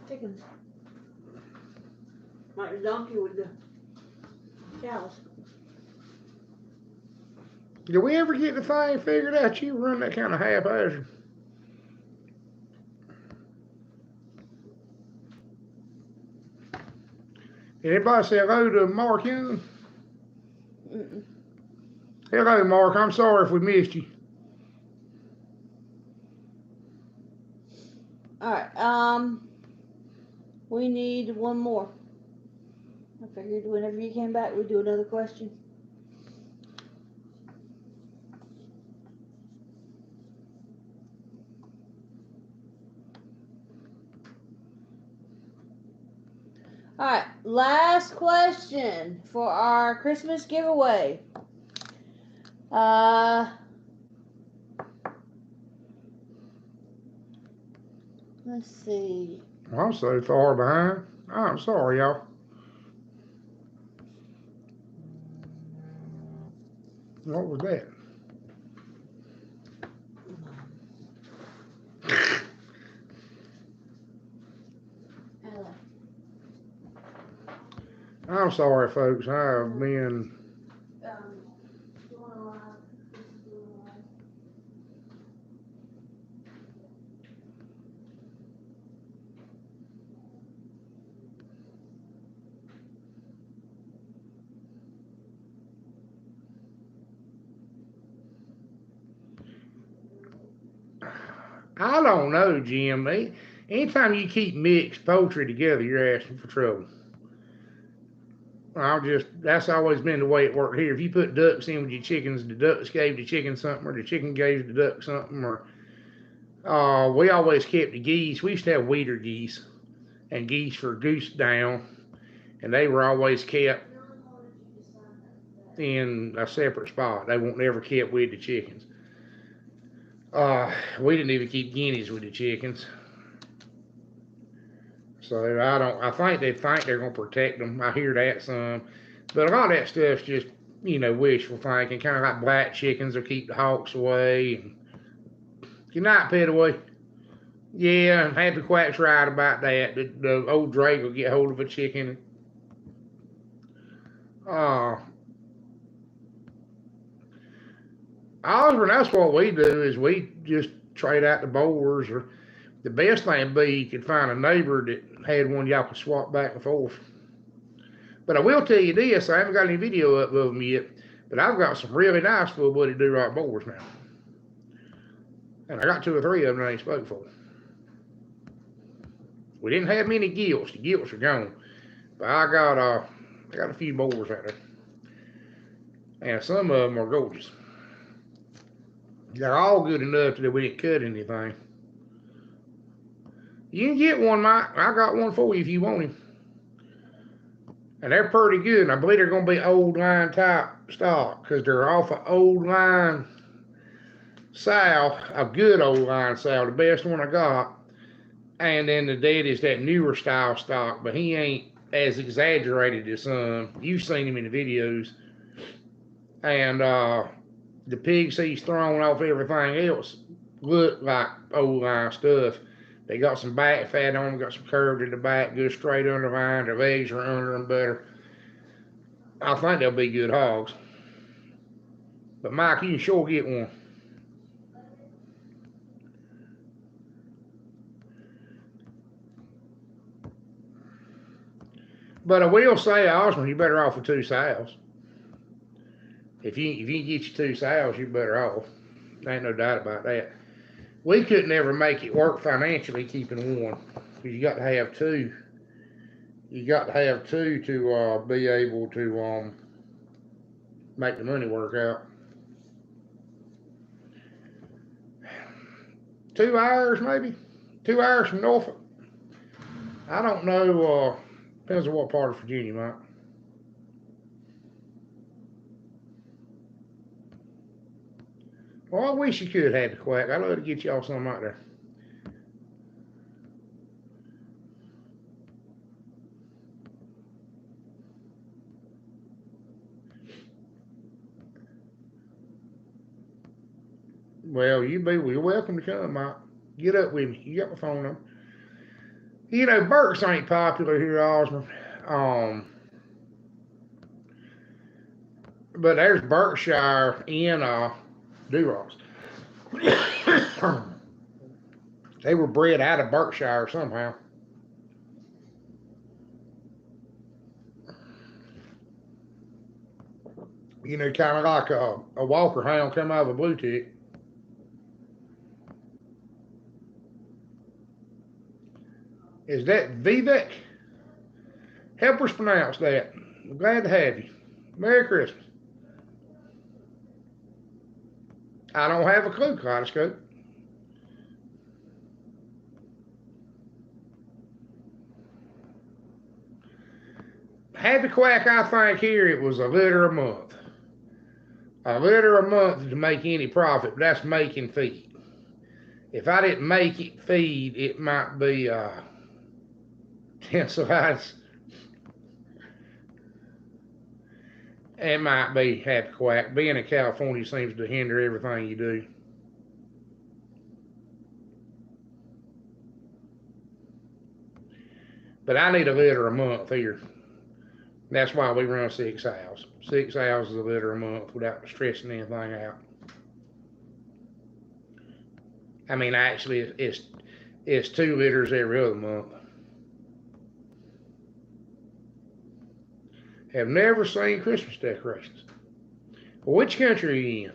chickens. Like the donkey with the cows. Did we ever get the thing figured out? You run that kind of haphazard. Anybody say hello to Mark Young? Hello, Mark. I'm sorry if we missed you. Alright, we need one more. I figured whenever you came back, we'd do another question. Alright, last question for our Christmas giveaway. Let's see. I'm so far behind. I'm sorry, y'all. What was that? I'm sorry, folks. I have been. I don't know, Jim. Anytime you keep mixed poultry together, you're asking for trouble. That's always been the way it worked here. If you put ducks in with your chickens, the ducks gave the chicken something, or the chicken gave the duck something, or we always kept the geese. We used to have weeder geese and geese for goose down, and they were always kept in a separate spot. They weren't ever kept with the chickens. We didn't even keep guineas with the chickens. So I don't. I think they think they're gonna protect them. I hear that some, but a lot of that stuff's just wishful thinking. Kind of like black chickens will keep the hawks away. And good night, Petaway. Yeah, Happy Quack's right about that. The old Drake will get hold of a chicken. Uh, Osborne, that's what we do is we just trade out the boars. Or the best thing would be you could find a neighbor that had one y'all could swap back and forth. But I will tell you this, I haven't got any video up of them yet, but I've got some really nice full blooded do-right boars now. And I got 2 or 3 of them that I ain't spoke for. We didn't have many gilts. The gilts are gone. But I got a few boars out there. And some of them are gorgeous. They're all good enough that we didn't cut anything. You can get one, Mike. I got one for you if you want him. And they're pretty good. And I believe they're going to be old line type stock because they're off of old line sow, a good old line sow, the best one I got. And then the dad is that newer style stock, but he ain't as exaggerated as some. You've seen him in the videos. And the pigs he's thrown off everything else look like old line stuff. They got some back fat on them, got some curved in the back, good straight underline. Their legs are under them better. I think they'll be good hogs. But Mike, you can sure get one. But I will say, Osmond, you're better off with 2 sows. If you get your 2 sows, you're better off. Ain't no doubt about that. We couldn't ever make it work financially keeping one, because you got to have 2. You got to have 2 to be able to make the money work out. 2 hours maybe, 2 hours from Norfolk. I don't know. Depends on what part of Virginia, Mike. Well, I wish you could have the quack. I'd love to get y'all some out there. Well, you're welcome to come, Mike. Get up with me. You got my phone number. Burks ain't popular here, Osmond. But there's Berkshire in Duros. They were bred out of Berkshire somehow. Kind of like a Walker hound come out of a blue tick. Is that Vivek? Help us pronounce that. I'm glad to have you. Merry Christmas. I don't have a clue, Kaleidoscope. Happy Quack, I think here it was a litter a month. A litter a month to make any profit, but that's making feed. If I didn't make it feed, it might be 10 size. It might be Happy Quack. Being in California seems to hinder everything you do. But I need a litter a month here. That's why we run 6 hours. 6 hours is a litter a month without stressing anything out. I mean, actually, it's 2 litters every other month. Have never seen Christmas decorations. Well, which country are you in?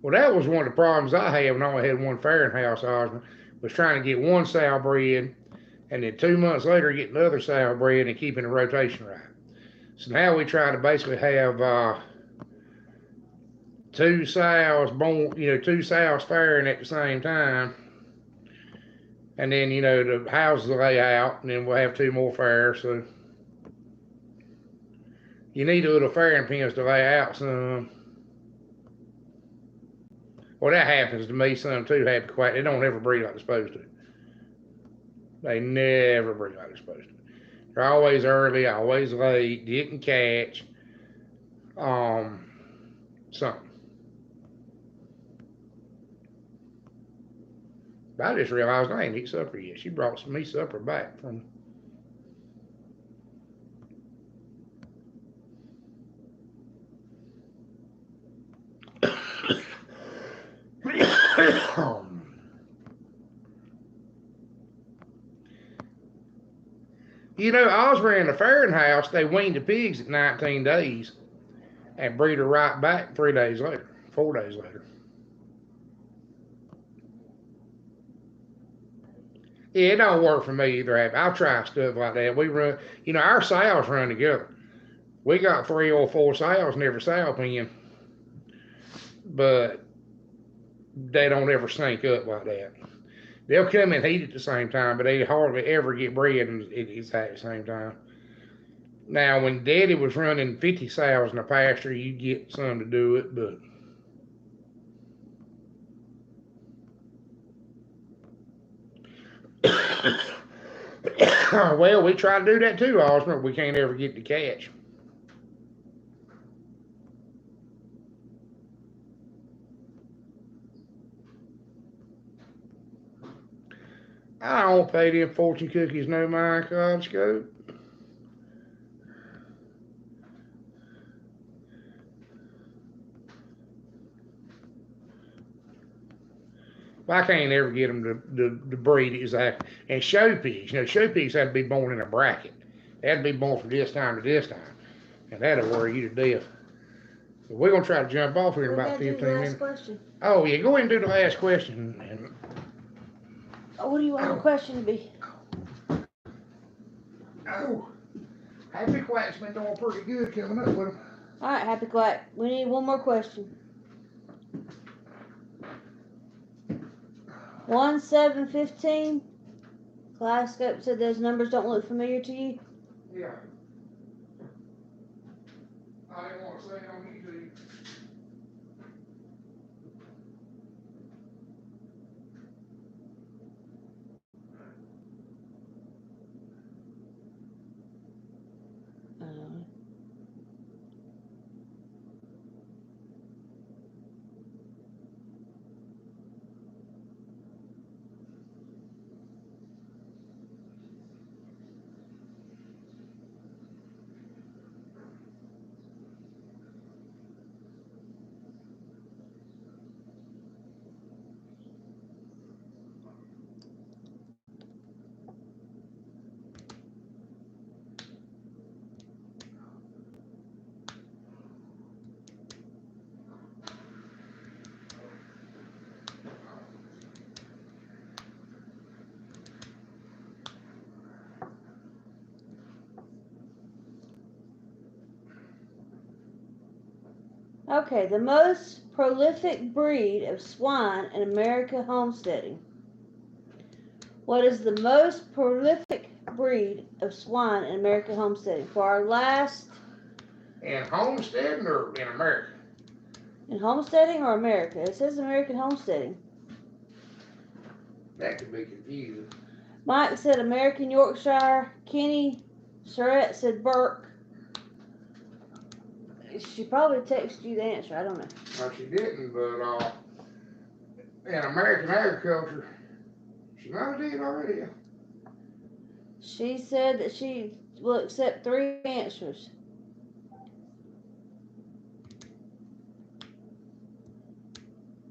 Well, that was one of the problems I had when I only had one Fahrenheit Osmond, was trying to get one sow bred, and then 2 months later get another sow bred and keeping the rotation right. So now we try to basically have two sows born, two sows fairing at the same time, and then the houses lay out, and then we'll have two more fairs. So you need a little fairing pens to lay out some. Well, that happens to me some too. Happy quiet. They don't ever breed like they're supposed to. They never breed like they're supposed to. They're always early, always late, didn't catch. Um, something. But I just realized I ain't eat supper yet. She brought me supper back from. Osborne in the Fahrenheit, they weaned the pigs at 19 days and breed her right back 3 days later, 4 days later. Yeah, it don't work for me either. I'll try stuff like that. We run, our sows run together. We got 3 or 4 sows in every sow pen, but they don't ever sync up like that. They'll come and heat at the same time, but they hardly ever get bred at the exact same time. Now, when Daddy was running 50 sows in the pasture, you get some to do it, but well, we try to do that too, Osmer. We can't ever get the catch. I don't pay them fortune cookies no microscope. I can't ever get them to breed exactly. And show pigs, show pigs had to be born in a bracket. They had to be born from this time to this time. And that'll worry you to death. But we're going to try to jump off here in about 15 minutes. Question. Oh, yeah, go ahead and do the last question. What do you want your question to be? Oh, Happy Quack's been doing pretty good coming up with them. All right, Happy Quack. We need one more question. 1715. Kaleidoscope said those numbers don't look familiar to you. Yeah. I didn't want to say it on YouTube. Okay, the most prolific breed of swine in America homesteading. What is the most prolific breed of swine in America homesteading? For our last. In homesteading or in America? In homesteading or America? It says American homesteading. That could be confusing. Mike said American Yorkshire. Kenny Charette said Burke. She probably texted you the answer. I don't know. No, she didn't, but in American agriculture, she might have did already. She said that she will accept 3 answers.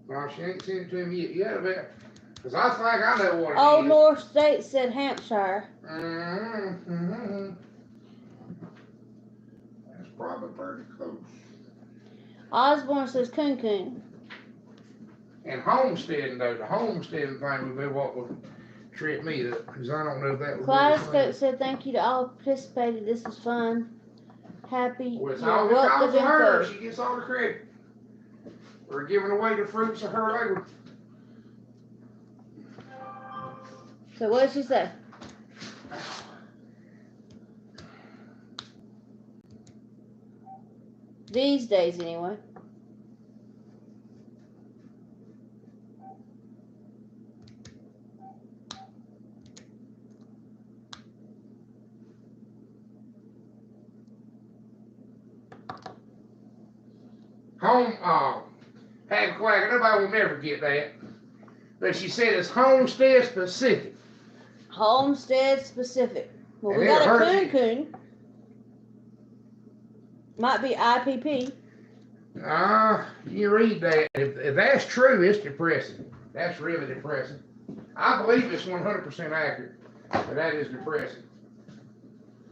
Well, she ain't sent it to me yet, because I think I know what it is. Old North State said Hampshire. Mm-hmm. That's probably pretty close. Osborne says Coon Coon. And homesteading though, the homesteading thing would be what would trip me up, because I don't know if that would be the Kaleidoscope same. said thank you to all who participated. This was fun. Happy. Well, it's Your all wealth because of of her. info. She gets all the credit. We're giving away the fruits of her labor. So what did she say? These days, anyway. Happy Quacker, nobody will never get that. But she said it's homestead specific. Homestead specific. Well, And we got it'll a hurt coon. Might be IPP. You read that. If that's true, it's depressing. That's really depressing. I believe it's 100% accurate, but that is depressing.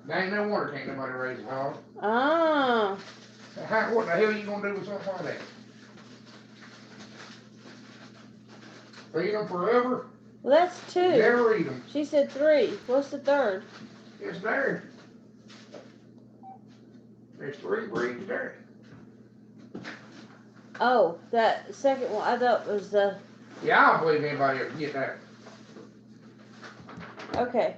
There ain't no wonder can't nobody raise a hog. Ah. What the hell are you gonna do with something like that? Feed them forever? Well, that's two. Never eat them. She said 3. What's the third? It's there. There's 3 breeds there. Oh, that second one I thought was the. Yeah, I don't believe anybody ever get that. Okay.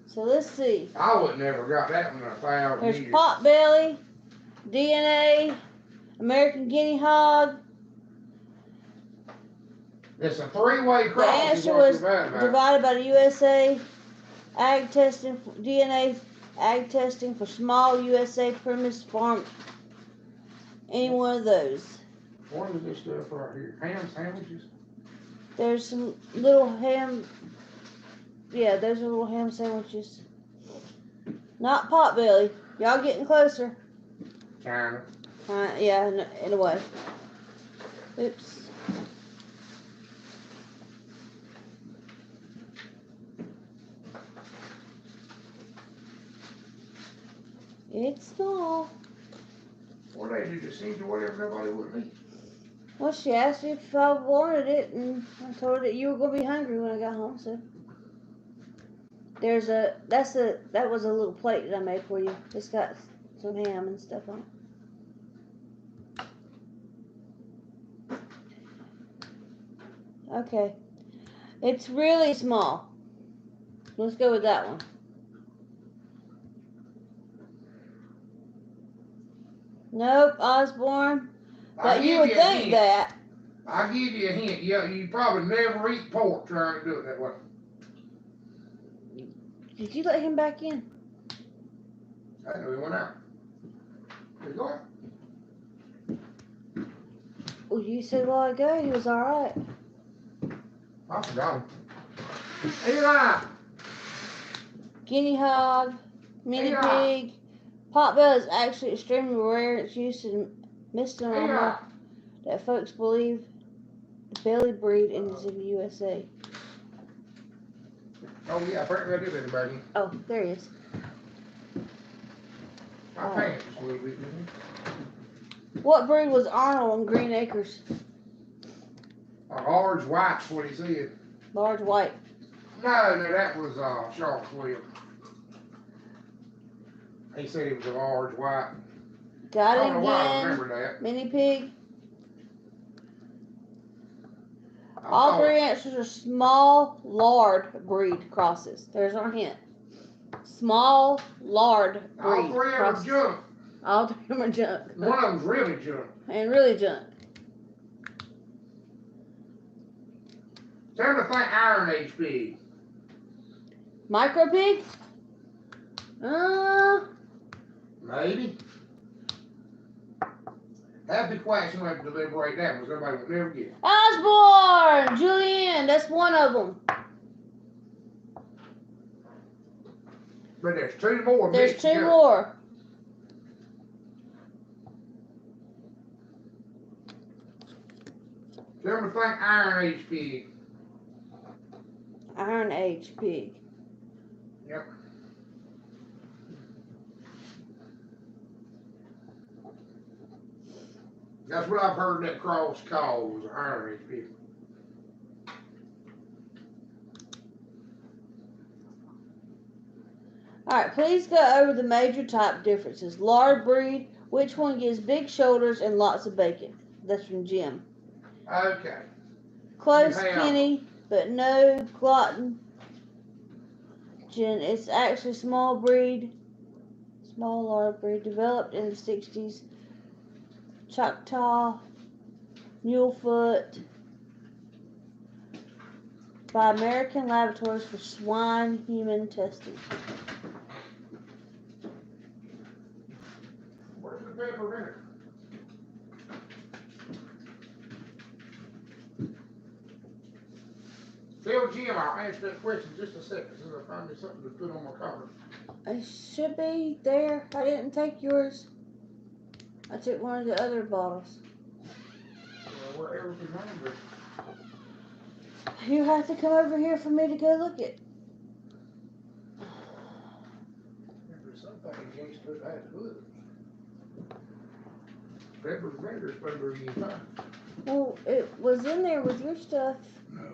So let's see. I would never got that one in 1,000 There's years. potbelly, DNA, American guinea hog. It's a 3-way The cross. answer was divided by the USA. Ag testing, DNA, ag testing for small USA premise farm. Any one of those. What is this stuff right here? Ham sandwiches? There's some little ham. Yeah, those are little ham sandwiches. Not potbelly. Y'all getting closer. Kinda. Yeah, in a way. Oops. It's small. What they do, just seem to whatever nobody would eat. Well, she asked me if I wanted it, and I told her that you were gonna be hungry when I got home. So that was a little plate that I made for you. It's got some ham and stuff on it. Okay, it's really small. Let's go with that one. Nope, Osborne. But you would think that. I'll give you a hint. You probably never eat pork trying to do it that way. Did you let him back in? I know he went out. He's going. Well, you said a while ago he was all right. I forgot him. Eli! Guinea hog, mini Eli! pig. Potbelly is actually extremely rare. It's used in misnomer Eli! that folks believe the belly breed is in the USA. Oh yeah, apparently I did let him back in. Oh, there he is. My pants just a little bit, didn't What breed was Arnold on Green Acres? he? Large white's what he said. Large white. No, that was Sharpsville. He said he was a large white. Got I it don't know why I again. remember that. Mini pig. I All thought- 3 answers are small lard breed crosses. There's our hint. Small lard breed All 3 of them crosses. junk. All 3 of them are junk. One of them's really junk. And really junk. Tell me to think Iron Age pig. Micro pig? Maybe. Happy Quacks will have to deliberate that one, somebody will never get it. Osborne! Julianne, that's one of them. But there's 2 more. There's mixed 2 together. more. Tell me to think Iron Age pig. Iron Age pig. Yep. That's what I've heard that cross called, was iron pig. Alright, please go over the major type differences. Lard breed, which one gives big shoulders and lots of bacon? That's from Jim. Okay. Close, skinny, but no gluten. It's actually small lard breed, developed in the 60s. Choctaw, Mulefoot, by American laboratories for swine human testing. Where's the pepper vinegar? Tell Jim I'll answer that question in just a second since I find me something to put on my cover. It should be there. I didn't take yours. I took one of the other bottles. Well, wherever the number. You have to come over here for me to go look it. There's something against it I had to look. Pepper vinegar is better than you find. Well, it was in there with your stuff. No.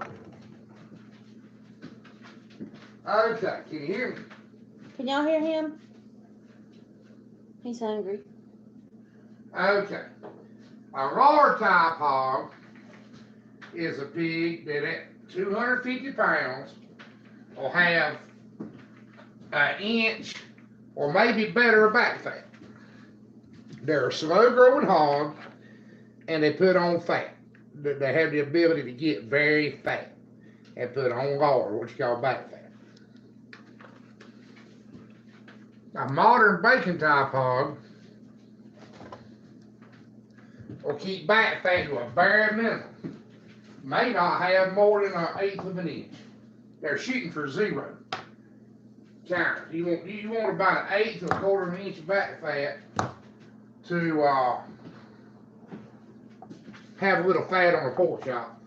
Okay, can you hear me? Can y'all hear him? He's hungry. Okay. A lard type hog is a pig that at 250 pounds will have an inch or maybe better of back fat. They're a slow growing hog and they put on fat. They have the ability to get very fat and put on lard, what you call back fat. A modern bacon type hog will keep back fat to a bare minimum. May not have more than 1/8 of an inch. They're shooting for 0. Count. You want about 1/8 to 1/4 of an inch of back fat to have a little fat on the pork chop.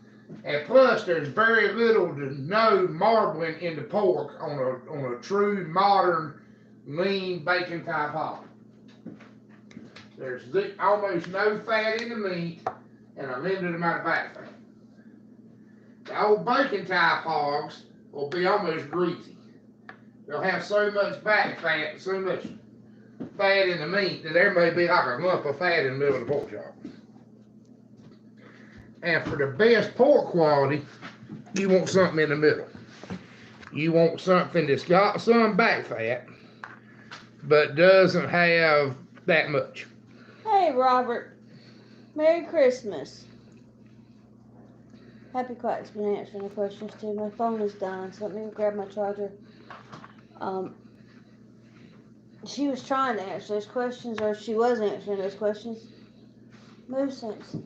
And plus, there's very little to no marbling in the pork on a true modern lean bacon type hog. There's almost no fat in the meat and a limited amount of back fat. The old bacon type hogs will be almost greasy. They'll have so much back fat, so much fat in the meat that there may be like a lump of fat in the middle of the pork chop. And for the best pork quality, you want something in the middle. You want something that's got some back fat, but doesn't have that much. Hey, Robert. Merry Christmas. Happy Quack's been answering the questions too. My phone is dying, so let me grab my charger. She was trying to answer those questions, or she was answering those questions. Move sense.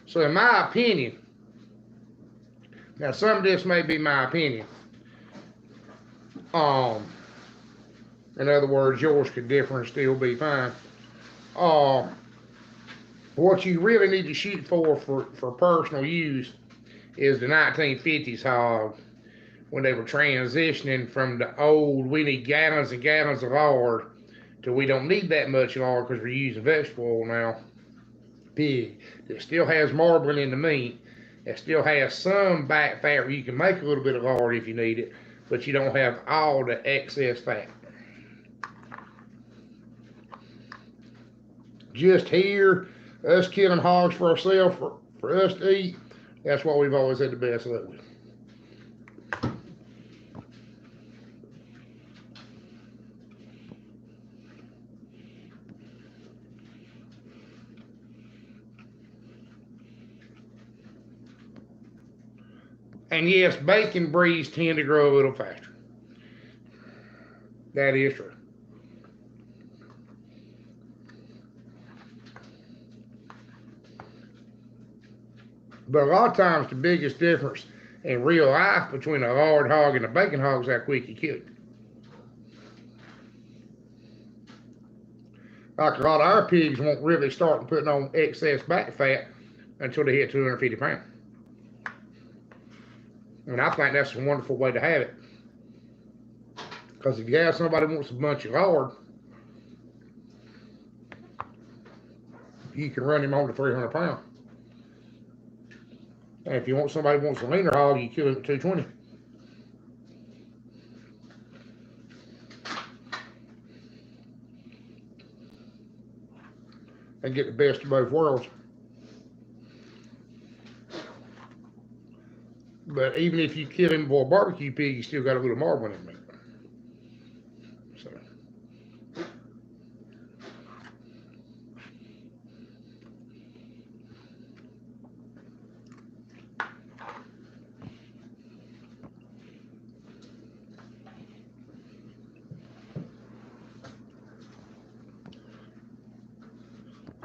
So in my opinion, now some of this may be my opinion. In other words, yours could differ and still be fine. What you really need to shoot for personal use is the 1950s hog, when they were transitioning from the old, we need gallons and gallons of lard, to we don't need that much lard because we're using vegetable oil now. Pig that still has marbling in the meat, that still has some back fat where you can make a little bit of lard if you need it, but you don't have all the excess fat. Just here, us killing hogs for ourselves, for us to eat, that's what we've always had the best luck with. And yes, bacon breeds tend to grow a little faster. That is true. But a lot of times the biggest difference in real life between a lard hog and a bacon hog is how quick you kill it. Like a lot of our pigs won't really start putting on excess back fat until they hit 250 pounds. And I think that's a wonderful way to have it. Because if you have somebody who wants a bunch of lard, you can run him on to 300 pounds. And if you want somebody who wants a leaner hog, you kill him at 220. And get the best of both worlds. But even if you kill him for a barbecue pig, you still got a little marble in him. So.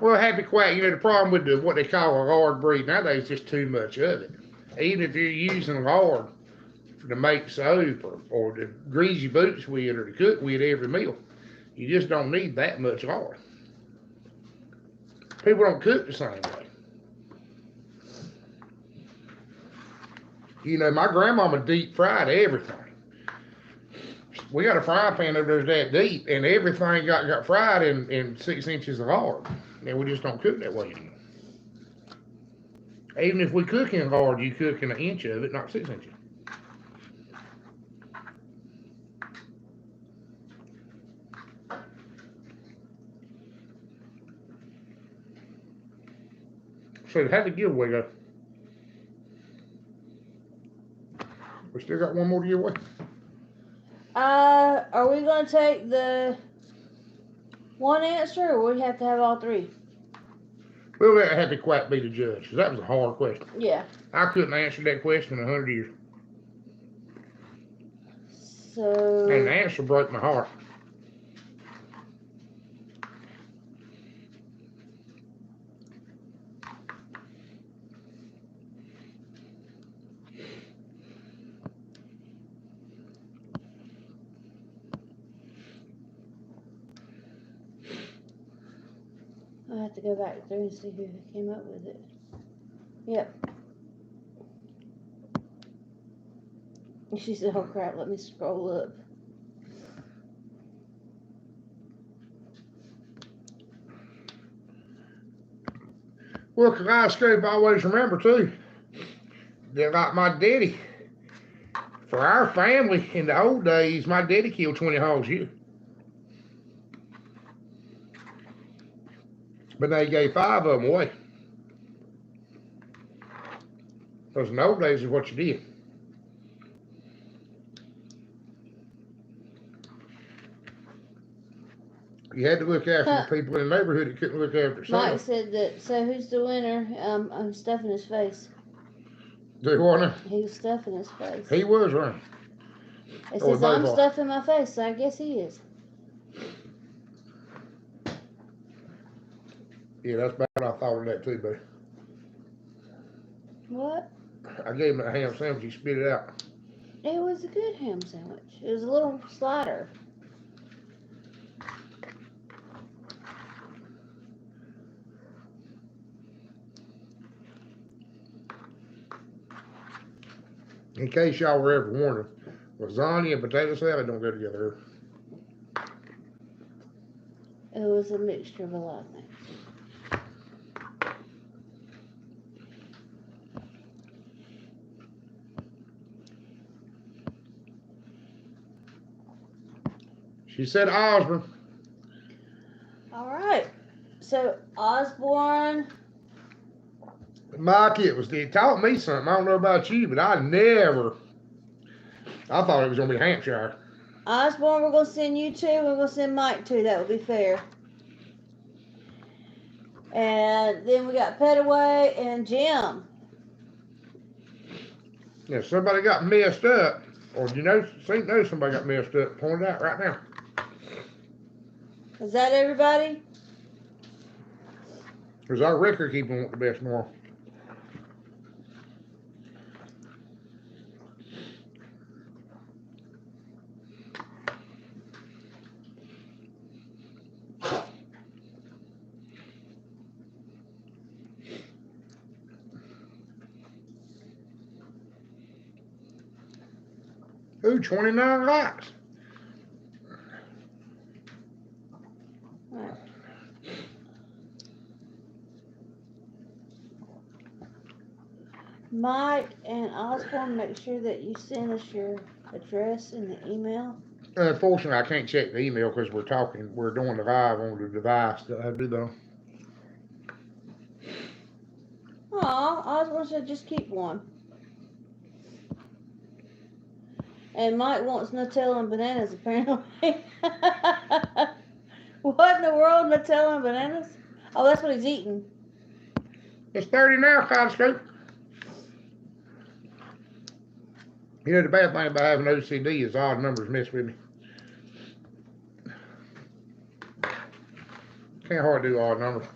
Well, happy quack, the problem with what they call a lard breed nowadays is just too much of it. Even if you're using lard to make soap or to grease your boots with or to cook with every meal, you just don't need that much lard. People don't cook the same way. My grandmama deep fried everything. We got a frying pan over there that deep, and everything got fried in 6 inches of lard. And we just don't cook that way anymore. Even if we cook in lard, you cook in 1 inch of it, not 6 inches. So how did the giveaway go? We still got one more to give away. Are we gonna take the one answer, or we have to have all 3? We'll let Happy Quack be the judge, because that was a hard question. Yeah. I couldn't answer that question in 100 years. So. And the answer broke my heart. I have to go back through and see who came up with it. Yep. She said, oh crap, let me scroll up. Well, Kaleidoscope, I always remember too, that like my daddy, for our family in the old days, my daddy killed 20 hogs a year. But they gave 5 of them away. Because in the old days is what you did. You had to look after the people in the neighborhood that couldn't look after themselves. Mike said that, so who's the winner? I'm stuffing his face. Do what now? He was stuffing his face. He was running. It says, I'm stuffing my face, so I guess he is. Yeah, that's about what I thought of that too, buddy. What? I gave him a ham sandwich, he spit it out. It was a good ham sandwich. It was a little slider. In case y'all were ever wondering, lasagna and potato salad don't go together. It was a mixture of a lot of things. She said Osborne. All right. So Osborne. Mike, it taught me something. I don't know about you, but I thought it was going to be Hampshire. Osborne, we're going to send you 2. We're going to send Mike 2. That would be fair. And then we got Petaway and Jim. Yeah, somebody got messed up, or know somebody got messed up. Point it out right now. Is that everybody? Because our record keeper want the best more. Ooh, 29 likes. Right. Mike and Osborne, make sure that you send us your address in the email. Unfortunately, I can't check the email because we're doing the live on the device that I do though. Aw, Osborne said just keep one. And Mike wants Nutella and bananas, apparently. What in the world, Nutella and bananas? Oh, that's what he's eating. It's 30 now, Kaleidoscope. You know, the bad thing about having OCD is odd numbers mess with me. Can't hardly do odd numbers.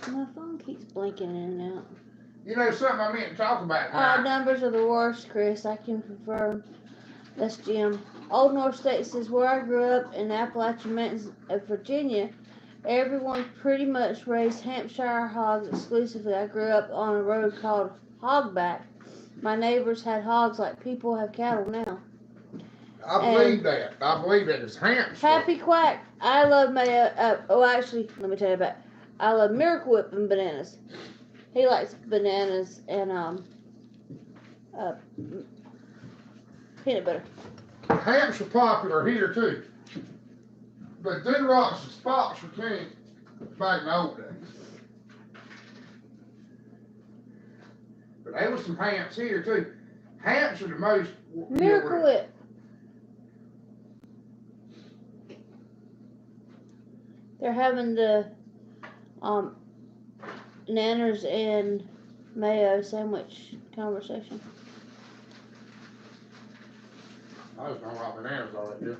My phone keeps blinking in and out. You know something I meant to talk about Odd now? numbers are the worst, Chris. I can confirm. That's Jim. Old North State says where I grew up in the Appalachian Mountains of Virginia, everyone pretty much raised Hampshire hogs exclusively. I grew up on a road called Hogback. My neighbors had hogs like people have cattle now. I believe that. I believe that it's Hampshire. Happy Quack. I love mayo. Actually, let me tell you about. I love Miracle Whip and bananas. He likes bananas and peanut butter. Hampshire popular here too. But Dead Rocks and Spots were king back in the old days. But there was some Hamps here too. Hamps are the most Miracle Whip. They're having the nanners and mayo sandwich conversation. I just don't like bananas all that good.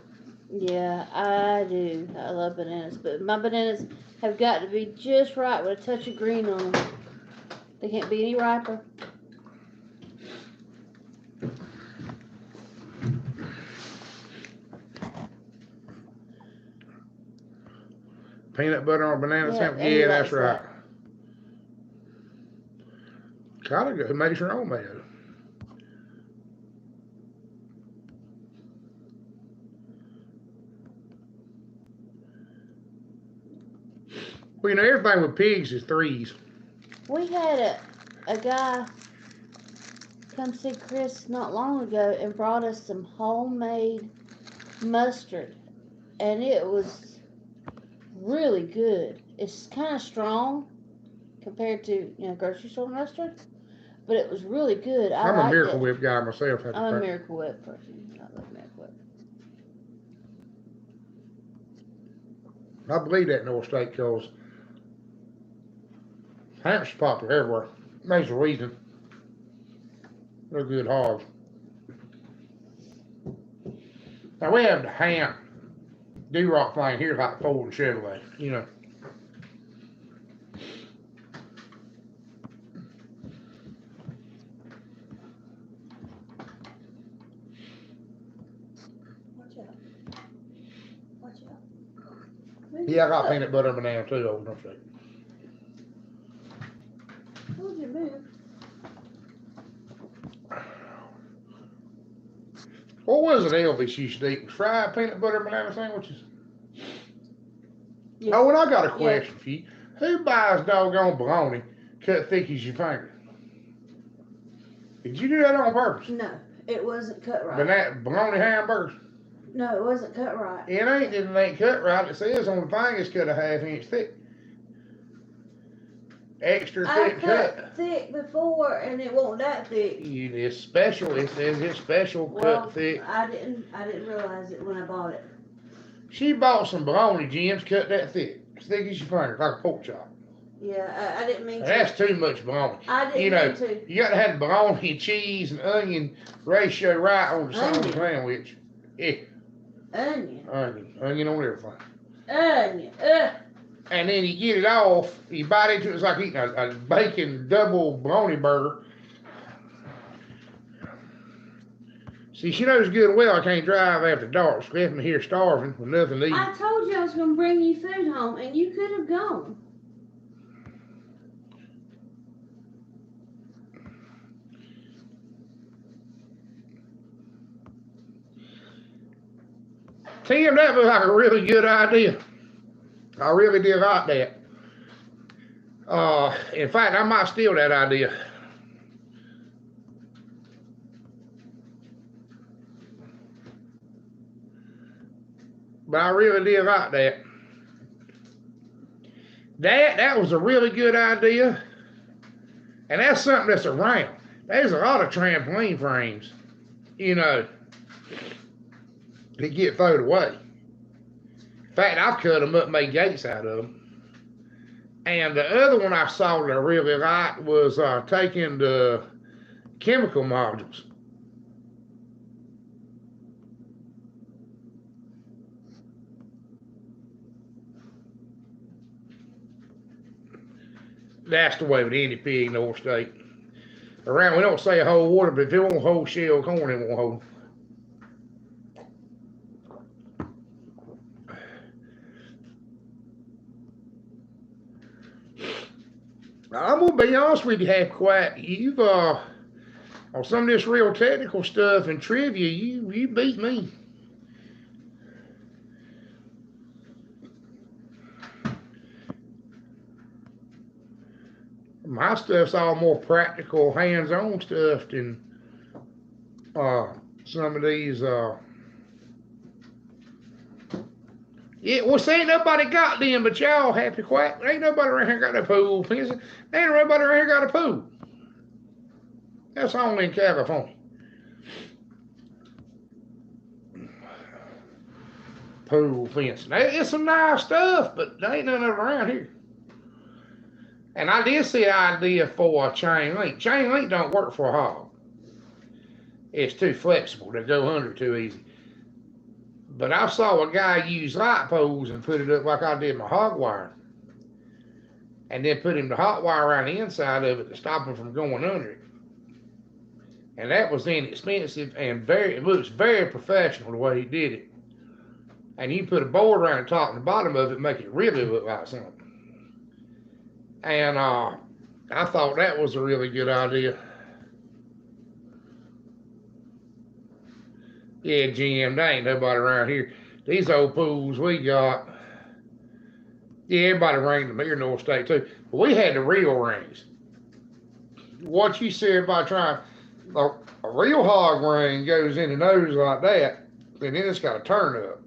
Yeah, I do. I love bananas, but my bananas have got to be just right with a touch of green on them. They can't be any riper. Peanut butter on banana sandwich? and he Yeah, that's likes right. that. Kind of good. Who makes your own mayo? Well, you know, everything with pigs is threes. We had a guy come see Chris not long ago and brought us some homemade mustard, and it was really good. It's kind of strong compared to grocery store mustard, but it was really good. I'm a Miracle Whip guy myself. I'm a Miracle Whip person. I love Miracle Whip. I believe that in North State because Hampshire's popular everywhere. There's a reason. They're good hogs. Now we have the Hamp D-Rock thing here like Ford and Chevrolet, you know. Watch out. Watch out. Yeah, I got peanut butter and banana too over North State. What did you move? What was it Elvis used to eat? Fried peanut butter and banana sandwiches? Yeah. Oh, and I got a question for you. Who buys doggone bologna cut thick as your finger? Did you do that on purpose? No, it wasn't cut right. Bologna hamburgers? No, it wasn't cut right. It ain't cut right. It says on the thing it's cut a half-inch thick. Extra thick cut. Thick before, and it wasn't that thick. It's special. It says it's special cut thick. I didn't realize it when I bought it. She bought some bologna, Jim's, cut that thick. As thick as your finger, like a pork chop. Yeah, I didn't mean to. That's too much bologna. I didn't mean to. You got to have the bologna, cheese, and onion ratio right on the same sandwich. Yeah. Onion Onion on everything. Onion. Ugh. And then you get it off, you bite into it, it's like eating a bacon double bologna burger. See, she knows good and well I can't drive after dark. She left me here starving with nothing to eat. I told you I was going to bring you food home, and you could have gone. Tim, that was like a really good idea. I really did like that. In fact, I might steal that idea. But I really did like that. That was a really good idea. And that's something that's around. There's a lot of trampoline frames, you know, that get thrown away. In fact, I've cut them up and made gates out of them. And the other one I saw that I really liked was taking the chemical modules. That's the way with any pig in North State. Around, we don't say hold water, but if it won't hold shell corn, it won't hold. I'm gonna be honest with you, Happy Quiet. You've on some of this real technical stuff and trivia, you beat me. My stuff's all more practical, hands-on stuff than some of these. Yeah, well, see, ain't nobody got them but y'all, Happy Quack. Ain't nobody around here got a pool. Ain't nobody around here got a pool. That's only in California. Pool fencing. It's some nice stuff, but there ain't none of it around here. And I did see an idea for a chain link. Chain link don't work for a hog. It's too flexible. They go under too easy. But I saw a guy use light poles and put it up like I did my hog wire. And then put him the hot wire around the inside of it to stop him from going under it. And that was inexpensive and it looks very professional the way he did it. And you put a board around the top and the bottom of it and make it really look like something. And I thought that was a really good idea. Yeah, Jim, there ain't nobody around here. These old pools we got, yeah, everybody ringed them here in North State too. But we had the real rings. What you said about trying, a real hog ring goes in the nose like that, and then it's got a turn up.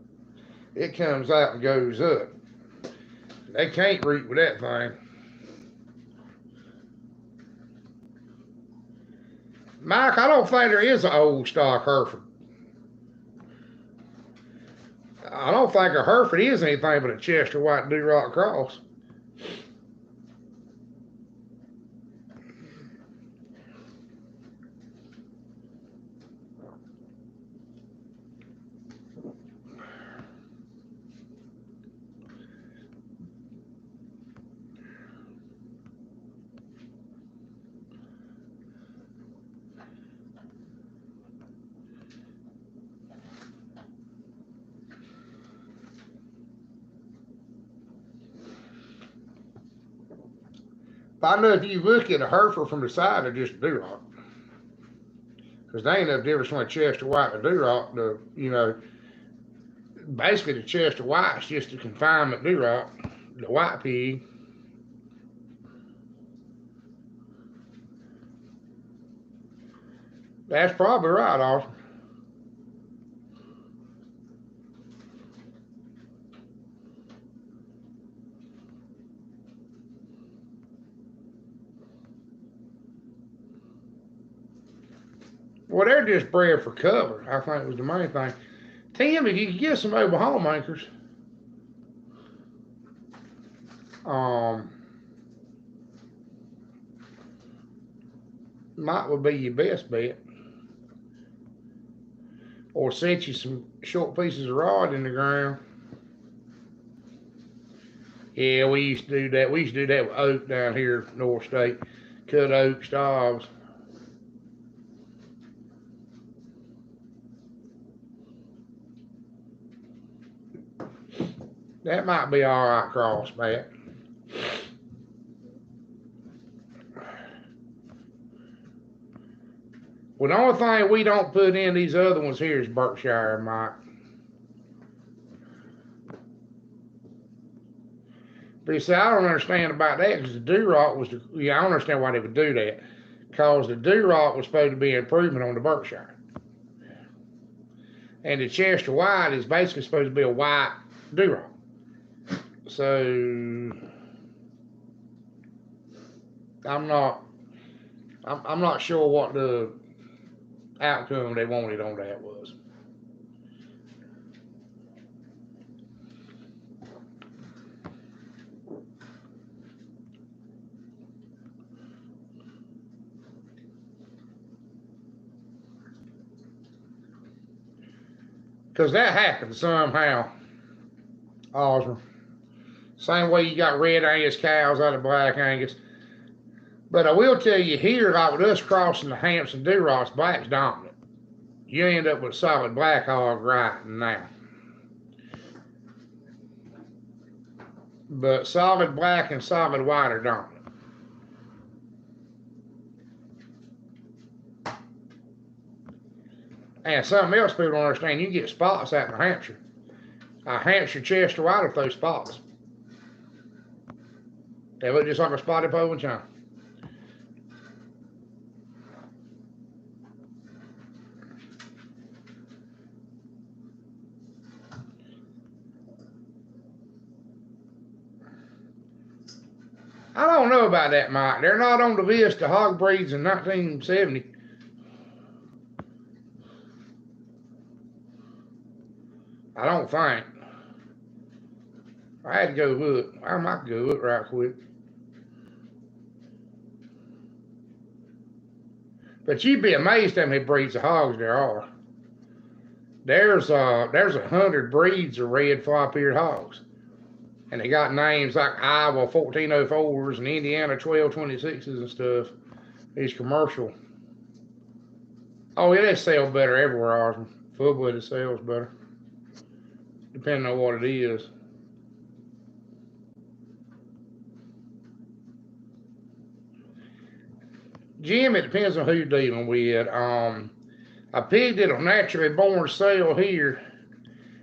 It comes out and goes up. They can't reach with that thing. Mike, I don't think there is an old stock Hereford. I don't think a Hereford is anything but a Chester White Durock cross. I know if you look at a Hereford from the side, they're just Durock. Because they ain't no difference between a Chester White and a Durock. Basically the Chester White's just a confinement Durock, the white pig. That's probably right, Austin. Well, they're just bred for cover, I think was the main thing. Tim, if you could get some mobile home anchors, might would be your best bet. Or set you some short pieces of rod in the ground. Yeah, we used to do that. We used to do that with oak down here in North State. Cut oak stalks. That might be all right cross, Matt. Well, the only thing we don't put in these other ones here is Berkshire, Mike. But you see, I don't understand about that because the Duroc was, I don't understand why they would do that. Because the Duroc was supposed to be an improvement on the Berkshire. And the Chester White is basically supposed to be a white Duroc. So, I'm not sure what the outcome they wanted on that was. Because that happens somehow, Osmer. Same way you got red Angus cows out of black Angus. But I will tell you here, like with us crossing the Hampson Durocs, black's dominant. You end up with solid black hog right now. But solid black and solid white are dominant. And something else people don't understand, you get spots out in New Hampshire. A Hampshire Chester White will throw spots. They look just like a spotted pole and china. I don't know about that, Mike. They're not on the list of hog breeds in 1970. I don't think. I had to go look. I might go look right quick. But you'd be amazed how many breeds of hogs there are. There's 100 breeds of red floppy-eared hogs. And they got names like Iowa 1404s and Indiana 1226s and stuff. These commercial. Oh, yeah, they sell better everywhere. Full-blooded sells better. Depending on what it is. Jim, it depends on who you're dealing with. A pig that'll naturally born sale here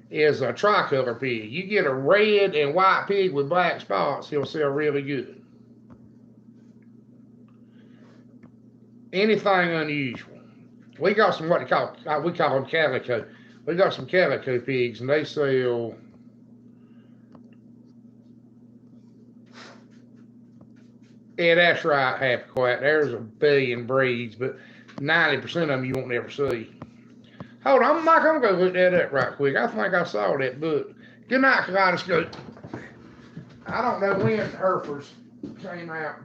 is a tricolor pig. You get a red and white pig with black spots, he'll sell really good. Anything unusual. We got some what we call them calico. We got some calico pigs, and they sell. Yeah, that's right, Happy Quiet. There's a billion breeds, but 90% of them you won't ever see. Hold on, Mike, I'm going to look that up right quick. I think I saw that book. Good night, Kaleidoscope. I don't know when Herefords came out.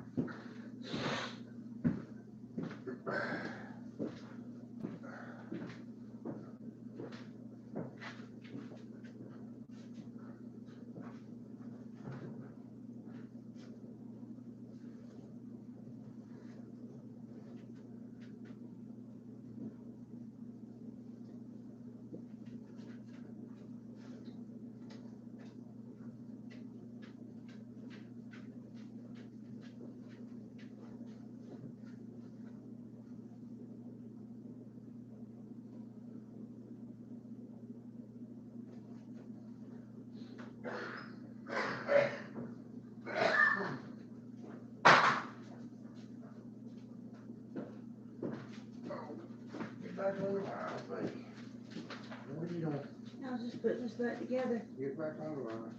Back on the line, baby. What are you doing? I was just putting this back together. Get back on the line.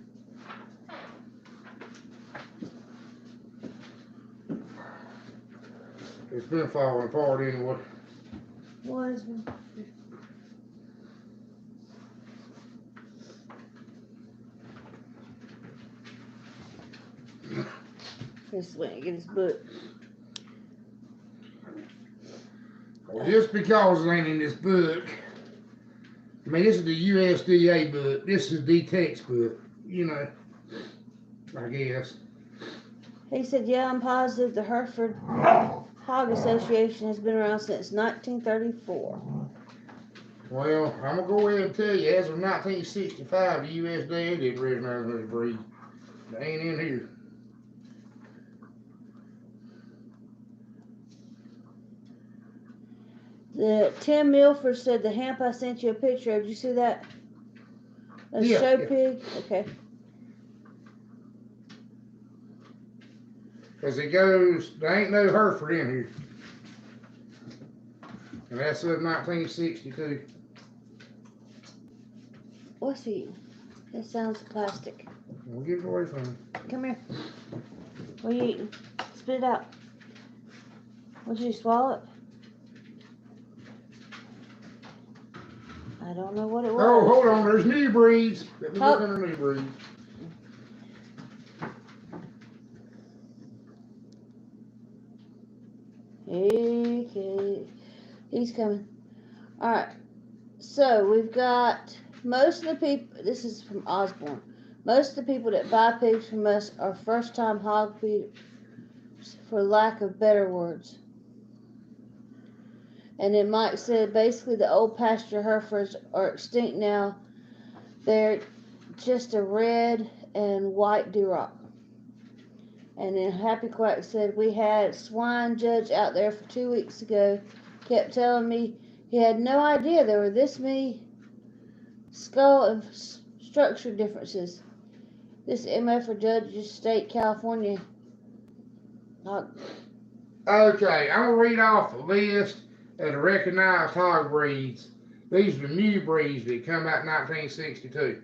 It's been falling apart anyway. Was. Just went and get his book. Well, just because it ain't in this book, I mean, this is the USDA book. This is the textbook, you know, I guess. He said, yeah, I'm positive the Hereford Hog Association has been around since 1934. Well, I'm gonna go ahead and tell you, as of 1965, the USDA didn't recognize this breed. They ain't in here. The Tim Milford said the hemp I sent you a picture of. Did you see that? A Yeah, show yeah. pig? Okay. Because it goes, there ain't no Hereford in here. And that's of 1962. What's he? It sounds plastic. We'll get it away from him. Come here. What are you eating? Spit it out. What, did you swallow it? I don't know what it was. Oh, hold on, there's new breeds. Let me look Oh. under new breeds. Okay. He's coming. Alright. So we've got most of the people, this is from Osborne. Most of the people that buy pigs from us are first time hog feeders, for lack of better words. And then Mike said basically the old pasture Herefords are extinct now. They're just a red and white duroc. And then Happy Quack said we had a swine judge out there for 2 weeks ago, kept telling me he had no idea there were this many skull and structure differences. This MF for Judges State, California. Okay, I'm gonna read off a list of the recognized hog breeds. These are the new breeds that come out in 1962.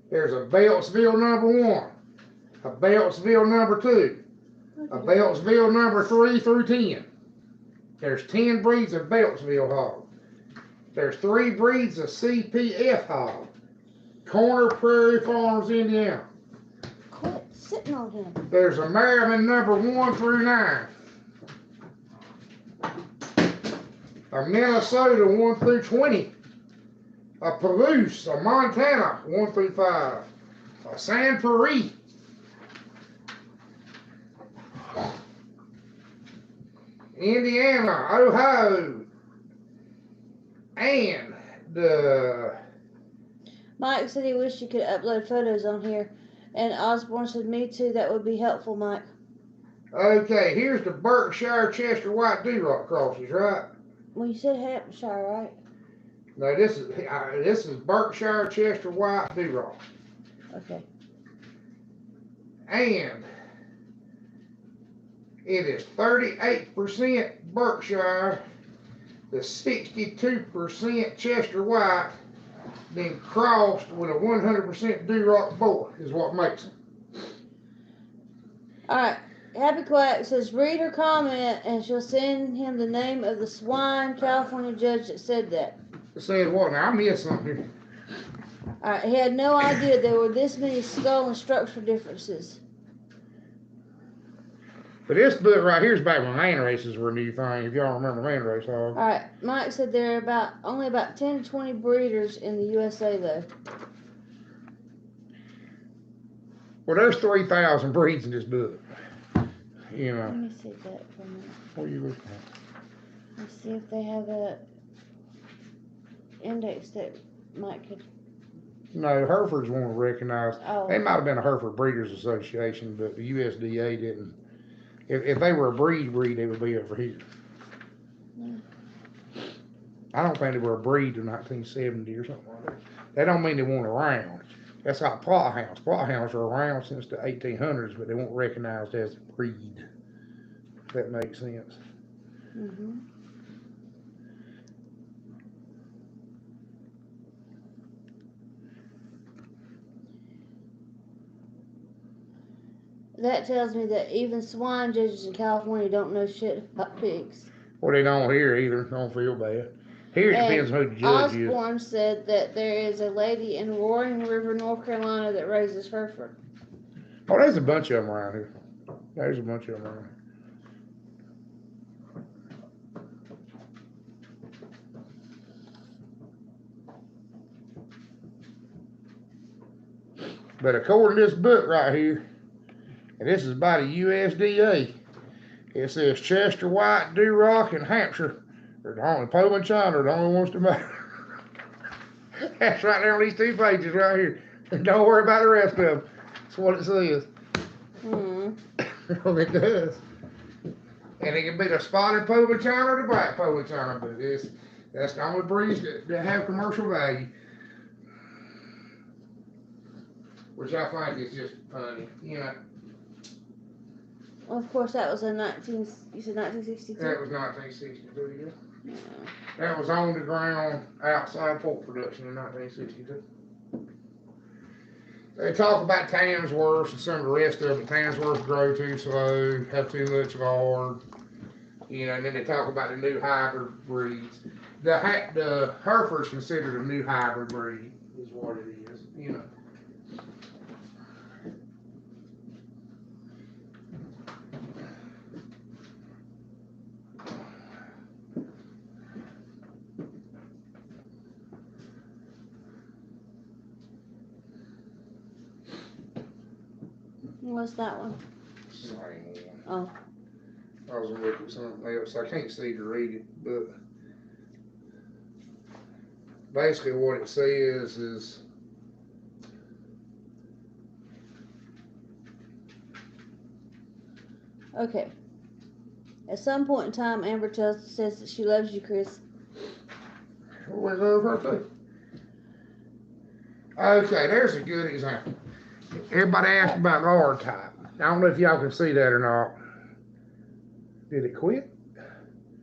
There's a Beltsville number 1, a Beltsville number 2, a Beltsville number 3 through 10. There's 10 breeds of Beltsville hog. There's 3 breeds of CPF hog. Corner Prairie Farms, Indiana. Quit sitting on him. There's a Merriman number 1 through 9. A Minnesota 1 through 20. A Palouse, a Montana 1 through 5. A San Prairie. Indiana, Ohio, and the... Mike said he wished you could upload photos on here. And Osborne said, me too, that would be helpful, Mike. Okay, here's the Berkshire Chester White Duroc crosses, right? Well, you said Hampshire, right? No, this is Berkshire Chester White Duroc. Okay. And it is 38% Berkshire, the 62% Chester White, then crossed with a 100% Duroc boar is what makes it. Alright. Happy Quack says, read her comment and she'll send him the name of the swine California judge that said that. It said what? Now I missed something here. Alright, he had no idea there were this many skull and structural differences. But this book right here is back when man races were a new thing, if y'all remember man race hogs. Alright, Mike said there are only about 10 to 20 breeders in the USA though. Well, there's 3,000 breeds in this book. You know. Let me see that for a minute. What are you looking at? Let's see if they have a index that Mike could. No, Herefords weren't recognized. Oh. They might have been a Hereford Breeders Association, but the USDA didn't. If they were a breed, they would be over here. Yeah. I don't think they were a breed in 1970 or something like that. That don't mean they weren't around. That's like plot hounds. Plot hounds are around since the 1800s, but they weren't recognized as a breed. If that makes sense. Mm-hmm. That tells me that even swine judges in California don't know shit about pigs. Well, they don't here either. Don't feel bad. Here it depends on who the judge is. Osborne said that there is a lady in Roaring River, North Carolina that raises Hereford. Oh, there's a bunch of them around here. There's a bunch of them around here. But according to this book right here, and this is by the USDA, it says Chester White Duroc in Hampshire They're the only Poe and China are the only ones to matter. That's right there on these 2 pages right here. And don't worry about the rest of them. That's what it says. It does. And it can be the spotted Poe and China or the black Poe and China, but that's the only breeds that have commercial value. Which I think is just funny, you know. Well, of course, that was in you said 1962? That was 1962, yeah. Yeah. That was on the ground outside pork production in 1962. They talk about Tamsworth and some of the rest of it. Tamsworth grow too slow, have too much lard, you know, and then they talk about the new hybrid breeds. The Herefords considered a new hybrid breed, is what it is, you know. What's that one? Same one. Oh. I was gonna look at something else. I can't see to read it, but basically what it says is Okay. At some point in time, Amber says that she loves you, Chris. where's the other birthday? Okay, there's a good example. Everybody asked about lard type. I don't know if y'all can see that or not. Did it quit?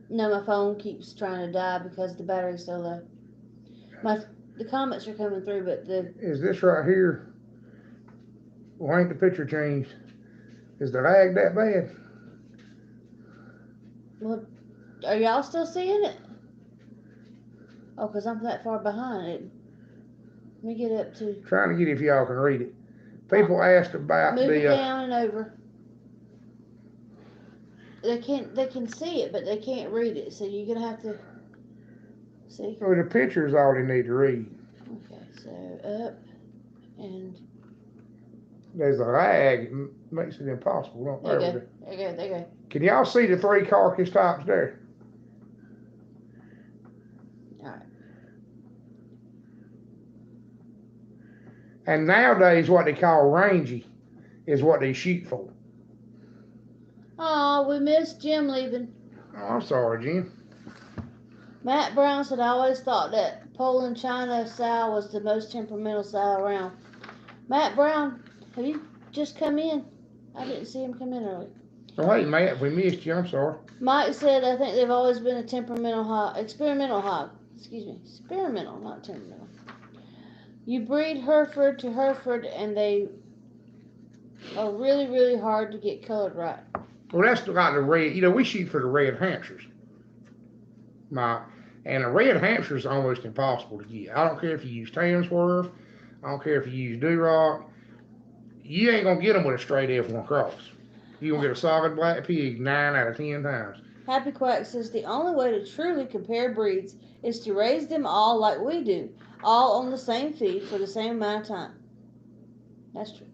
No, my phone keeps trying to die because the battery's so low. The comments are coming through, but Is this right here? Well, ain't the picture changed? Is the lag that bad? well, are y'all still seeing it? Oh, because I'm that far behind it. Let me get up to. Trying to get if y'all can read it. People asked about move it down and over. They can see it, but they can't read it. So you're gonna have to see. Well, the picture is all they need to read. Okay, so up and. There's a lag. It makes it impossible. Don't There you go. There you go. Can y'all see the 3 carcass tops there? All right. And nowadays, what they call rangy is what they shoot for. Oh, we missed Jim leaving. Oh, I'm sorry, Jim. Matt Brown said, I always thought that Poland China sow was the most temperamental sow around. Matt Brown, have you just come in? I didn't see him come in early. Oh, hey, Matt, we missed you. I'm sorry. Mike said, I think they've always been a experimental hog. Excuse me, experimental, not temperamental. You breed Hereford to Hereford, and they are really, really hard to get colored right. Well, that's like the red. You know, we shoot for the red Hampshires, Mike. And a red Hampshire is almost impossible to get. I don't care if you use Tamsworth. I don't care if you use Duroc. You ain't gonna get them with a straight F1 cross. You're gonna get a solid black pig 9 out of 10 times. Happy Quack says the only way to truly compare breeds is to raise them all like we do, all on the same feed for the same amount of time. That's true.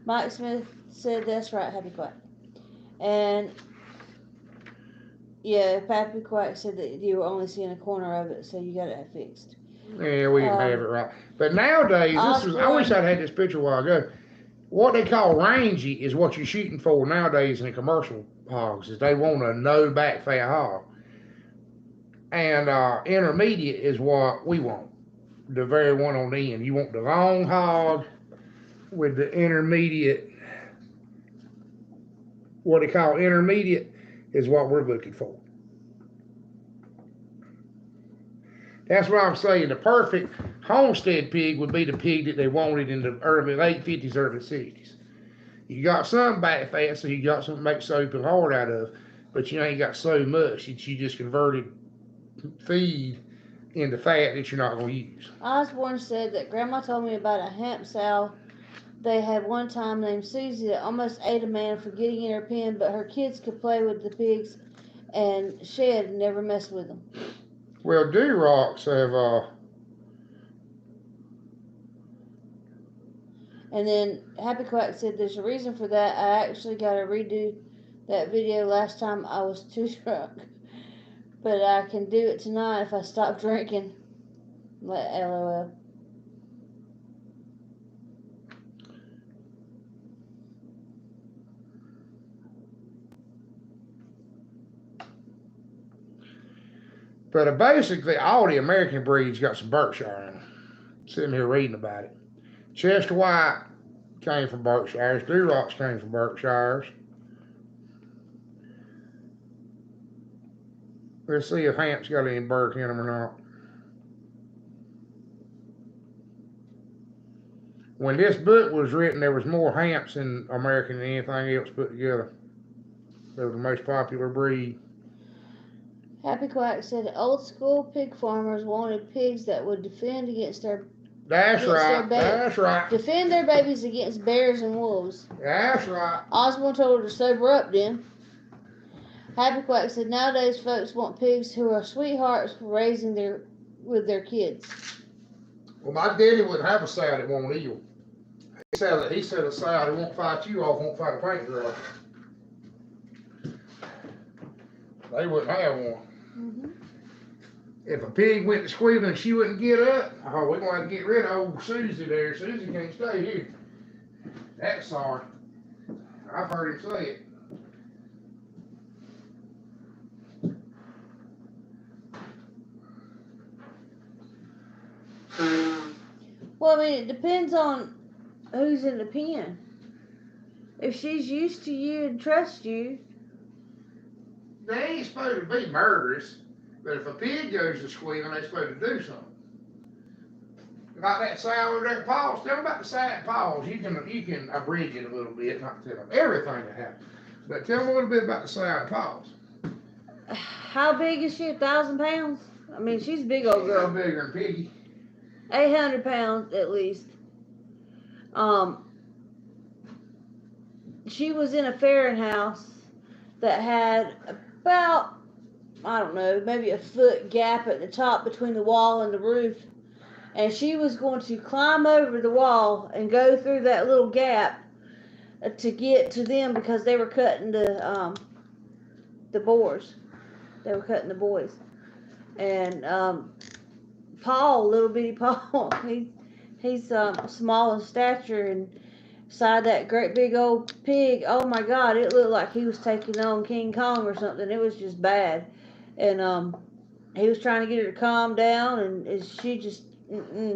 Mike Smith said that's right, Happy Quack. And yeah, Happy Quack said that you were only seeing a corner of it, so you got it fixed. Yeah, we didn't have it right. But nowadays, I wish I'd had this picture a while ago. What they call rangy is what you're shooting for nowadays in the commercial hogs, is they want a no back fat hog. And intermediate is what we want, the very one on the end. You want the long hog with the intermediate. What they call intermediate is what we're looking for. That's what I'm saying. The perfect homestead pig would be the pig that they wanted in the late 50s, early 60s. You got some back fat, so you got something to make soap and lard out of, but you ain't got so much that you just converted feed into fat that you're not going to use. Osborne said that Grandma told me about a hemp sow they had one time named Susie that almost ate a man for getting in her pen, but her kids could play with the pigs and shed and never mess with them. Well, Durocs have And then Happy Quack said there's a reason for that. I actually got to redo that video last time I was too drunk. but I can do it tonight if I stop drinking. LOL. But basically, all the American breeds got some Berkshire in them. Sitting here reading about it. Chester White came from Berkshires. Durocks came from Berkshires. Let's see if Hamp's got any Berk in them or not. When this book was written, there was more Hamps in American than anything else put together. They were the most popular breed. Happy Quack said old school pig farmers wanted pigs that would defend against their That's right. That's right. defend their babies against bears and wolves. That's right. Osborne told her to sober up then. Happy Quack said nowadays folks want pigs who are sweethearts raising with their kids. Well, my daddy wouldn't have a sow that won't eat. He said a sow that won't fight you off, won't fight a paint girl. They wouldn't have one. Mm-hmm. If a pig went to squealing and she wouldn't get up, oh, we're going to have to get rid of old Susie there. Susie can't stay here. That's sorry. I've heard him say it. Well, I mean, it depends on who's in the pen. If she's used to you and trusts you. They ain't supposed to be murderous, but if a pig goes to squealing, they're supposed to do something. Like that sow over there at Paul's. Tell them about the sow at Paul's. You can abridge it a little bit, not tell them everything that happened. But tell them a little bit about the sow at Paul's. How big is she? 1,000 pounds? I mean, she's a big old girl. She's bigger than Piggy. 800 pounds at least. She was in a ferret house that had about, I don't know, maybe a foot gap at the top between the wall and the roof. And she was going to climb over the wall and go through that little gap to get to them because they were cutting the boars. They were cutting the boys. And Paul, little bitty Paul, he's small in stature, and beside that great big old pig, oh my God, it looked like he was taking on King Kong or something. It was just bad. And he was trying to get her to calm down, and she just,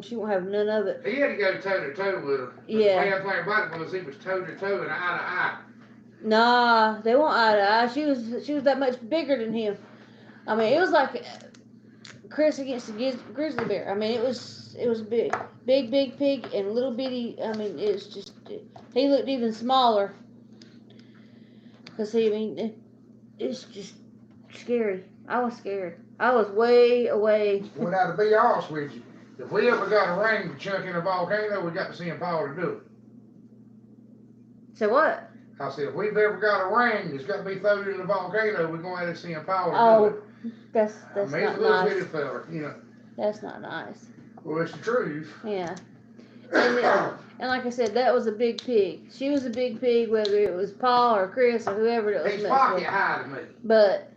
she won't have none of it. He had to go toe to toe with her. Yeah. The bad thing about it was he was toe to toe and eye to eye. Nah, they weren't eye to eye. She was that much bigger than him. I mean, it was like Chris against the grizzly bear. I mean, it was big pig and little bitty. I mean, it's just, he looked even smaller. Cause it's just scary. I was scared. I was way away. Well, now to be honest with you, if we ever got a ring to chuck in a volcano, we got to see Paul to do it. So what? I said, if we've ever got a ring that's got to be thrown in the volcano, we're going to have to see Paul to do it. That's I mean, not it's a little nice. bitty fella, you know. That's not nice. Well, it's the truth. Yeah. And like I said, that was a big pig. She was a big pig, whether it was Paul or Chris or whoever it was. He's pocket high to me. But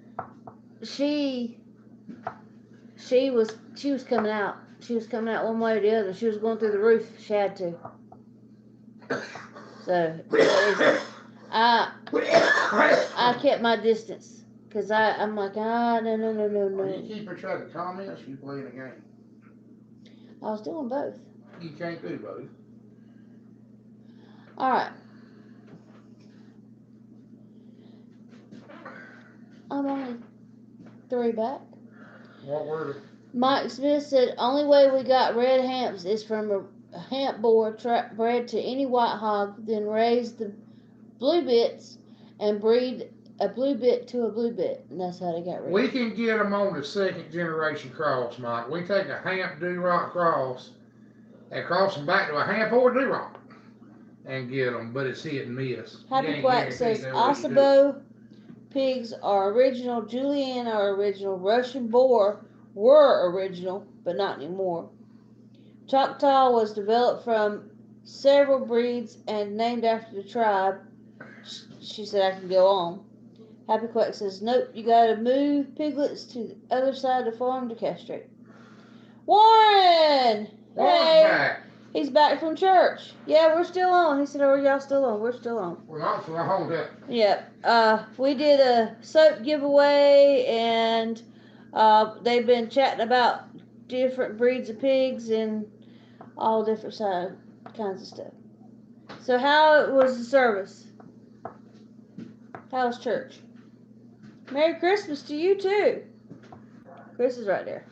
she was coming out. She was coming out one way or the other. She was going through the roof. She had to. So I kept my distance. Because I'm like, no. Well, you keep her trying to comments, you playing a game. I was doing both. You can't do both. Alright. I'm only 3 back. What were they? Mike Smith said, only way we got red hamps is from a hamp boar bred to any white hog, then raise the blue bits and breed a blue bit to a blue bit, and that's how they got red. We can get them on the 2nd generation cross, Mike. We take a hamp Duroc cross and cross them back to a hamp or Duroc and get them, but it's hit and miss. Happy Quack says Osabo pigs are original, Julian are original, Russian boar were original, but not anymore. Choctaw was developed from several breeds and named after the tribe. She said I can go on. Happy Quack says, nope, you gotta move piglets to the other side of the farm to castrate. Warren! Hey! Back. He's back from church. Yeah, we're still on. He said, oh, are y'all still on? We're still on. Well, I'm still on that. Yeah. We did a soap giveaway, and they've been chatting about different breeds of pigs and all different kinds of stuff. So how was the service? How was church? Merry Christmas to you too. Chris is right there.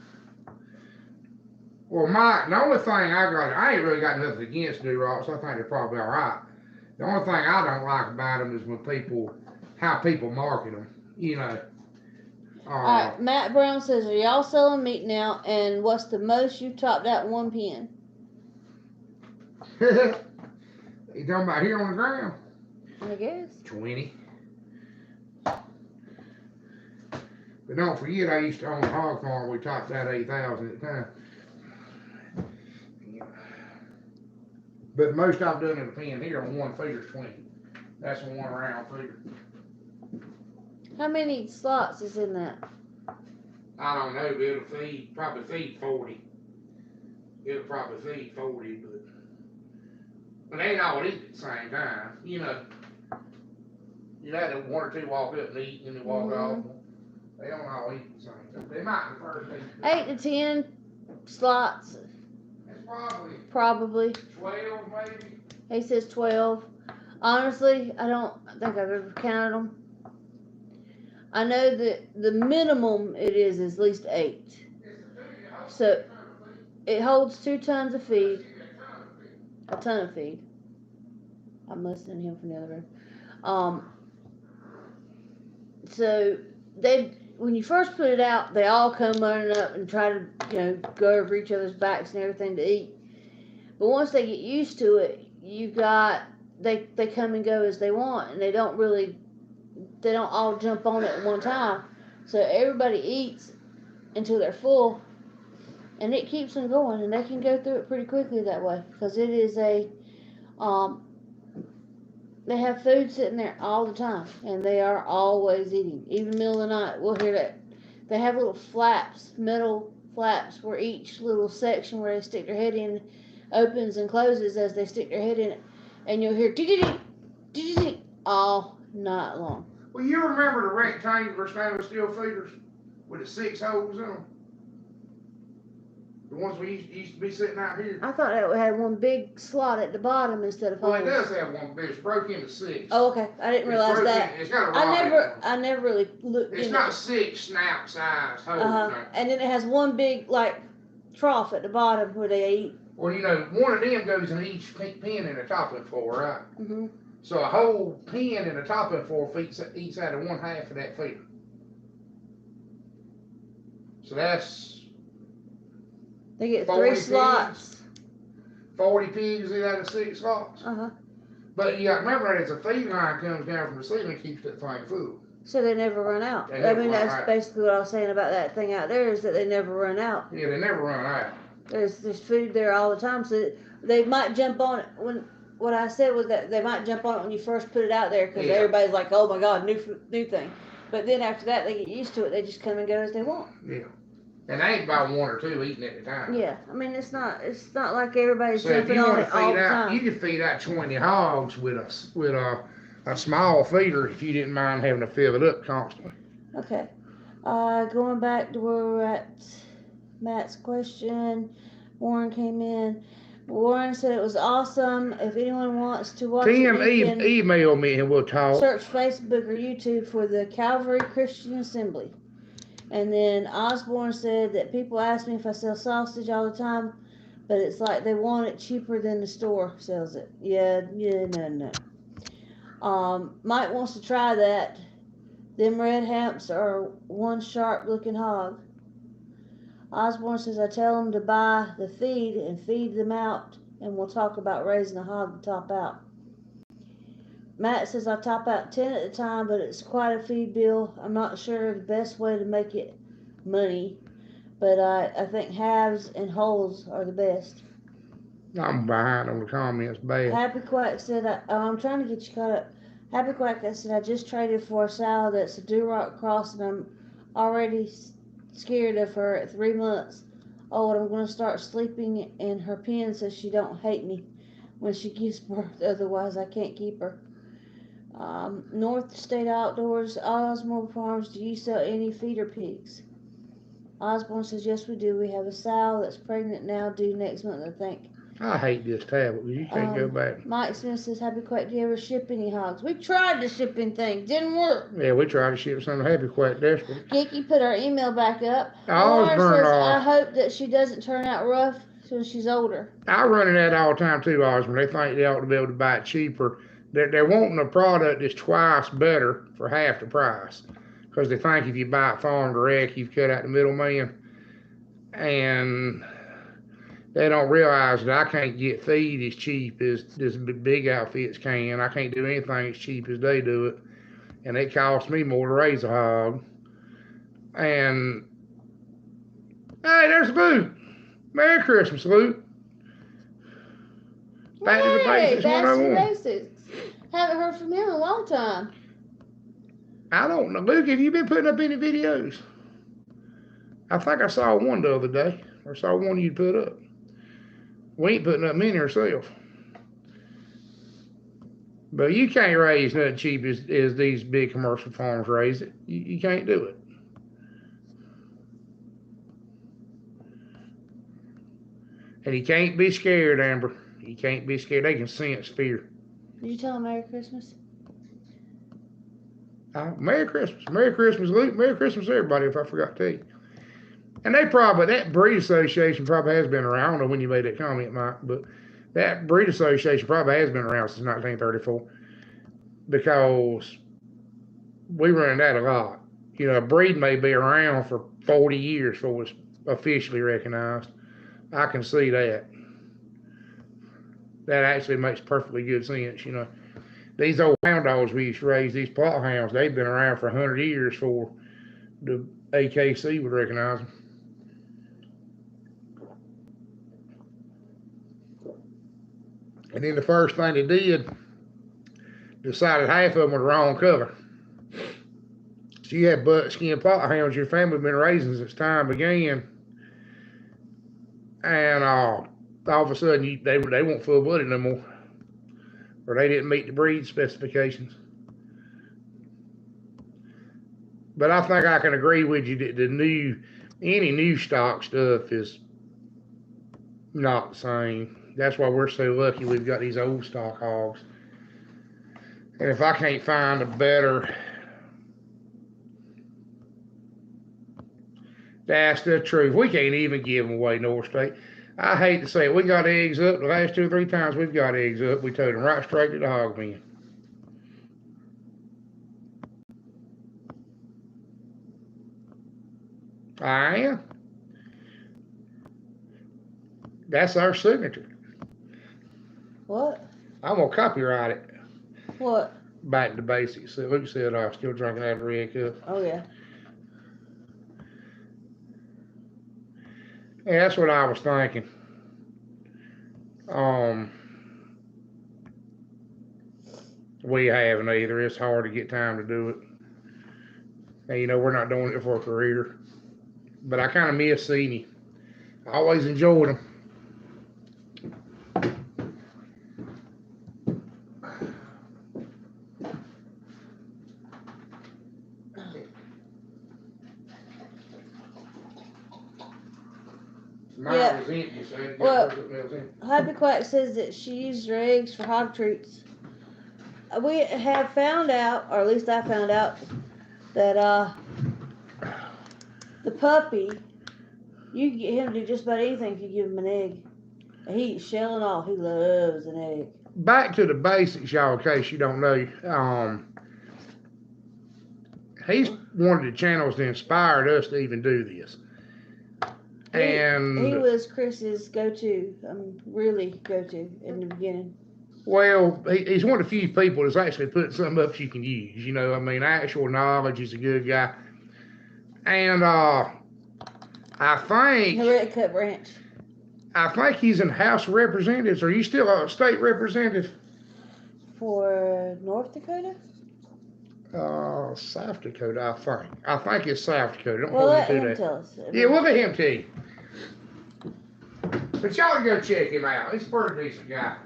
Well, the only thing I ain't really got nothing against New Rocks. I think they're probably all right. The only thing I don't like about them is how people market them. You know. Alright, Matt Brown says, are y'all selling meat now? And what's the most you topped out in one pen? You talking about here on the ground? I guess. 20. But don't forget, I used to own a hog farm. We topped out 8,000 at the time. But the most I've done in a pen here on one feeder is 20. That's a one round feeder. How many slots is in that? I don't know, but it'll probably feed 40. It'll probably feed 40, but they ain't all eat at the same time. You know, you had one or two walk up and eat and then walk off. They don't all eat at the same time. They might in the first 8 to 10 slots. That's Probably. 12 maybe. He says 12. Honestly, I don't think I've ever counted them. I know that the minimum it is at least 8. So it holds 2 tons of feed. A ton of feed. I'm listening to him from the other room. So when you first put it out, they all come running up and try to, go over each other's backs and everything to eat. But once they get used to it, they come and go as they want, and they don't all jump on it at one time. So everybody eats until they're full, and it keeps them going, and they can go through it pretty quickly that way, because it is they have food sitting there all the time, and they are always eating. Even middle of the night, we'll hear that. They have little flaps, metal flaps, where each little section where they stick their head in opens and closes as they stick their head in it, and you'll hear dee-dee-dee all night long. Well, you remember the rectangular stainless steel feeders with the 6 holes in them? The ones we used to be sitting out here. I thought it had one big slot at the bottom instead of holes. Well, it does have one, but it's broke into 6. Oh, okay. I didn't realize that. It's got a rod I never really looked into it. It's not 6 snap size holes. No. And then it has one big, trough at the bottom where they eat. Well, one of them goes in each pin in the topping floor, right? Mm-hmm. So a whole pin in the topping floor feeds each out of one half of that feeder. So that's... They get 3 slots. 40 pigs in out of 6 slots. But you got to remember that as a feed line comes down from the ceiling, it keeps that thing full. So they never run out. That's basically what I was saying about that thing out there, is that they never run out. Yeah, they never run out. There's food there all the time, so they might jump on it. What I said was that they might jump on it when you first put it out there, because everybody's like, oh my God, new thing. But then after that, they get used to it. They just come and go as they want. Yeah. And they ain't about 1 or 2 eating at a time. Yeah, I mean, it's not like everybody's jumping on it all the time. You could feed out 20 hogs with a small feeder if you didn't mind having to fill it up constantly. Okay. Going back to where we're at, Matt's question. Warren came in. Warren said it was awesome. If anyone wants to watch Tim, email me and we'll talk. Search Facebook or YouTube for the Calvary Christian Assembly. And then Osborne said that people ask me if I sell sausage all the time, but it's like they want it cheaper than the store sells it. No. Mike wants to try that. Them red hamps are one sharp looking hog. Osborne says I tell them to buy the feed and feed them out, and we'll talk about raising a hog to top out. Matt says I top out 10 at a time, but it's quite a feed bill. I'm not sure the best way to make it money, but I think halves and wholes are the best. I'm behind on the comments, bad. Happy Quack said, I'm trying to get you caught up. Happy Quack, I said, I just traded for a sow that's a Duroc cross, and I'm already scared of her at 3 months old. I'm going to start sleeping in her pen so she don't hate me when she gives birth. Otherwise, I can't keep her. North State Outdoors, Osmore Farms, do you sell any feeder pigs? Osborne says, yes, we do. We have a sow that's pregnant now, due next month, I think. I hate this tablet because you can't go back. Mike Smith says, Happy Quack, do you ever ship any hogs? We tried to ship thing, didn't work. Yeah, we tried to ship some Happy Quack desperate. Kiki put our email back up. Laura says, I hope that she doesn't turn out rough when she's older. I run that all the time too, Osborne. They think they ought to be able to buy it cheaper. They're wanting a product that's twice better for half the price because they think if you buy it farm direct, you've cut out the middleman. And they don't realize that I can't get feed as cheap as this big outfits can. I can't do anything as cheap as they do it. And it costs me more to raise a hog. And, hey, there's Luke. Merry Christmas, Luke. Back to the basics, back to the 101. basics. Haven't heard from him in a long time. I don't know. Luke, have you been putting up any videos? I think I saw one the other day. Or saw one you put up. We ain't putting up many ourselves. But you can't raise nothing cheap as these big commercial farms raise it. You can't do it. And you can't be scared, Amber. You can't be scared. They can sense fear. Did you tell him Merry Christmas? Merry Christmas. Merry Christmas, Luke. Merry Christmas, everybody, if I forgot to tell you. And that breed association probably has been around. I don't know when you made that comment, Mike, but that breed association probably has been around since 1934 because we run that a lot. You know, a breed may be around for 40 years before it's officially recognized. I can see that. That actually makes perfectly good sense, you know. These old hound dogs we used to raise, these plot hounds, they've been around for 100 years before the AKC would recognize them. And then the first thing they did, decided half of them were the wrong color. So you had buckskin plot hounds your family been raising since time began. And all of a sudden, they weren't full-blooded no more. Or they didn't meet the breed specifications. But I think I can agree with you that any new stock stuff is not the same. That's why we're so lucky we've got these old stock hogs. And if I can't find a better, that's the truth. We can't even give them away, North State. I hate to say it. We got eggs up. The last 2 or 3 times we've got eggs up, we towed them right straight to the hog bin. I am. That's our signature. What? I'm going to copyright it. What? Back to basics. So Luke said I'm still drinking out of a red cup. Oh, yeah. Yeah, that's what I was thinking. We haven't either. It's hard to get time to do it. And, you know, we're not doing it for a career. But I kind of miss seeing him. I always enjoyed him. Yeah. Was empty, so Well, Happy Quack says that she used her eggs for hog treats. We have found out, or at least I found out, that the puppy, you can get him to do just about anything if you give him an egg. And he eats shell and all. He loves an egg. Back to the basics, y'all, in case you don't know. He's one of the channels that inspired us to even do this. And he was Chris's go-to, really go-to in the beginning. Well, he's one of the few people that's actually put something up you can use. You know, I mean, actual knowledge. He's a good guy. And I think... The Red Cup Ranch. I think he's in House of Representatives. Are you still a state representative? For North Dakota? South Dakota, I think. I think it's South Dakota. Don't Well, hold me let to him that. tell us. Yeah, we'll let him tell you. But y'all go check him out. He's a pretty decent guy.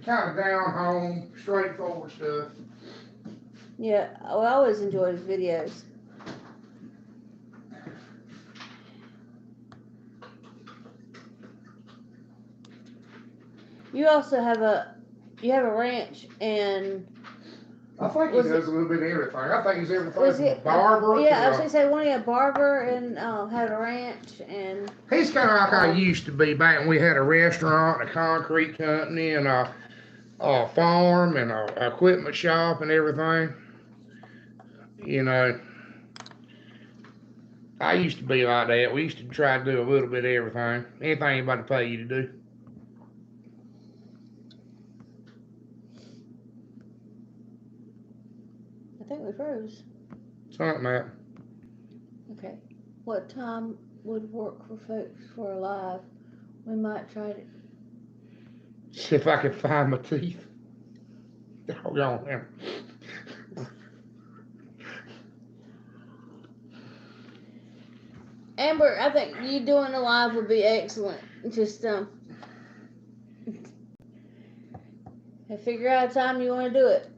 Kind of down home, straightforward stuff. Yeah, I always enjoy his videos. You also have a ranch, and I think he does a little bit of everything. I think he's everything was from it a barber. Yeah, I was gonna say one of a barber and had a ranch, and he's kind of like I used to be back when we had a restaurant, and a concrete company, and a farm, and a equipment shop, and everything. You know, I used to be like that. We used to try to do a little bit of everything. Anything anybody pay you to do. I think we froze. Something like that. Okay. What time would work for folks for a live? We might try to. See if I can find my teeth. Hold on there. Amber, I think you doing a live would be excellent. Just figure out a time you want to do it.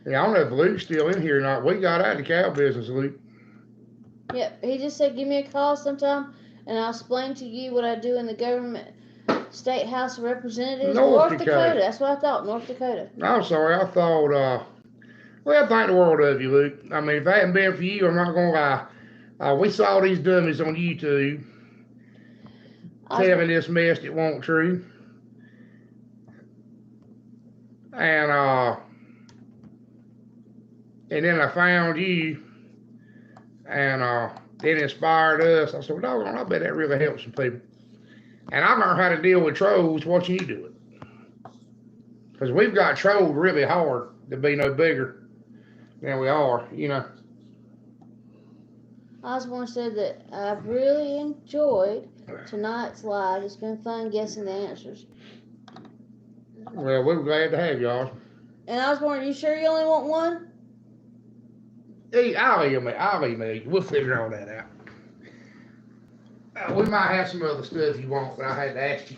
Yeah, I don't know if Luke's still in here or not. We got out of the cow business, Luke. Yep, he just said give me a call sometime, and I'll explain to you what I do in the government state House of Representatives. North Dakota. That's what I thought. North Dakota. I'm sorry. I thought. Well, thank the world of you, Luke. I mean, if it hadn't been for you, I'm not gonna lie. We saw these dummies on YouTube telling this mess that wasn't true, and then I found you, and it inspired us. I said, well, doggone, I bet that really helps some people. And I learned how to deal with trolls watching you do it. Because we've got trolled really hard to be no bigger than we are, you know. Osborne said that I've really enjoyed tonight's live. It's been fun guessing the answers. Well, we're glad to have you, Osborne. And Osborne, you sure you only want one? Hey, I'll email you. We'll figure all that out. We might have some other stuff you want, but I had to ask you.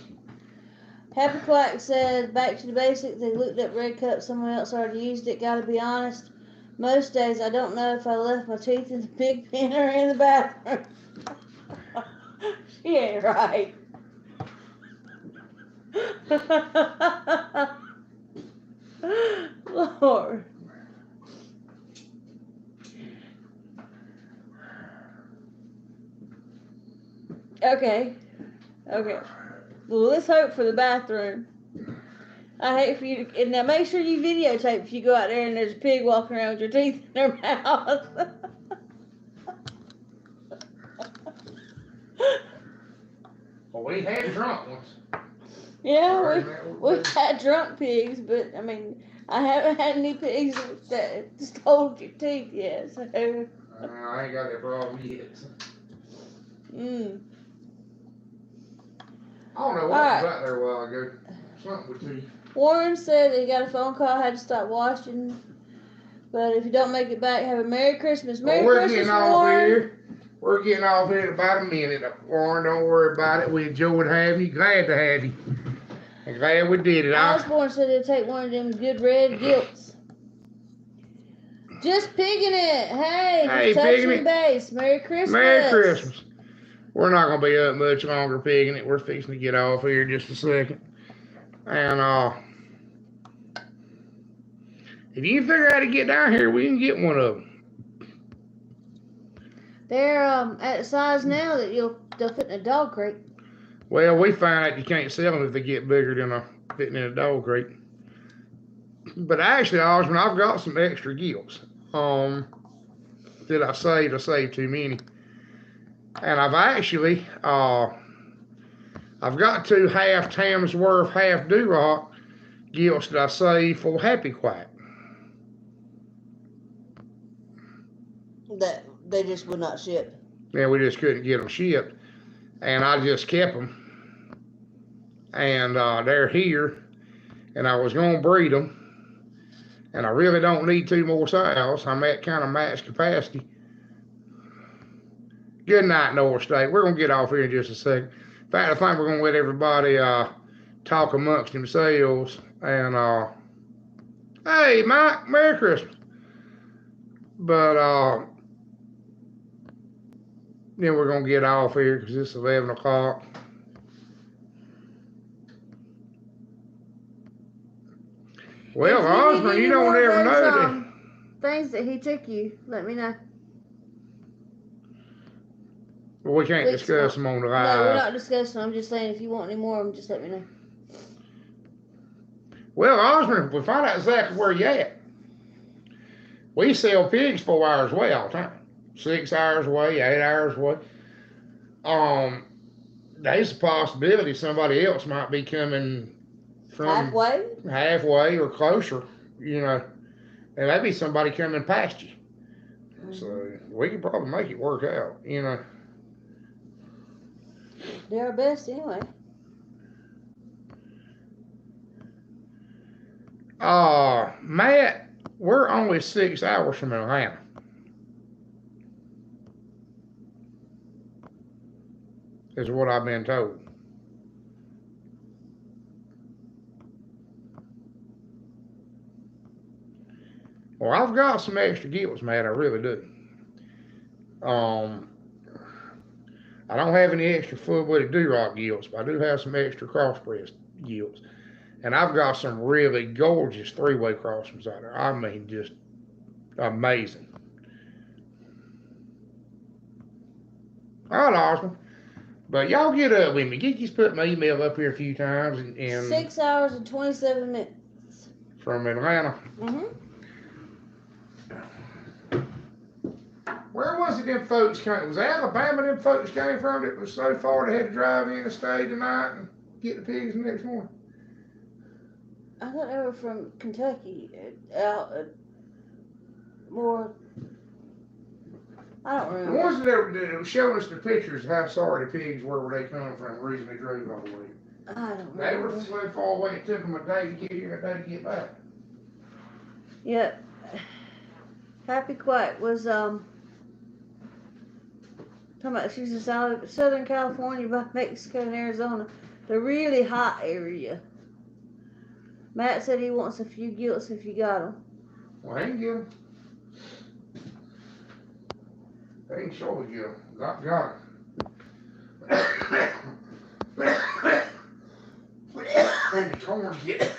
Happy Quack said, back to the basics. They looked up Red Cup. Someone else already used it. Gotta be honest. Most days, I don't know if I left my teeth in the big pen or in the bathroom. She ain't right. Lord. Okay. Well, let's hope for the bathroom. I hate for you to. And now make sure you videotape if you go out there and there's a pig walking around with your teeth in their mouth. Well, we had drunk ones. Yeah, we've had drunk pigs, but I mean, I haven't had any pigs that stole your teeth yet. So. I ain't got that problem yet. I don't know what was out there a while ago. Something with teeth. Warren said that he got a phone call, had to stop washing. But if you don't make it back, have a Merry Christmas. Merry Christmas, Warren. We're getting off here in about a minute. Warren, don't worry about it. We enjoyed having you. Glad to have you. And glad we did it. Osborne said he'll take one of them good red gilts. Just pigging it. Hey, just touching base. Merry Christmas. Merry Christmas. We're not going to be up much longer pigging it. We're fixing to get off here just a second. And if you can figure out how to get down here, we can get one of them. They're at the size now that they'll fit in a dog crate. Well, we find out you can't sell them if they get bigger than fitting in a dog crate. But actually, Osborne, I've got some extra gilts. That I saved too many. And I've actually, I've got 2 half Tamsworth, half Durock gilts that I saved for Happy Quack. That they just would not ship. and we just couldn't get them shipped. And I just kept them, and they're here, and I was gonna breed them, and I really don't need 2 more sows. I'm at kind of max capacity. Good night, North State. We're gonna get off here in just a second. In fact, I think we're gonna let everybody talk amongst themselves. And hey, Mike, Merry Christmas. But then we're gonna get off here because it's 11 o'clock. Well, Osmond, you don't ever know that. Things that he took you, let me know. Well, we can't discuss them on the live. No, we're not discussing them. I'm just saying if you want any more of them, just let me know. Well, Osmond, we find out exactly where you at. We sell pigs 4 hours away all the time. 6 hours away, 8 hours away. There's a possibility somebody else might be coming from halfway or closer, you know. And maybe somebody coming past you. Mm-hmm. So we could probably make it work out, you know. Do our best anyway. Matt, we're only 6 hours from Atlanta. Is what I've been told. Well, I've got some extra gilts, Matt. I really do. I don't have any extra full-blooded Duroc gilts, but I do have some extra crossbred gilts. And I've got some really gorgeous 3-way crossings out there. I mean, just amazing. All right, Osmond. But y'all get up with me. Geeky's put my email up here a few times. And 6 hours and 27 minutes. From Atlanta. Mm-hmm. Where was it them folks came? Was Alabama them folks came from that was so far they had to drive in and stay tonight and get the pigs the next morning? I thought they were from Kentucky. Out more. I don't remember. The ones that were showing us the pictures of how sorry the pigs were where they come from, the reason they drove all the way. I don't remember. They were so far away it took them a day to get here, a day to get back. Yep. Happy Quiet was talking about she's in Southern California by Mexico and Arizona, the really hot area. Matt said he wants a few gilts if you got them. Well, I ain't get them. They ain't sure get them. Got them. And the corn get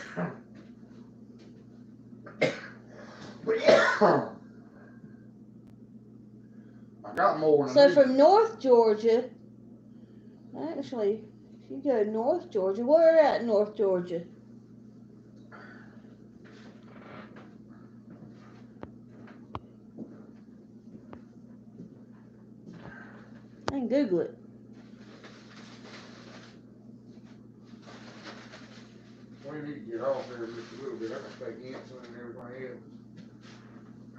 I got more than So from North Georgia, actually, if you go to North Georgia, where at North Georgia? I can Google it. We need to get off there just a little bit. I can take insulin and everything else.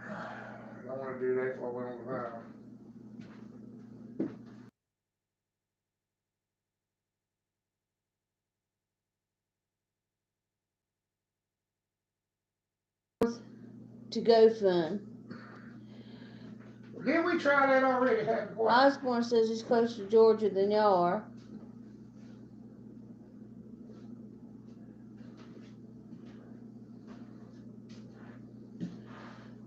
I don't want to do that while we're on the valve. To go fun. Didn't we try that already? Osborne says he's closer to Georgia than y'all are.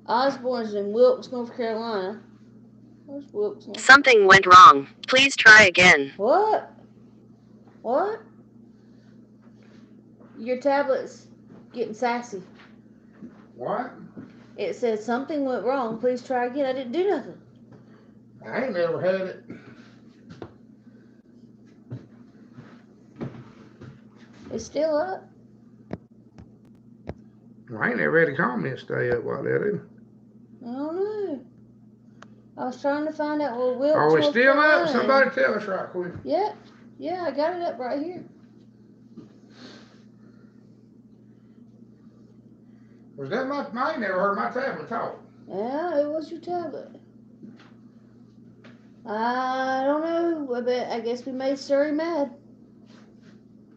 Osborne's in Wilkes, North Carolina. Where's Wilkes? Something went wrong. Please try again. What? What? Your tablet's getting sassy. What? It said something went wrong. Please try again. I didn't do nothing. I ain't never had it. It's still up. Well, I ain't never had a comment stay up like that either. I don't know. I was trying to find out where Wilkes. Are we North still Carolina. up? Somebody tell us right quick. Yeah. Yeah, I got it up right here. Was that I ain't never heard my tablet talk. Yeah, it was your tablet. I don't know, but I guess we made Siri mad.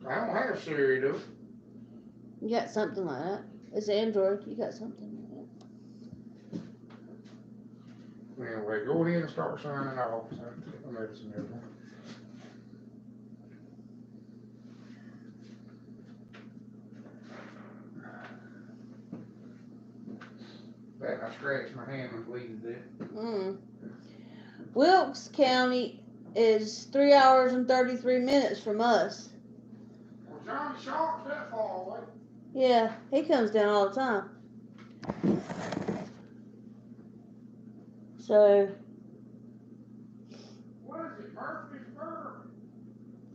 I don't have Siri, do You got something like that. It's Android. You got something like that. Anyway, go ahead and start signing off. I made some new one. Man, I scratched my hand and bleeding there. Wilkes County is 3 hours and 33 minutes from us. Well, Johnny Sharp's that far away. Yeah, he comes down all the time. So, What is it, Murfreesboro?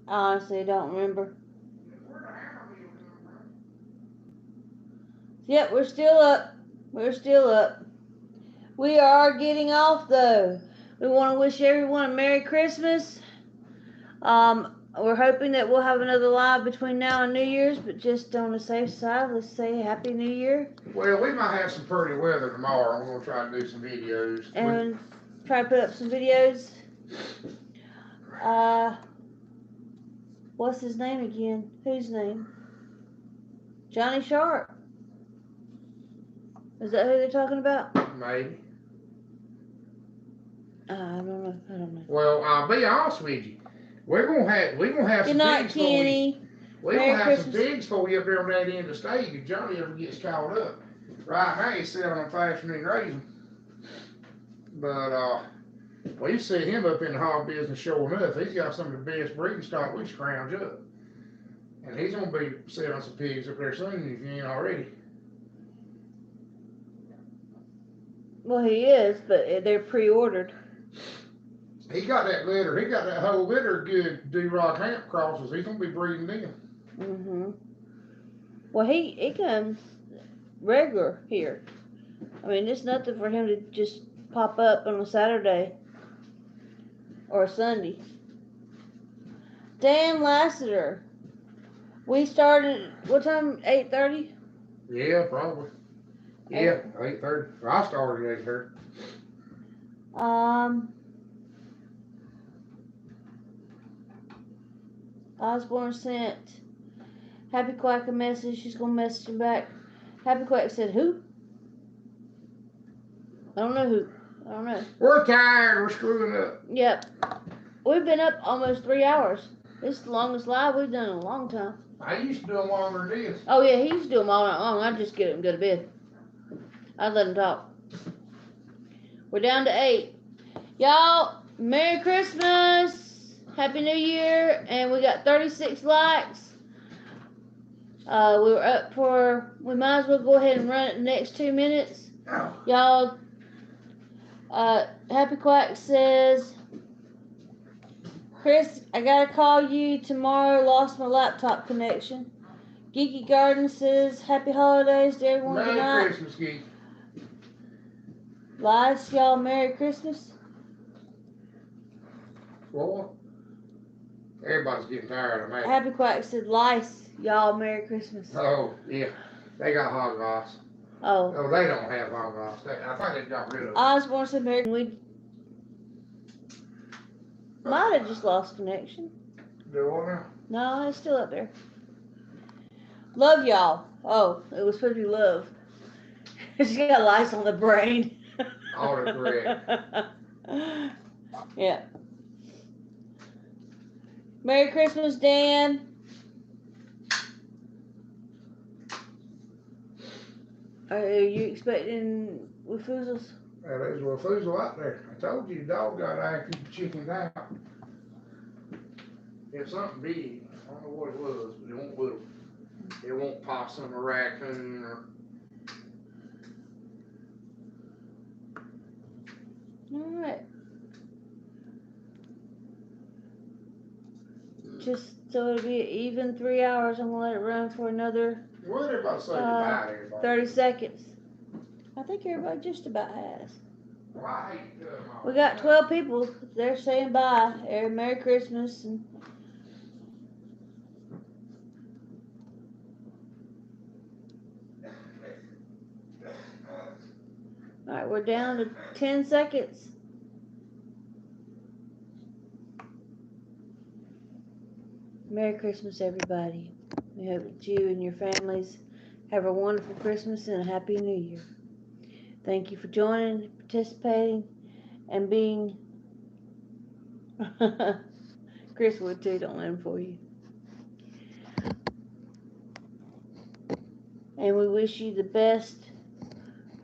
I honestly don't remember. Where the Hammerville come from? Yep, we're still up. We're still up. We are getting off though. We want to wish everyone a Merry Christmas. We're hoping that we'll have another live between now and New Year's, but just on the safe side, let's say Happy New Year. Well, we might have some pretty weather tomorrow. We're gonna try to do some videos. And try to put up some videos. What's his name again? Whose name? Johnny Sharp. Is that who they're talking about? Maybe. I don't know. Well, I'll be honest with you. We're gonna have Good some night, digs for you. Kenny. We're Merry gonna have some Christmas. digs for you up there on that end of the stage if Johnny ever gets caught up. Right now he's selling on Fashion and Raisin. But we've seen him up in the hog business sure enough. He's got some of the best breeding stock we scrounge up. And he's gonna be selling some pigs up there soon if you ain't already. Well, he is, but they're pre-ordered. He got that litter. He got that whole litter of good D-Rock Hamp crosses. He's gonna be breeding them. Well, he comes regular here. I mean, it's nothing for him to just pop up on a Saturday or a Sunday. Dan Lassiter. We started, what time? 8:30? Yeah, probably. Yeah, 8:30. I started at 8:30. Osborne sent Happy Quack a message. She's gonna message him back. Happy Quack said, who? I don't know who. I don't know. We're tired. We're screwing up. Yep. We've been up almost 3 hours. This is the longest live we've done in a long time. I used to do them longer than this. Oh yeah, he used to do them all night long. I'd just get up and go to bed. I'd let him talk. We're down to 8. Y'all, Merry Christmas. Happy New Year. And we got 36 likes. We were up for, we might as well go ahead and run it the next 2 minutes. Oh. Y'all, Happy Quack says, Chris, I gotta call you tomorrow. Lost my laptop connection. Geeky Garden says, Happy Holidays to everyone Merry tonight. Christmas, Geek. Lice, y'all, Merry Christmas. What? Everybody's getting tired of me. Happy Quack said, Lice, y'all, Merry Christmas. Oh, yeah. They got hog loss. Oh. Oh, they don't have hog loss. I think they got rid of it. Osborne said, Merry. We might have just lost connection. Do what now? No, it's still up there. Love y'all. Oh, it was supposed to be love. She got lice on the brain. Autocorrect. Yeah. Merry Christmas, Dan. Are you expecting Whoviles? Yeah, there's a Whoville out there. I told you the dog got after the chickens out. It's something big. I don't know what it was, but it won't little. It won't possum or raccoon or. Alright. Just so it'll be even 3 hours. I'm gonna let it run for another What did everybody say goodbye to everybody? 30 seconds. I think everybody just about has. Well, I hate them all. We got 12 people. They're saying bye. Merry Christmas. And alright, we're down to 10 seconds. Merry Christmas, everybody. We hope that you and your families have a wonderful Christmas and a Happy New Year. Thank you for joining, participating, and being. Chris would too, don't let him for you. And we wish you the best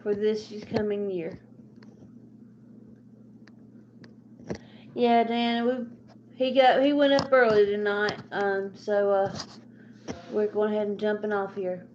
for this coming year. Yeah, Dan, he went up early tonight, so we're going ahead and jumping off here.